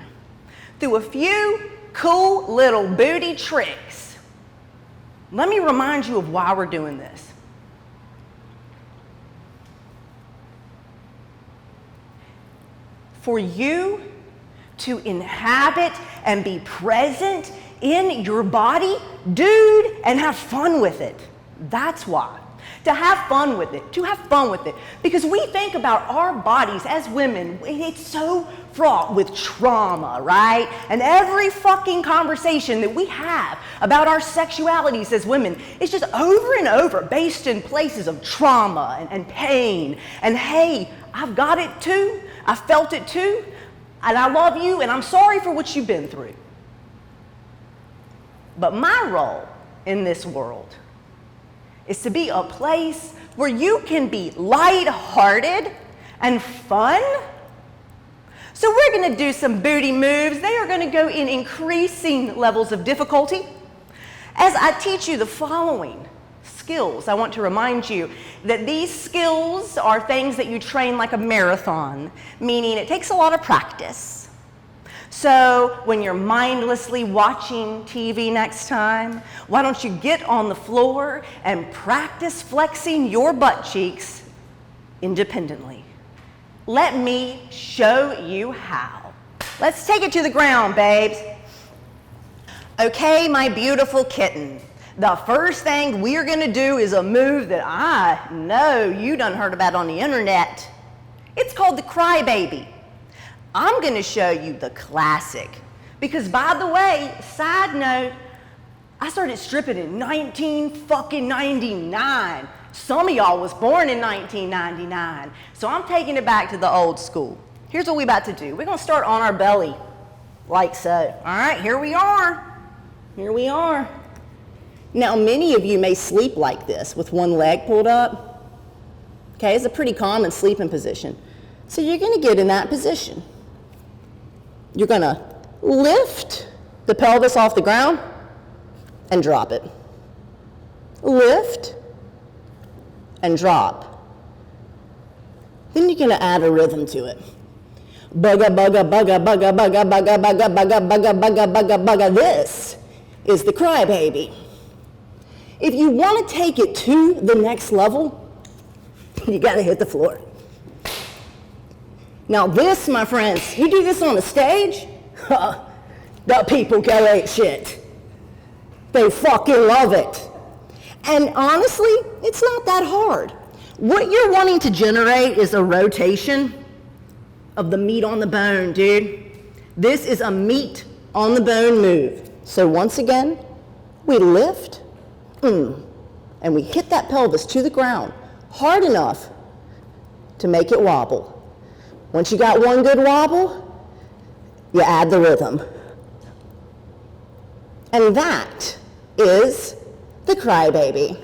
through a few cool little booty tricks, let me remind you of why we're doing this. For you to inhabit and be present in your body, dude, and have fun with it. That's why. To have fun with it, to have fun with it. Because we think about our bodies as women, it's so fraught with trauma, right? And every fucking conversation that we have about our sexualities as women is just over and over based in places of trauma and pain. And hey, I've got it too, I felt it too, and I love you, and I'm sorry for what you've been through. But my role in this world is to be a place where you can be lighthearted and fun. So we're gonna do some booty moves. They are gonna go in increasing levels of difficulty. As I teach you the following skills, I want to remind you that these skills are things that you train like a marathon, meaning it takes a lot of practice. So when you're mindlessly watching TV next time, why don't you get on the floor and practice flexing your butt cheeks independently? Let me show you how. Let's take it to the ground, babes. Okay, my beautiful kitten. The first thing we're gonna do is a move that I know you done heard about on the internet. It's called the crybaby. I'm gonna show you the classic. Because by the way, side note, I started stripping in 1999. Some of y'all was born in 1999. So I'm taking it back to the old school. Here's what we about to do. We're gonna start on our belly, like so. All right, here we are. Here we are. Now, many of you may sleep like this with one leg pulled up. Okay, it's a pretty common sleeping position. So you're gonna get in that position. You're gonna lift the pelvis off the ground and drop it. Lift and drop. Then you're gonna add a rhythm to it. Bugga, bugga, bugga, bugga, bugga, bugga, bugga, bugga, bugga, bugga, bugga, bugga. This is the crybaby. If you want to take it to the next level, you gotta hit the floor. Now this, my friends, you do this on the stage, the people go ape shit. They fucking love it. And honestly, it's not that hard. What you're wanting to generate is a rotation of the meat on the bone, dude. This is a meat on the bone move. So once again, we lift, and we hit that pelvis to the ground hard enough to make it wobble. Once you got one good wobble, you add the rhythm. And that is the crybaby.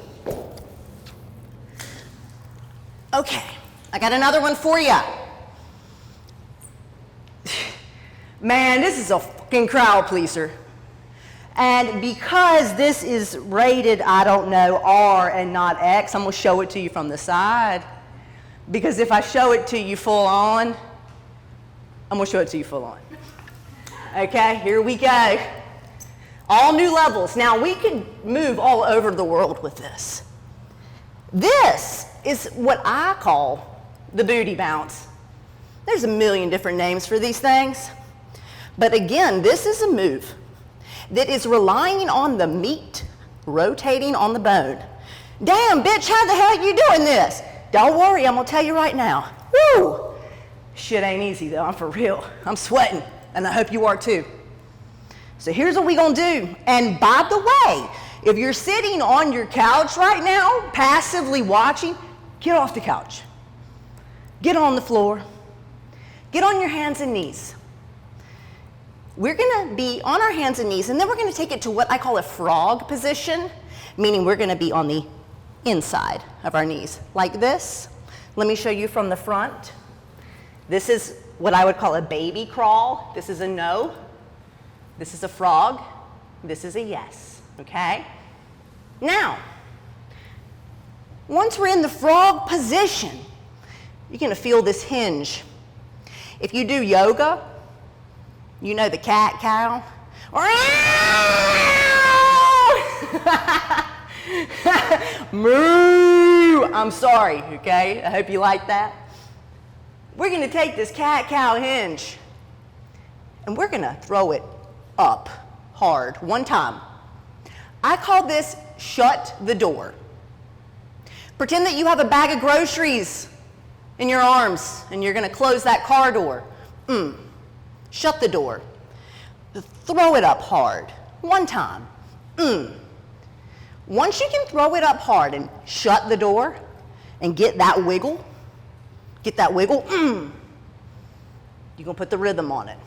Okay, I got another one for you. Man, this is a fucking crowd pleaser. And because this is rated, I don't know, R and not X, I'm gonna show it to you from the side. Because if I show it to you full on, I'm gonna show it to you full on. Okay, here we go. All new levels. Now we can move all over the world with this. This is what I call the booty bounce. There's a million different names for these things. But again, this is a move that is relying on the meat rotating on the bone. Damn, bitch, how the hell are you doing this? Don't worry, I'm gonna tell you right now. Woo! Shit ain't easy though, I'm for real. I'm sweating, and I hope you are too. So here's what we gonna do. And by the way, if you're sitting on your couch right now, passively watching, get off the couch. Get on the floor. Get on your hands and knees. We're gonna be on our hands and knees, and then we're gonna take it to what I call a frog position, meaning we're gonna be on the inside of our knees, like this. Let me show you from the front. This is what I would call a baby crawl. This is a no. This is a frog. This is a yes, okay? Now, once we're in the frog position, you're gonna feel this hinge. If you do yoga, you know the cat-cow? Moo! I'm sorry, okay? I hope you like that. We're gonna take this cat-cow hinge and we're gonna throw it up hard, one time. I call this shut the door. Pretend that you have a bag of groceries in your arms and you're gonna close that car door. Shut the door. Throw it up hard, one time. Once you can throw it up hard and shut the door and get that wiggle, you're gonna put the rhythm on it.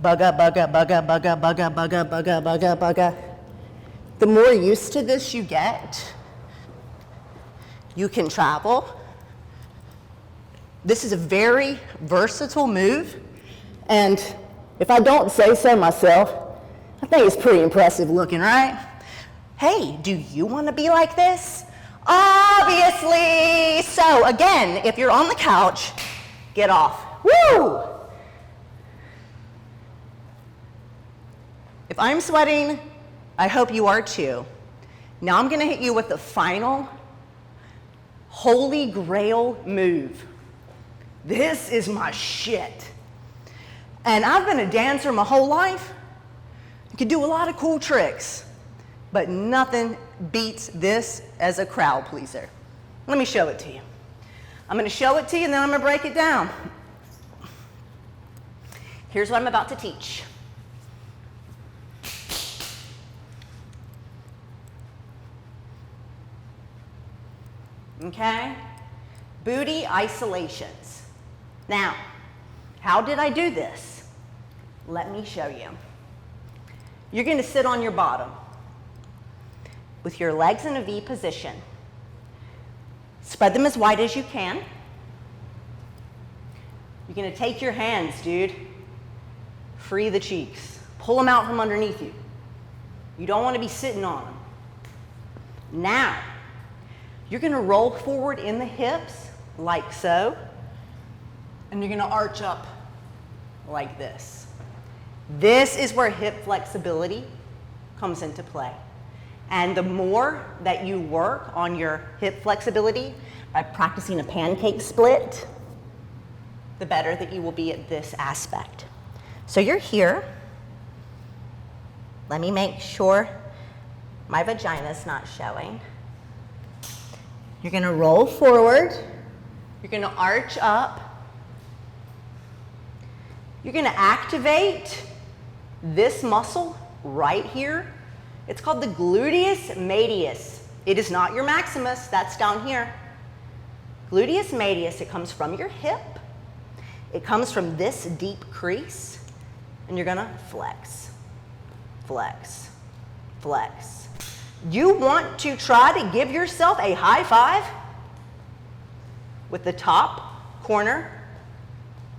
Bugga, bugga, bugga, bugga, bugga, bugga, bugga, bugga, bugga. The more used to this you get, you can travel. This is a very versatile move, and if I don't say so myself, I think it's pretty impressive looking, right? Hey, do you want to be like this? Obviously! So again, if you're on the couch, get off. Woo! If I'm sweating, I hope you are too. Now I'm gonna hit you with the final holy grail move. This is my shit. And I've been a dancer my whole life, You can do a lot of cool tricks, but nothing beats this as a crowd pleaser. Let me show it to you. I'm going to show it to you and then I'm going to break it down. Here's what I'm about to teach. Okay? Booty isolations. Now, how did I do this? Let me show you. You're going to sit on your bottom with your legs in a V position. Spread them as wide as you can. You're going to take your hands, dude. Free the cheeks. Pull them out from underneath you. You don't want to be sitting on them. Now, you're going to roll forward in the hips like so, and you're going to arch up like this. This is where hip flexibility comes into play. And the more that you work on your hip flexibility by practicing a pancake split, the better that you will be at this aspect. So you're here. Let me make sure my vagina's not showing. You're going to roll forward. You're going to arch up. You're going to activate this muscle right here. It's called the gluteus medius. It is not your maximus. That's down here. Gluteus medius, it comes from your hip. It comes from this deep crease. And you're going to flex, flex, flex. You want to try to give yourself a high five with the top corner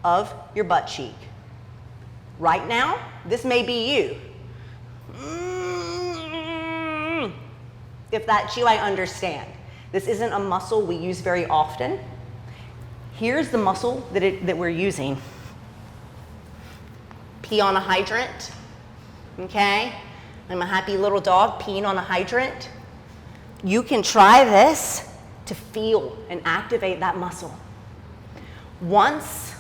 of your butt cheek. Right now, this may be you. If that's you, I understand. This isn't a muscle we use very often. Here's the muscle that we're using. Pee on a hydrant, okay? I'm a happy little dog peeing on a hydrant. You can try this to feel and activate that muscle. Once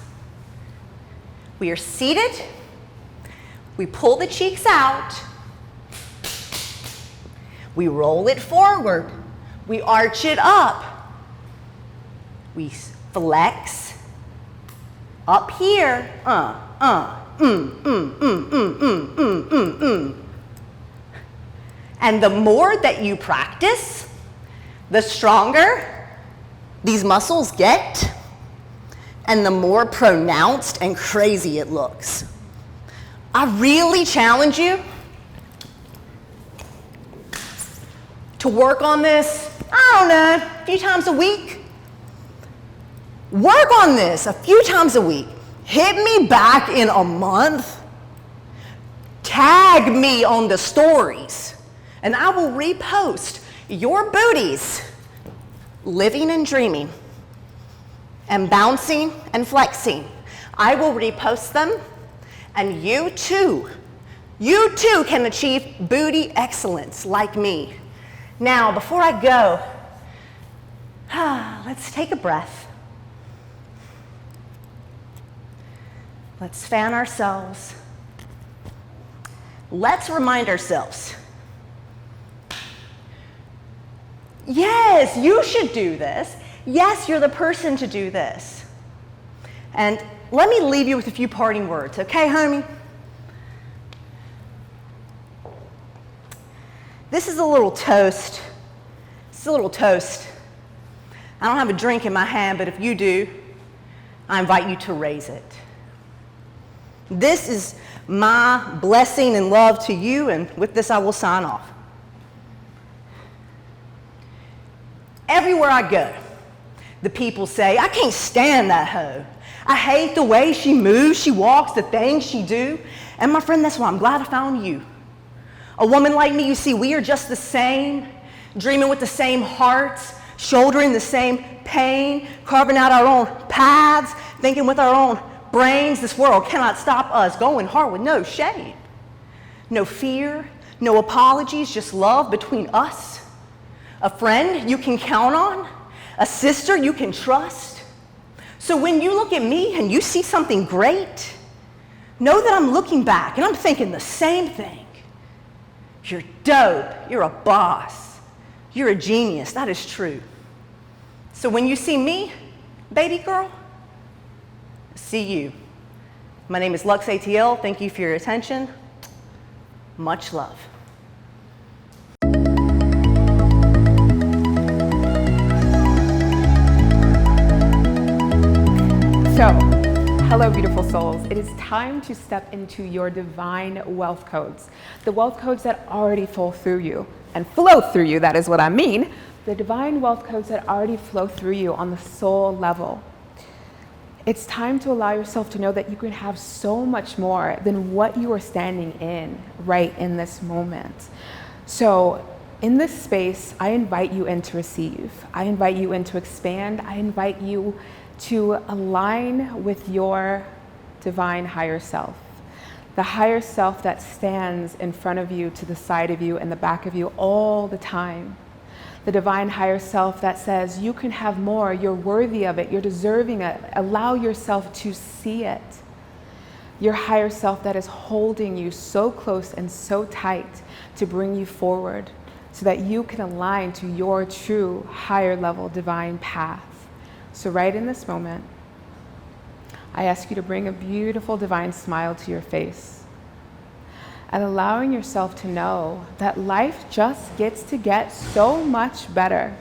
we are seated, we pull the cheeks out, we roll it forward, we arch it up, we flex up here, And the more that you practice, the stronger these muscles get, and the more pronounced and crazy it looks. I really challenge you to work on this, I don't know, a few times a week. Work on this a few times a week. Hit me back in a month. Tag me on the stories, and I will repost your booties living and dreaming and bouncing and flexing. I will repost them, and you too can achieve booty excellence like me. Now, before I go, let's take a breath. Let's fan ourselves. Let's remind ourselves. Yes, you should do this. Yes, you're the person to do this. And let me leave you with a few parting words, okay, homie? This is a little toast. It's a little toast. I don't have a drink in my hand, but if you do, I invite you to raise it. This is my blessing and love to you, and with this I will sign off. Everywhere I go, the people say, I can't stand that hoe. I hate the way she moves, she walks, the things she do. And my friend, that's why I'm glad I found you. A woman like me, you see, we are just the same, dreaming with the same hearts, shouldering the same pain, carving out our own paths, thinking with our own brains. This world cannot stop us going hard with no shame. No fear, no apologies, just love between us. A friend you can count on, a sister you can trust. So when you look at me and you see something great, know that I'm looking back and I'm thinking the same thing. You're dope. You're a boss. You're a genius. That is true. So when you see me, baby girl, see you. My name is Lux ATL. Thank you for your attention. Much love. So, hello beautiful souls. It is time to step into your divine wealth codes. The wealth codes that already flow through you, that is what I mean. The divine wealth codes that already flow through you on the soul level. It's time to allow yourself to know that you can have so much more than what you are standing in right in this moment. So in this space, I invite you in to receive. I invite you in to expand. I invite you to align with your divine higher self. The higher self that stands in front of you, to the side of you, and the back of you all the time. The divine higher self that says you can have more, you're worthy of it, you're deserving it. Allow yourself to see it. Your higher self that is holding you so close and so tight to bring you forward so that you can align to your true higher level divine path. So right in this moment, I ask you to bring a beautiful divine smile to your face and allowing yourself to know that life just gets to get so much better.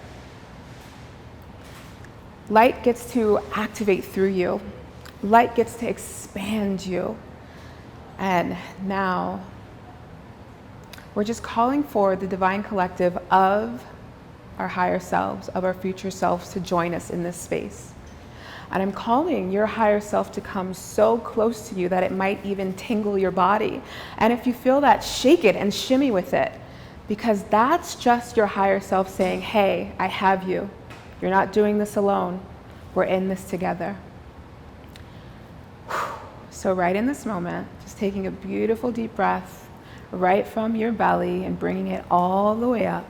Light gets to activate through you. Light gets to expand you. And now, we're just calling for the divine collective of our higher selves, of our future selves, to join us in this space. And I'm calling your higher self to come so close to you that it might even tingle your body. And if you feel that, shake it and shimmy with it, because that's just your higher self saying, hey, I have you. You're not doing this alone. We're in this together. So right in this moment, just taking a beautiful deep breath right from your belly and bringing it all the way up.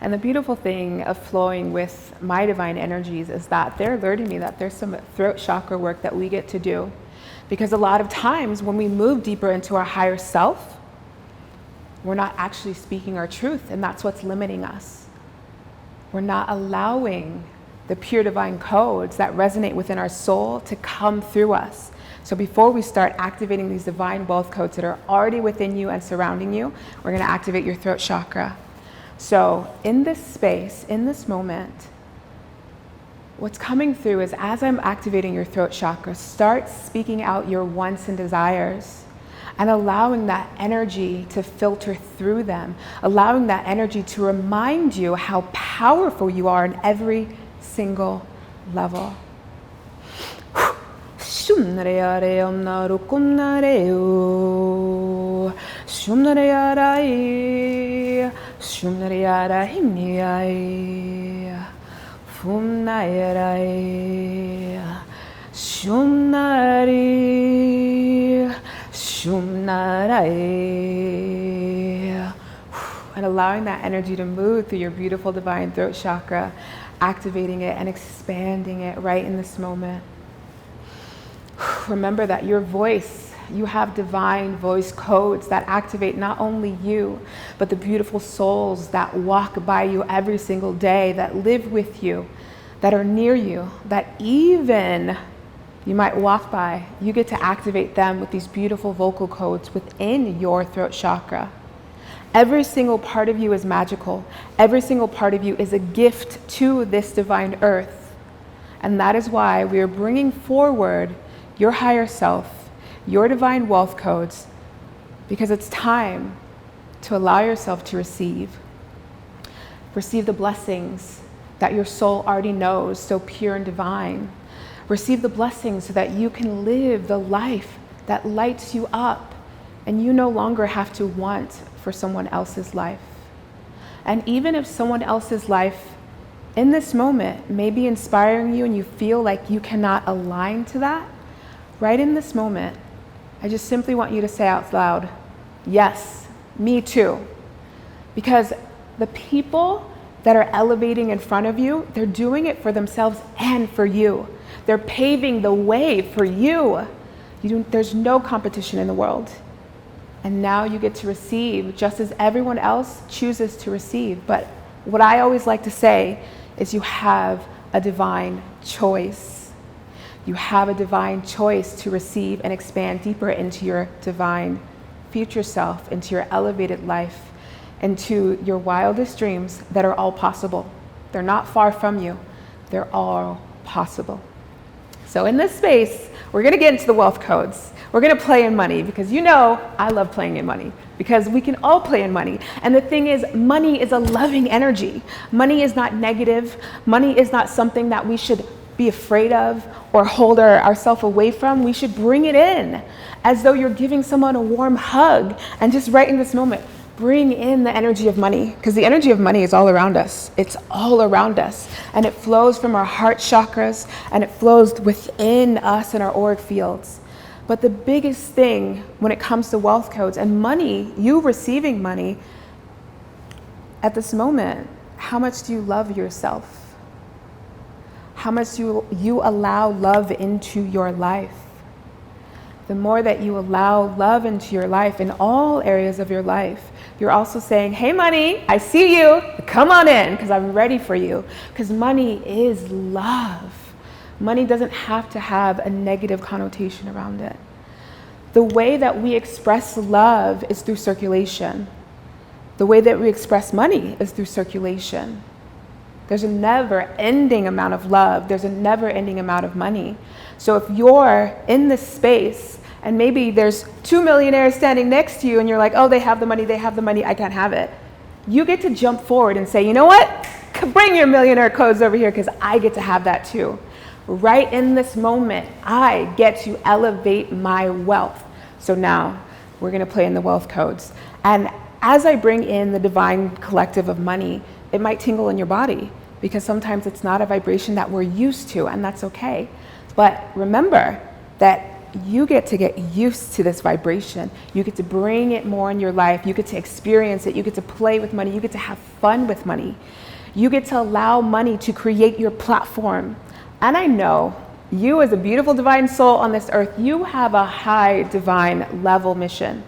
And the beautiful thing of flowing with my divine energies is that they're alerting me that there's some throat chakra work that we get to do. Because a lot of times when we move deeper into our higher self, we're not actually speaking our truth, and that's what's limiting us. We're not allowing the pure divine codes that resonate within our soul to come through us. So before we start activating these divine wealth codes that are already within you and surrounding you, we're going to activate your throat chakra. So in this space, in this moment, what's coming through is as I'm activating your throat chakra, start speaking out your wants and desires and allowing that energy to filter through them, allowing that energy to remind you how powerful you are in every single level. Shumnariara himniai, Fumnairai, Shumnarai. And allowing that energy to move through your beautiful divine throat chakra, activating it and expanding it right in this moment. Remember that your voice, you have divine voice codes that activate not only you, but the beautiful souls that walk by you every single day, that live with you, that are near you, that even you might walk by, you get to activate them with these beautiful vocal codes within your throat chakra. Every single part of you is magical. Every single part of you is a gift to this divine earth. And that is why we are bringing forward your higher self, your divine wealth codes, because it's time to allow yourself to receive. Receive the blessings that your soul already knows, so pure and divine. Receive the blessings so that you can live the life that lights you up and you no longer have to want for someone else's life. And even if someone else's life in this moment may be inspiring you and you feel like you cannot align to that, right in this moment, I just simply want you to say out loud, yes, me too. Because the people that are elevating in front of you, they're doing it for themselves and for you. They're paving the way for you. There's no competition in the world. And now you get to receive just as everyone else chooses to receive. But what I always like to say is you have a divine choice. You have a divine choice to receive and expand deeper into your divine future self, into your elevated life, into your wildest dreams that are all possible. They're not far from you. They're all possible. So in this space, we're going to get into the wealth codes. We're going to play in money because you know I love playing in money because we can all play in money. And the thing is, money is a loving energy. Money is not negative. Money is not something that we should be afraid of or hold ourselves away from. We should bring it in as though you're giving someone a warm hug. And just right in this moment, bring in the energy of money, because the energy of money is all around us. It's all around us. And it flows from our heart chakras, and it flows within us in our auric fields. But the biggest thing when it comes to wealth codes and money, you receiving money, at this moment, how much do you love yourself? How much do you allow love into your life? The more that you allow love into your life in all areas of your life, you're also saying, hey, money, I see you. Come on in, because I'm ready for you. Because money is love. Money doesn't have to have a negative connotation around it. The way that we express love is through circulation. The way that we express money is through circulation. There's a never-ending amount of love. There's a never-ending amount of money. So if you're in this space and maybe there's 2 millionaires standing next to you and you're like, oh, they have the money, I can't have it. You get to jump forward and say, you know what? Bring your millionaire codes over here because I get to have that too. Right in this moment, I get to elevate my wealth. So now we're going to play in the wealth codes. And as I bring in the divine collective of money, it might tingle in your body because sometimes it's not a vibration that we're used to, and that's okay. But remember that you get used to this vibration. You get to bring it more in your life. You get to experience it. You get to play with money. You get to have fun with money. You get to allow money to create your platform. And I know you as a beautiful divine soul on this earth, you have a high divine level mission.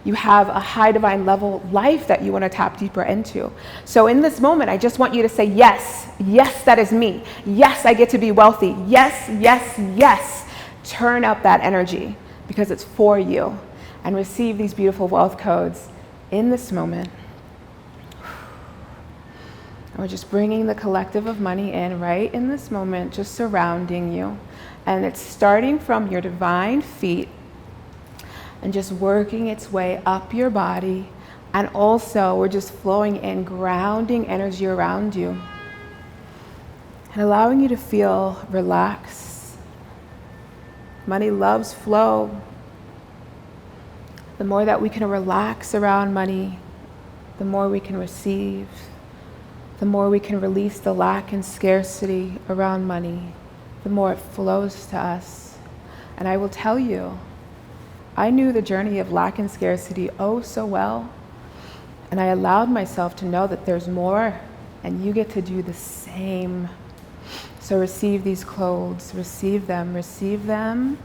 You have a high divine level life that you want to tap deeper into. So in this moment, I just want you to say, yes, yes, that is me. Yes, I get to be wealthy. Yes, yes, yes. Turn up that energy because it's for you, and receive these beautiful wealth codes in this moment. And we're just bringing the collective of money in right in this moment, just surrounding you. And it's starting from your divine feet and just working its way up your body. And also we're just flowing in grounding energy around you and allowing you to feel relaxed. Money loves flow. The more that we can relax around money, the more we can receive, the more we can release the lack and scarcity around money, the more it flows to us. And I will tell you, I knew the journey of lack and scarcity oh so well, and I allowed myself to know that there's more, and you get to do the same. So receive these codes, receive them, receive them.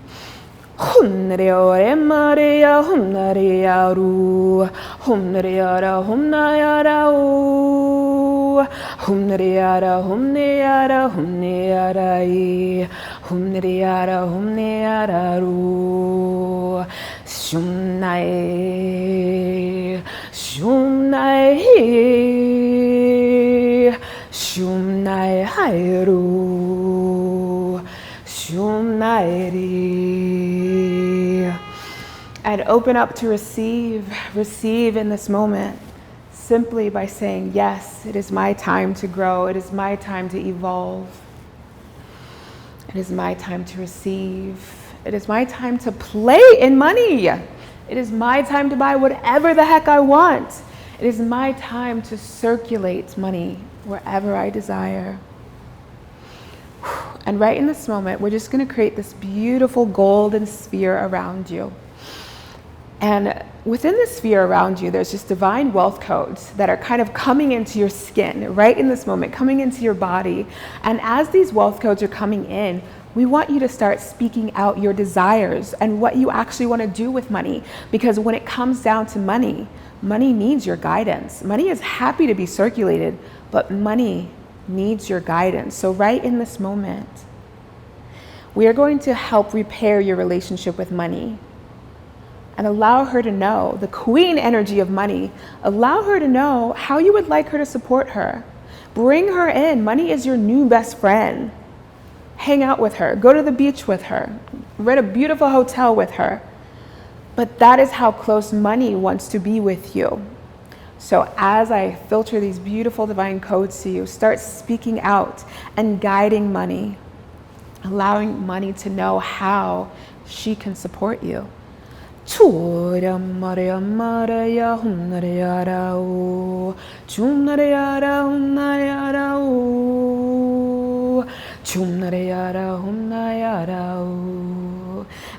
Shumnai Hairu, Shumnairi. And open up to receive in this moment, simply by saying, yes, it is my time to grow. It is my time to evolve. It is my time to receive. It is my time to play in money. It is my time to buy whatever the heck I want. It is my time to circulate money wherever I desire. And right in this moment, we're just going to create this beautiful golden sphere around you. And within the sphere around you, there's just divine wealth codes that are kind of coming into your skin right in this moment, coming into your body. And as these wealth codes are coming in, We want you to start speaking out your desires and what you actually want to do with money. Because when it comes down to money, money needs your guidance. Money is happy to be circulated, but money needs your guidance. So right in this moment, we are going to help repair your relationship with money and allow her to know the queen energy of money. Allow her to know how you would like her to support her. Bring her in. Money is your new best friend. Hang out with her, go to the beach with her, rent a beautiful hotel with her. But that is how close money wants to be with you. So as I filter these beautiful divine codes to you, start speaking out and guiding money, allowing money to know how she can support you.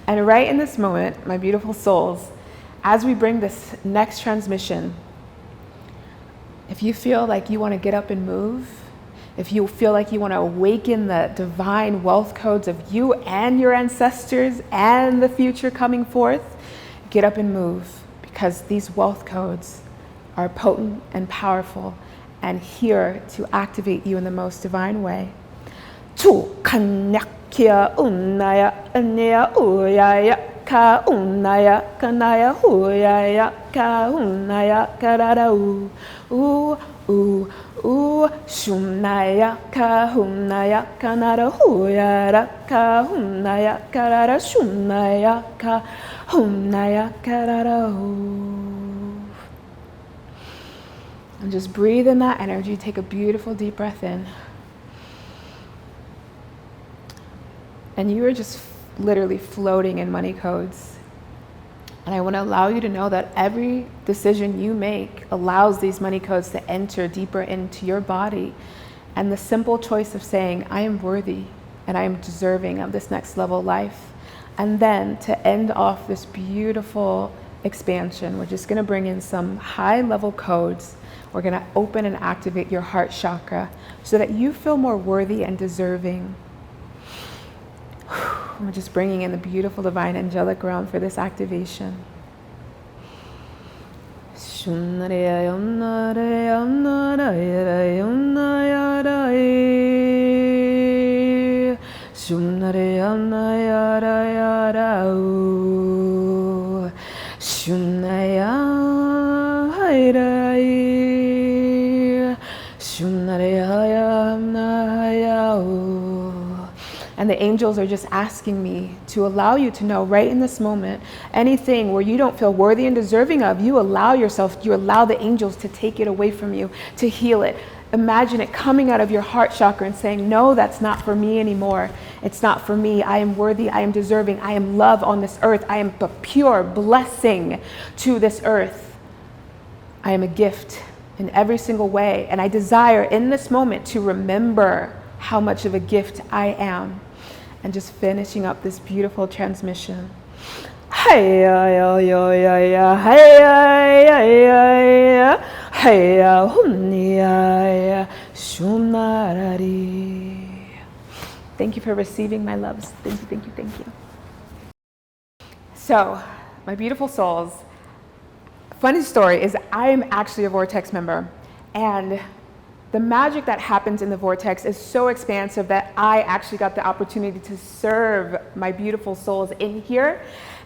And right in this moment, my beautiful souls, as we bring this next transmission, if you feel like you want to get up and move, if you feel like you want to awaken the divine wealth codes of you and your ancestors and the future coming forth, get up and move, because these wealth codes are potent and powerful and here to activate you in the most divine way. Tu kanyakia unaya anya uyaya ka unaya kanaya huyaya ka unaya karara shumnaya ka humnaya kanara huyara ka humnaya karara shumnaya ka humnaya karara. And just breathe in that energy. Take a beautiful deep breath in. And you are just literally floating in money codes. And I want to allow you to know that every decision you make allows these money codes to enter deeper into your body. And the simple choice of saying, I am worthy and I am deserving of this next level life. And then to end off this beautiful expansion, we're just going to bring in some high level codes. We're going to open and activate your heart chakra so that you feel more worthy and deserving. We're just bringing in the beautiful divine angelic realm for this activation. And the angels are just asking me to allow you to know right in this moment, anything where you don't feel worthy and deserving of, you allow the angels to take it away from you, to heal it. Imagine it coming out of your heart chakra and saying, no, that's not for me anymore. It's not for me. I am worthy. I am deserving. I am love on this earth. I am a pure blessing to this earth. I am a gift in every single way. And I desire in this moment to remember how much of a gift I am. And just finishing up this beautiful transmission. Hey ya ya ya ya hey ya ya hey ya ya shumarari. Thank you for receiving my loves. Thank you, thank you, thank you. So, my beautiful souls, funny story is I am actually a Vortex member, and the magic that happens in the Vortex is so expansive that I actually got the opportunity to serve my beautiful souls in here.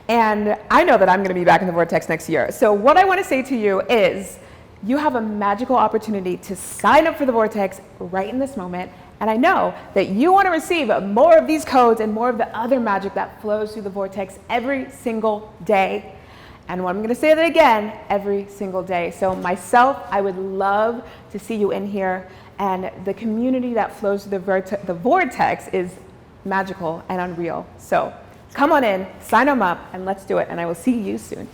And I know that I'm going to be back in the Vortex next year. So what I want to say to you is you have a magical opportunity to sign up for the Vortex right in this moment. And I know that you want to receive more of these codes and more of the other magic that flows through the Vortex every single day. And I'm going to say that again, every single day. So myself, I would love to see you in here. And the community that flows through the Vortex is magical and unreal. So come on in, sign them up, and let's do it. And I will see you soon.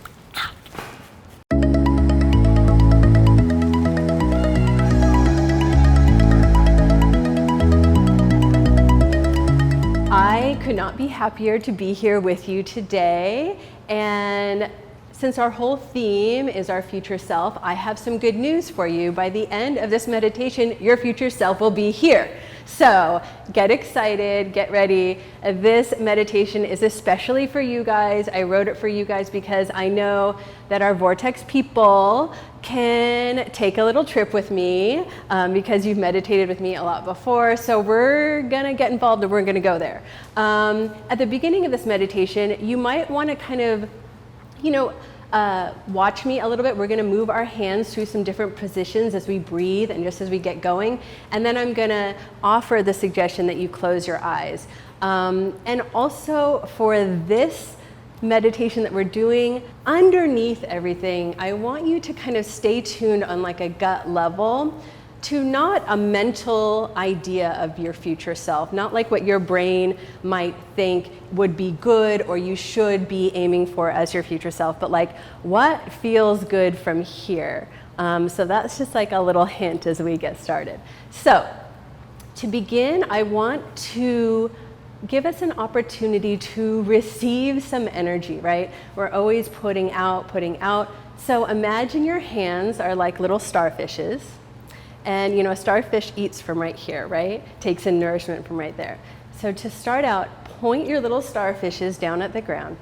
I could not be happier to be here with you today and Since our whole theme is our future self, I have some good news for you. By the end of this meditation, your future self will be here. So get excited, get ready. This meditation is especially for you guys. I wrote it for you guys because I know that our Vortex people can take a little trip with me because you've meditated with me a lot before. So we're gonna get involved and we're gonna go there. At the beginning of this meditation, you might wanna kind of, watch me a little bit. We're gonna move our hands through some different positions as we breathe and just as we get going. And then I'm gonna offer the suggestion that you close your eyes. And also for this meditation that we're doing, underneath everything, I want you to kind of stay tuned on like a gut level to not a mental idea of your future self, not like what your brain might think would be good or you should be aiming for as your future self, but like what feels good from here. So that's just like a little hint as we get started. So to begin, I want to give us an opportunity to receive some energy, right? We're always putting out. So imagine your hands are like little starfishes. And a starfish eats from right here, right? Takes in nourishment from right there. So to start out, point your little starfishes down at the ground.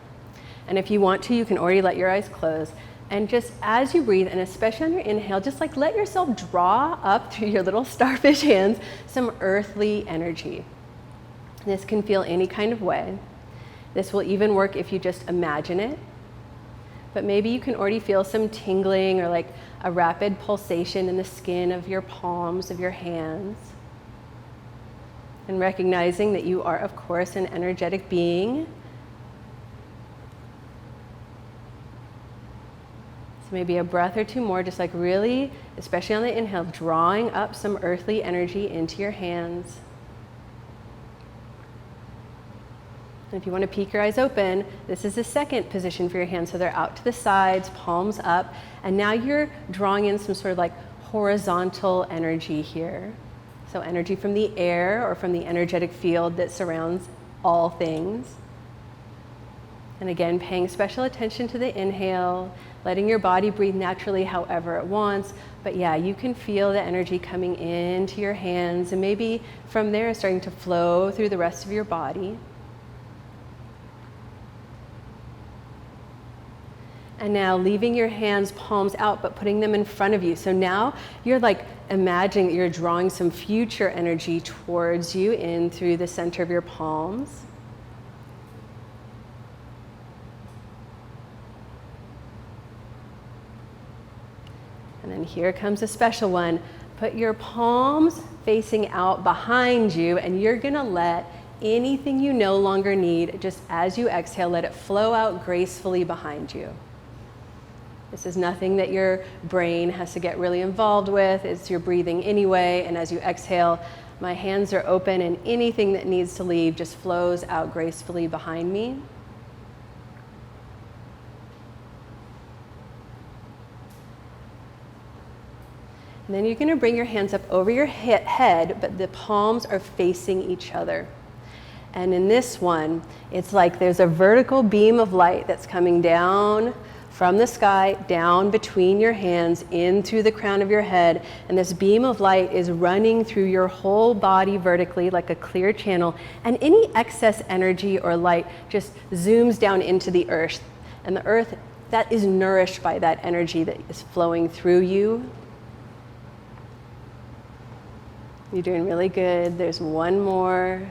And if you want to, you can already let your eyes close. And just as you breathe, and especially on your inhale, just like let yourself draw up through your little starfish hands some earthly energy. This can feel any kind of way. This will even work if you just imagine it. But maybe you can already feel some tingling or like a rapid pulsation in the skin of your palms of your hands. And recognizing that you are, of course, an energetic being. So maybe a breath or two more, just like really, especially on the inhale, drawing up some earthly energy into your hands. And if you want to peek your eyes open, this is the second position for your hands. So they're out to the sides, palms up. And now you're drawing in some sort of like horizontal energy here. So energy from the air or from the energetic field that surrounds all things. And again, paying special attention to the inhale, letting your body breathe naturally however it wants. But yeah, you can feel the energy coming into your hands and maybe from there starting to flow through the rest of your body. And now leaving your hands palms out, but putting them in front of you. So now you're like imagining that you're drawing some future energy towards you in through the center of your palms. And then here comes a special one. Put your palms facing out behind you, and you're gonna let anything you no longer need, just as you exhale, let it flow out gracefully behind you. This is nothing that your brain has to get really involved with. It's your breathing anyway. And as you exhale, my hands are open and anything that needs to leave just flows out gracefully behind me. And then you're going to bring your hands up over your head, but the palms are facing each other. And in this one, it's like there's a vertical beam of light that's coming down from the sky, down between your hands, in through the crown of your head. And this beam of light is running through your whole body vertically like a clear channel. And any excess energy or light just zooms down into the earth. And the earth, that is nourished by that energy that is flowing through you. You're doing really good. There's one more.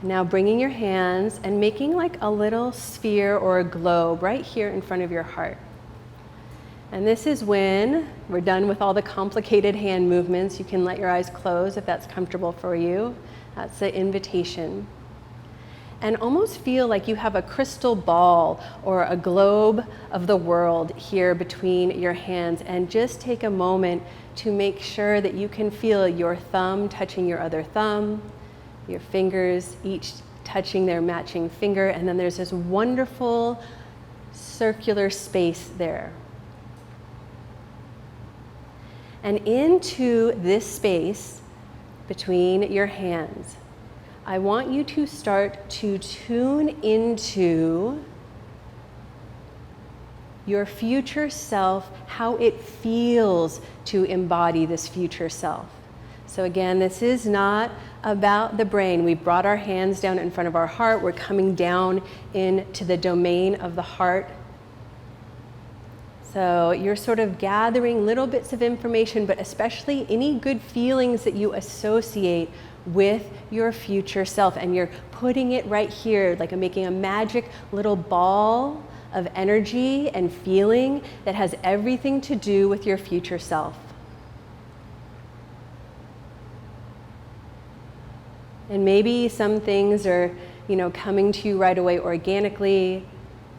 Now bringing your hands and making like a little sphere or a globe right here in front of your heart. And this is when we're done with all the complicated hand movements. You can let your eyes close if that's comfortable for you. That's the invitation. And almost feel like you have a crystal ball or a globe of the world here between your hands, and just take a moment to make sure that you can feel your thumb touching your other thumb, your fingers each touching their matching finger, and then there's this wonderful circular space there. And into this space between your hands, I want you to start to tune into your future self, how it feels to embody this future self. So again, this is not about the brain. We brought our hands down in front of our heart. We're coming down into the domain of the heart. So you're sort of gathering little bits of information, but especially any good feelings that you associate with your future self. And you're putting it right here, like making a magic little ball of energy and feeling that has everything to do with your future self. And maybe some things are, coming to you right away organically.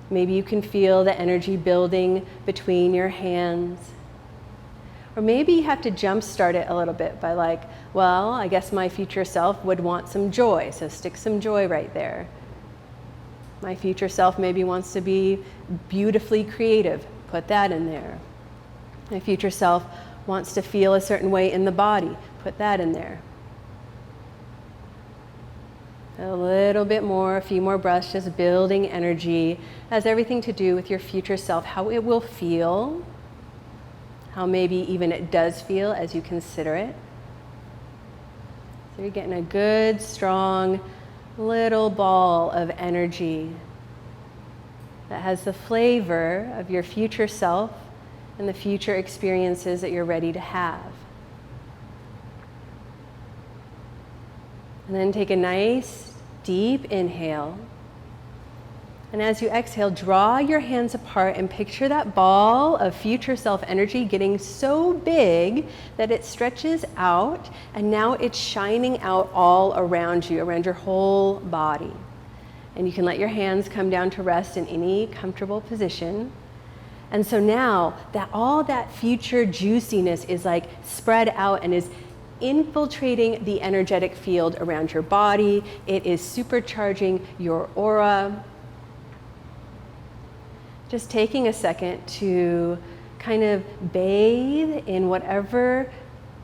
Maybe you can feel the energy building between your hands. Or maybe you have to jumpstart it a little bit by I guess my future self would want some joy, so stick some joy right there. My future self maybe wants to be beautifully creative, put that in there. My future self wants to feel a certain way in the body, put that in there. A little bit more, a few more breaths, just building energy. Has everything to do with your future self, how it will feel, how maybe even it does feel as you consider it. So you're getting a good, strong, little ball of energy that has the flavor of your future self and the future experiences that you're ready to have. And then take a nice deep inhale. And as you exhale, draw your hands apart and picture that ball of future self energy getting so big that it stretches out, and now it's shining out all around you, around your whole body. And you can let your hands come down to rest in any comfortable position. And so now that all that future juiciness is spread out and is infiltrating the energetic field around your body. It is supercharging your aura. Just taking a second to kind of bathe in whatever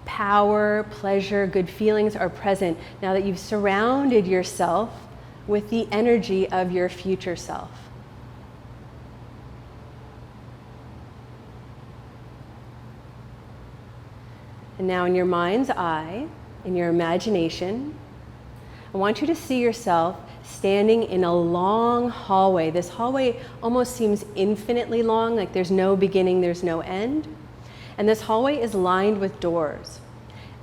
power, pleasure, good feelings are present now that you've surrounded yourself with the energy of your future self. And now in your mind's eye, in your imagination, I want you to see yourself standing in a long hallway. This hallway almost seems infinitely long, like there's no beginning, there's no end. And this hallway is lined with doors.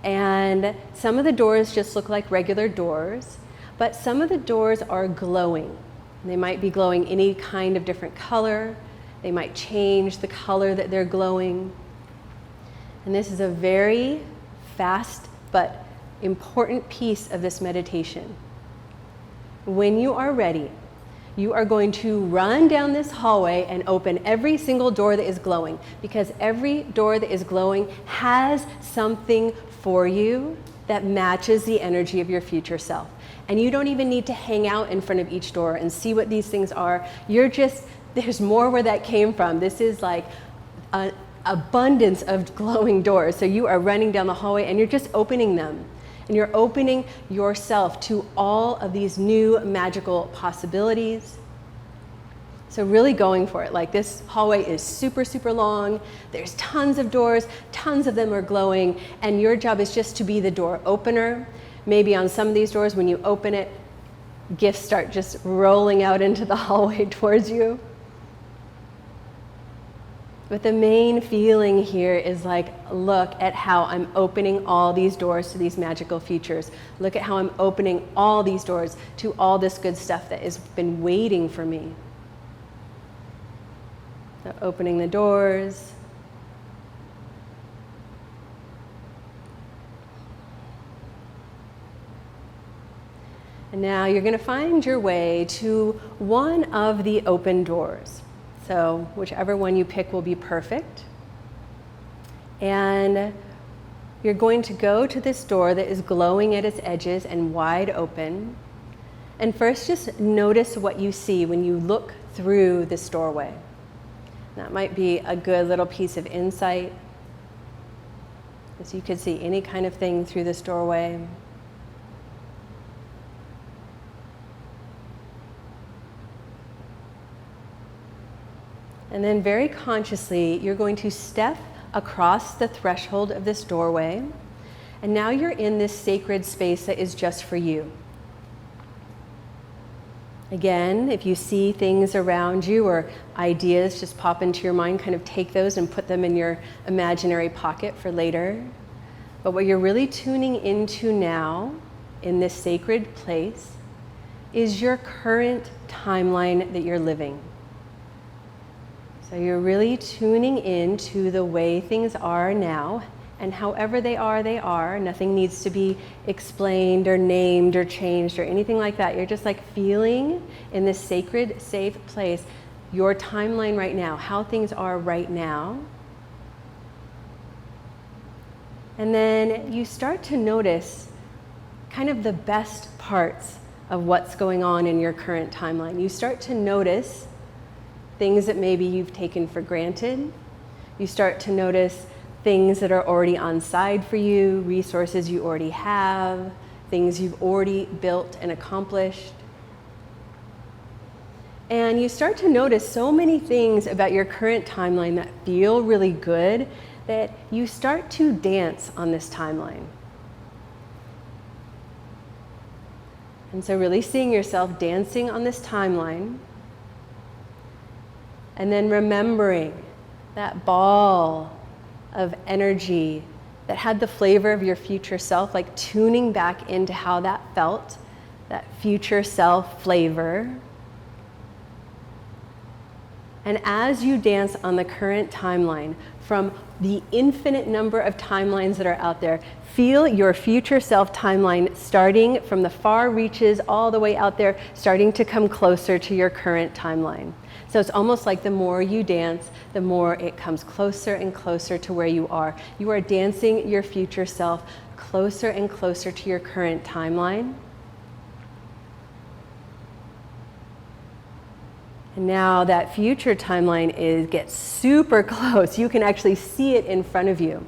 And some of the doors just look like regular doors, but some of the doors are glowing. They might be glowing any kind of different color. They might change the color that they're glowing. And this is a very fast but important piece of this meditation. When you are ready, you are going to run down this hallway and open every single door that is glowing, because every door that is glowing has something for you that matches the energy of your future self. And you don't even need to hang out in front of each door and see what these things are. There's more where that came from. This is like an abundance of glowing doors. So you are running down the hallway and you're just opening them. And you're opening yourself to all of these new magical possibilities. So really going for it. Like, this hallway is super, super long. There's tons of doors, tons of them are glowing, and your job is just to be the door opener. Maybe on some of these doors, when you open it, gifts start just rolling out into the hallway towards you. But the main feeling here is like, look at how I'm opening all these doors to these magical futures. Look at how I'm opening all these doors to all this good stuff that has been waiting for me. So opening the doors. And now you're going to find your way to one of the open doors. So whichever one you pick will be perfect. And you're going to go to this door that is glowing at its edges and wide open. And first, just notice what you see when you look through this doorway. That might be a good little piece of insight, as you could see any kind of thing through this doorway. And then very consciously, you're going to step across the threshold of this doorway. And now you're in this sacred space that is just for you. Again, if you see things around you or ideas just pop into your mind, kind of take those and put them in your imaginary pocket for later. But what you're really tuning into now in this sacred place is your current timeline that you're living. So you're really tuning in to the way things are now, and however they are. Nothing needs to be explained or named or changed or anything like that. You're just like feeling in this sacred, safe place, your timeline right now, how things are right now. And then you start to notice kind of the best parts of what's going on in your current timeline. You start to notice things that maybe you've taken for granted. You start to notice things that are already on side for you, resources you already have, things you've already built and accomplished. And you start to notice so many things about your current timeline that feel really good that you start to dance on this timeline. And so really seeing yourself dancing on this timeline, and then remembering that ball of energy that had the flavor of your future self, like tuning back into how that felt, that future self flavor. And as you dance on the current timeline, from the infinite number of timelines that are out there, feel your future self timeline starting from the far reaches all the way out there, starting to come closer to your current timeline. So it's almost like the more you dance, the more it comes closer and closer to where you are. You are dancing your future self closer and closer to your current timeline. And now that future timeline gets super close. You can actually see it in front of you.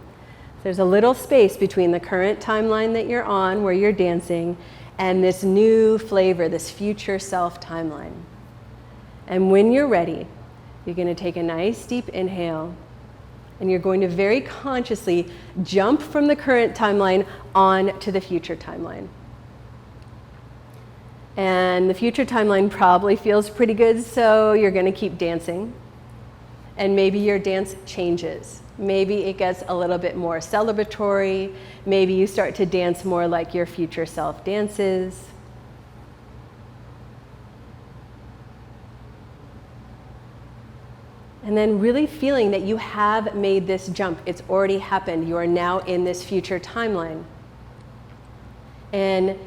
There's a little space between the current timeline that you're on, where you're dancing, and this new flavor, this future self timeline. And when you're ready, you're going to take a nice deep inhale, and you're going to very consciously jump from the current timeline on to the future timeline. And the future timeline probably feels pretty good, so you're going to keep dancing. And maybe your dance changes. Maybe it gets a little bit more celebratory. Maybe you start to dance more like your future self dances. And then really feeling that you have made this jump. It's already happened. You are now in this future timeline. And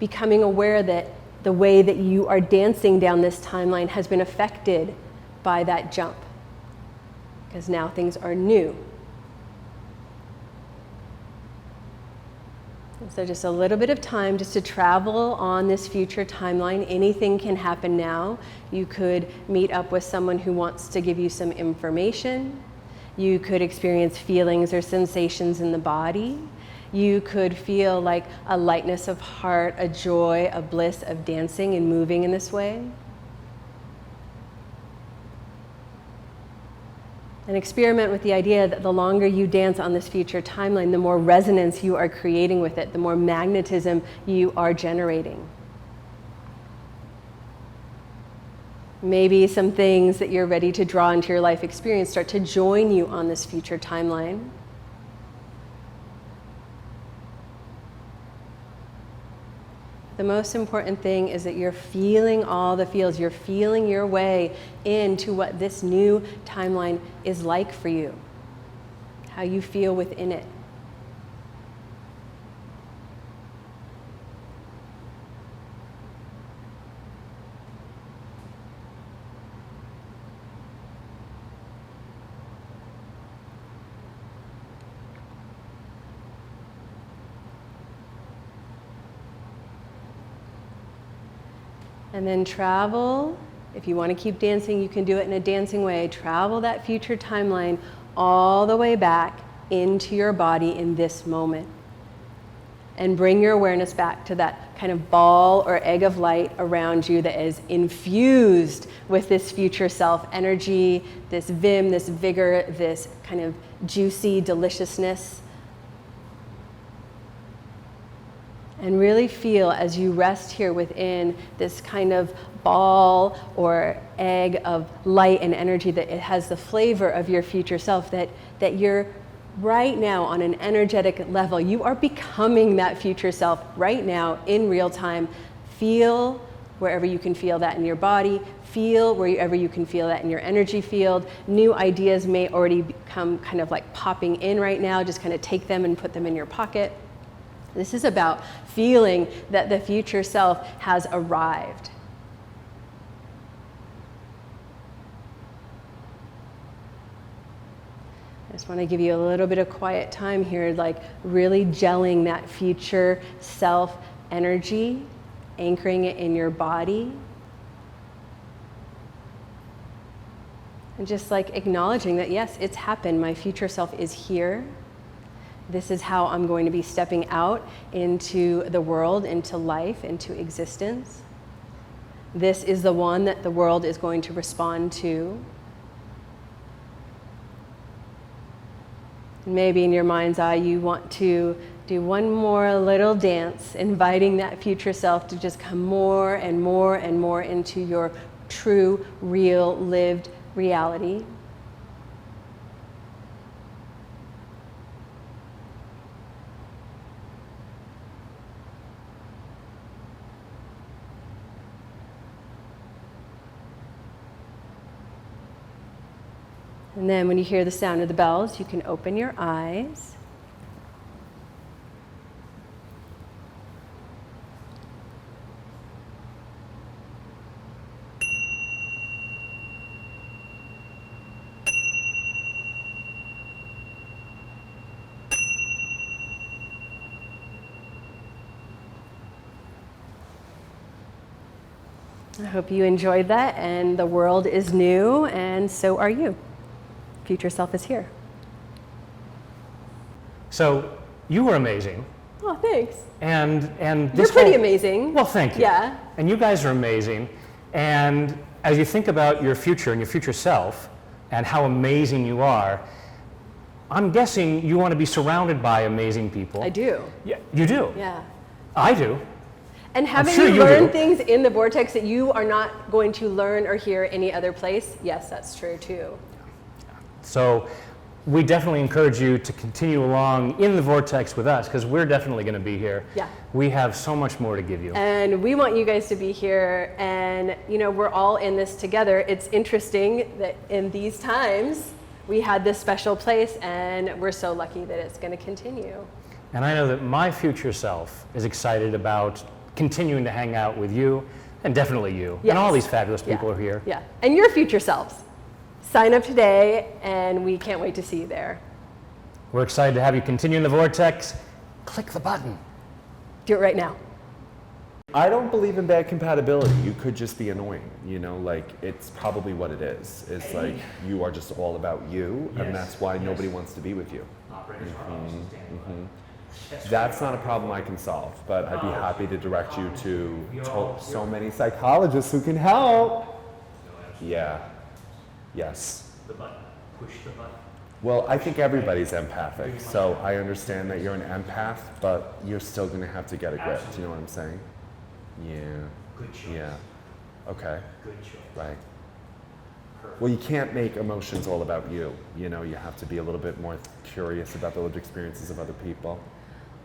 becoming aware that the way that you are dancing down this timeline has been affected by that jump. Because now things are new. And so just a little bit of time just to travel on this future timeline. Anything can happen now. You could meet up with someone who wants to give you some information. You could experience feelings or sensations in the body. You could feel like a lightness of heart, a joy, a bliss of dancing and moving in this way. And experiment with the idea that the longer you dance on this future timeline, the more resonance you are creating with it, the more magnetism you are generating. Maybe some things that you're ready to draw into your life experience start to join you on this future timeline. The most important thing is that you're feeling all the feels. You're feeling your way into what this new timeline is like for you, how you feel within it. And then travel. If you want to keep dancing, you can do it in a dancing way. Travel that future timeline all the way back into your body in this moment. and bring your awareness back to that kind of ball or egg of light around you that is infused with this future self energy, this vim, this vigor, this kind of juicy deliciousness. And really feel as you rest here within this kind of ball or egg of light and energy that it has the flavor of your future self, that you're right now on an energetic level. You are becoming that future self right now in real time. Feel wherever you can feel that in your body. Feel wherever you can feel that in your energy field. New ideas may already become kind of like popping in right now. Just kind of take them and put them in your pocket. This is about feeling that the future self has arrived. I just want to give you a little bit of quiet time here, like really gelling that future self energy, anchoring it in your body. And just like acknowledging that, yes, it's happened. My future self is here. This is how I'm going to be stepping out into the world, into life, into existence. This is the one that the world is going to respond to. Maybe in your mind's eye, you want to do one more little dance, inviting that future self to just come more and more and more into your true, real, lived reality. And then when you hear the sound of the bells, you can open your eyes. I hope you enjoyed that, and the world is new, and so are you. Future self is here. So you were amazing. Oh, thanks. And You're pretty amazing. Well, thank you. Yeah. And you guys are amazing. And as you think about your future and your future self and how amazing you are, I'm guessing you want to be surrounded by amazing people. I do. Yeah, you do. Yeah. I do. And haven't sure you you learned do. things in the Vortex that you are not going to learn or hear any other place? Yes, that's true too. So we definitely encourage you to continue along in the Vortex with us, because we're definitely going to be here. Yeah. We have so much more to give you. And we want you guys to be here, and you know, we're all in this together. It's interesting that in these times we had this special place, and we're so lucky that it's going to continue. And I know that my future self is excited about continuing to hang out with you, and definitely you. Yes. And all these fabulous people are here. Yeah. And your future selves. Sign up today, and we can't wait to see you there. We're excited to have you continue in the Vortex. Click the button. Do it right now. I don't believe in bad compatibility. You could just be annoying, you know, like it's probably what it is. It's like you are just all about you, and that's why nobody wants to be with you. That's not a problem I can solve, but I'd be happy to direct you to so many psychologists who can help. Yeah. Yes. The button. Push the button. Well, I think everybody's empathic, so I understand that you're an empath, but you're still going to have to get a grip. Do you know what I'm saying? Yeah. Good choice. Yeah. Okay. Good choice. Right. Well, you can't make emotions all about you. You know, you have to be a little bit more curious about the lived experiences of other people.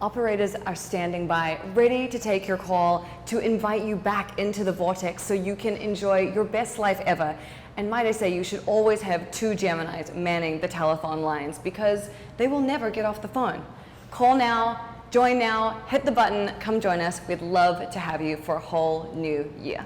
Operators are standing by, ready to take your call, to invite you back into the Vortex so you can enjoy your best life ever. And might I say, you should always have 2 Geminis manning the telephone lines, because they will never get off the phone. Call now, join now, hit the button, come join us. We'd love to have you for a whole new year.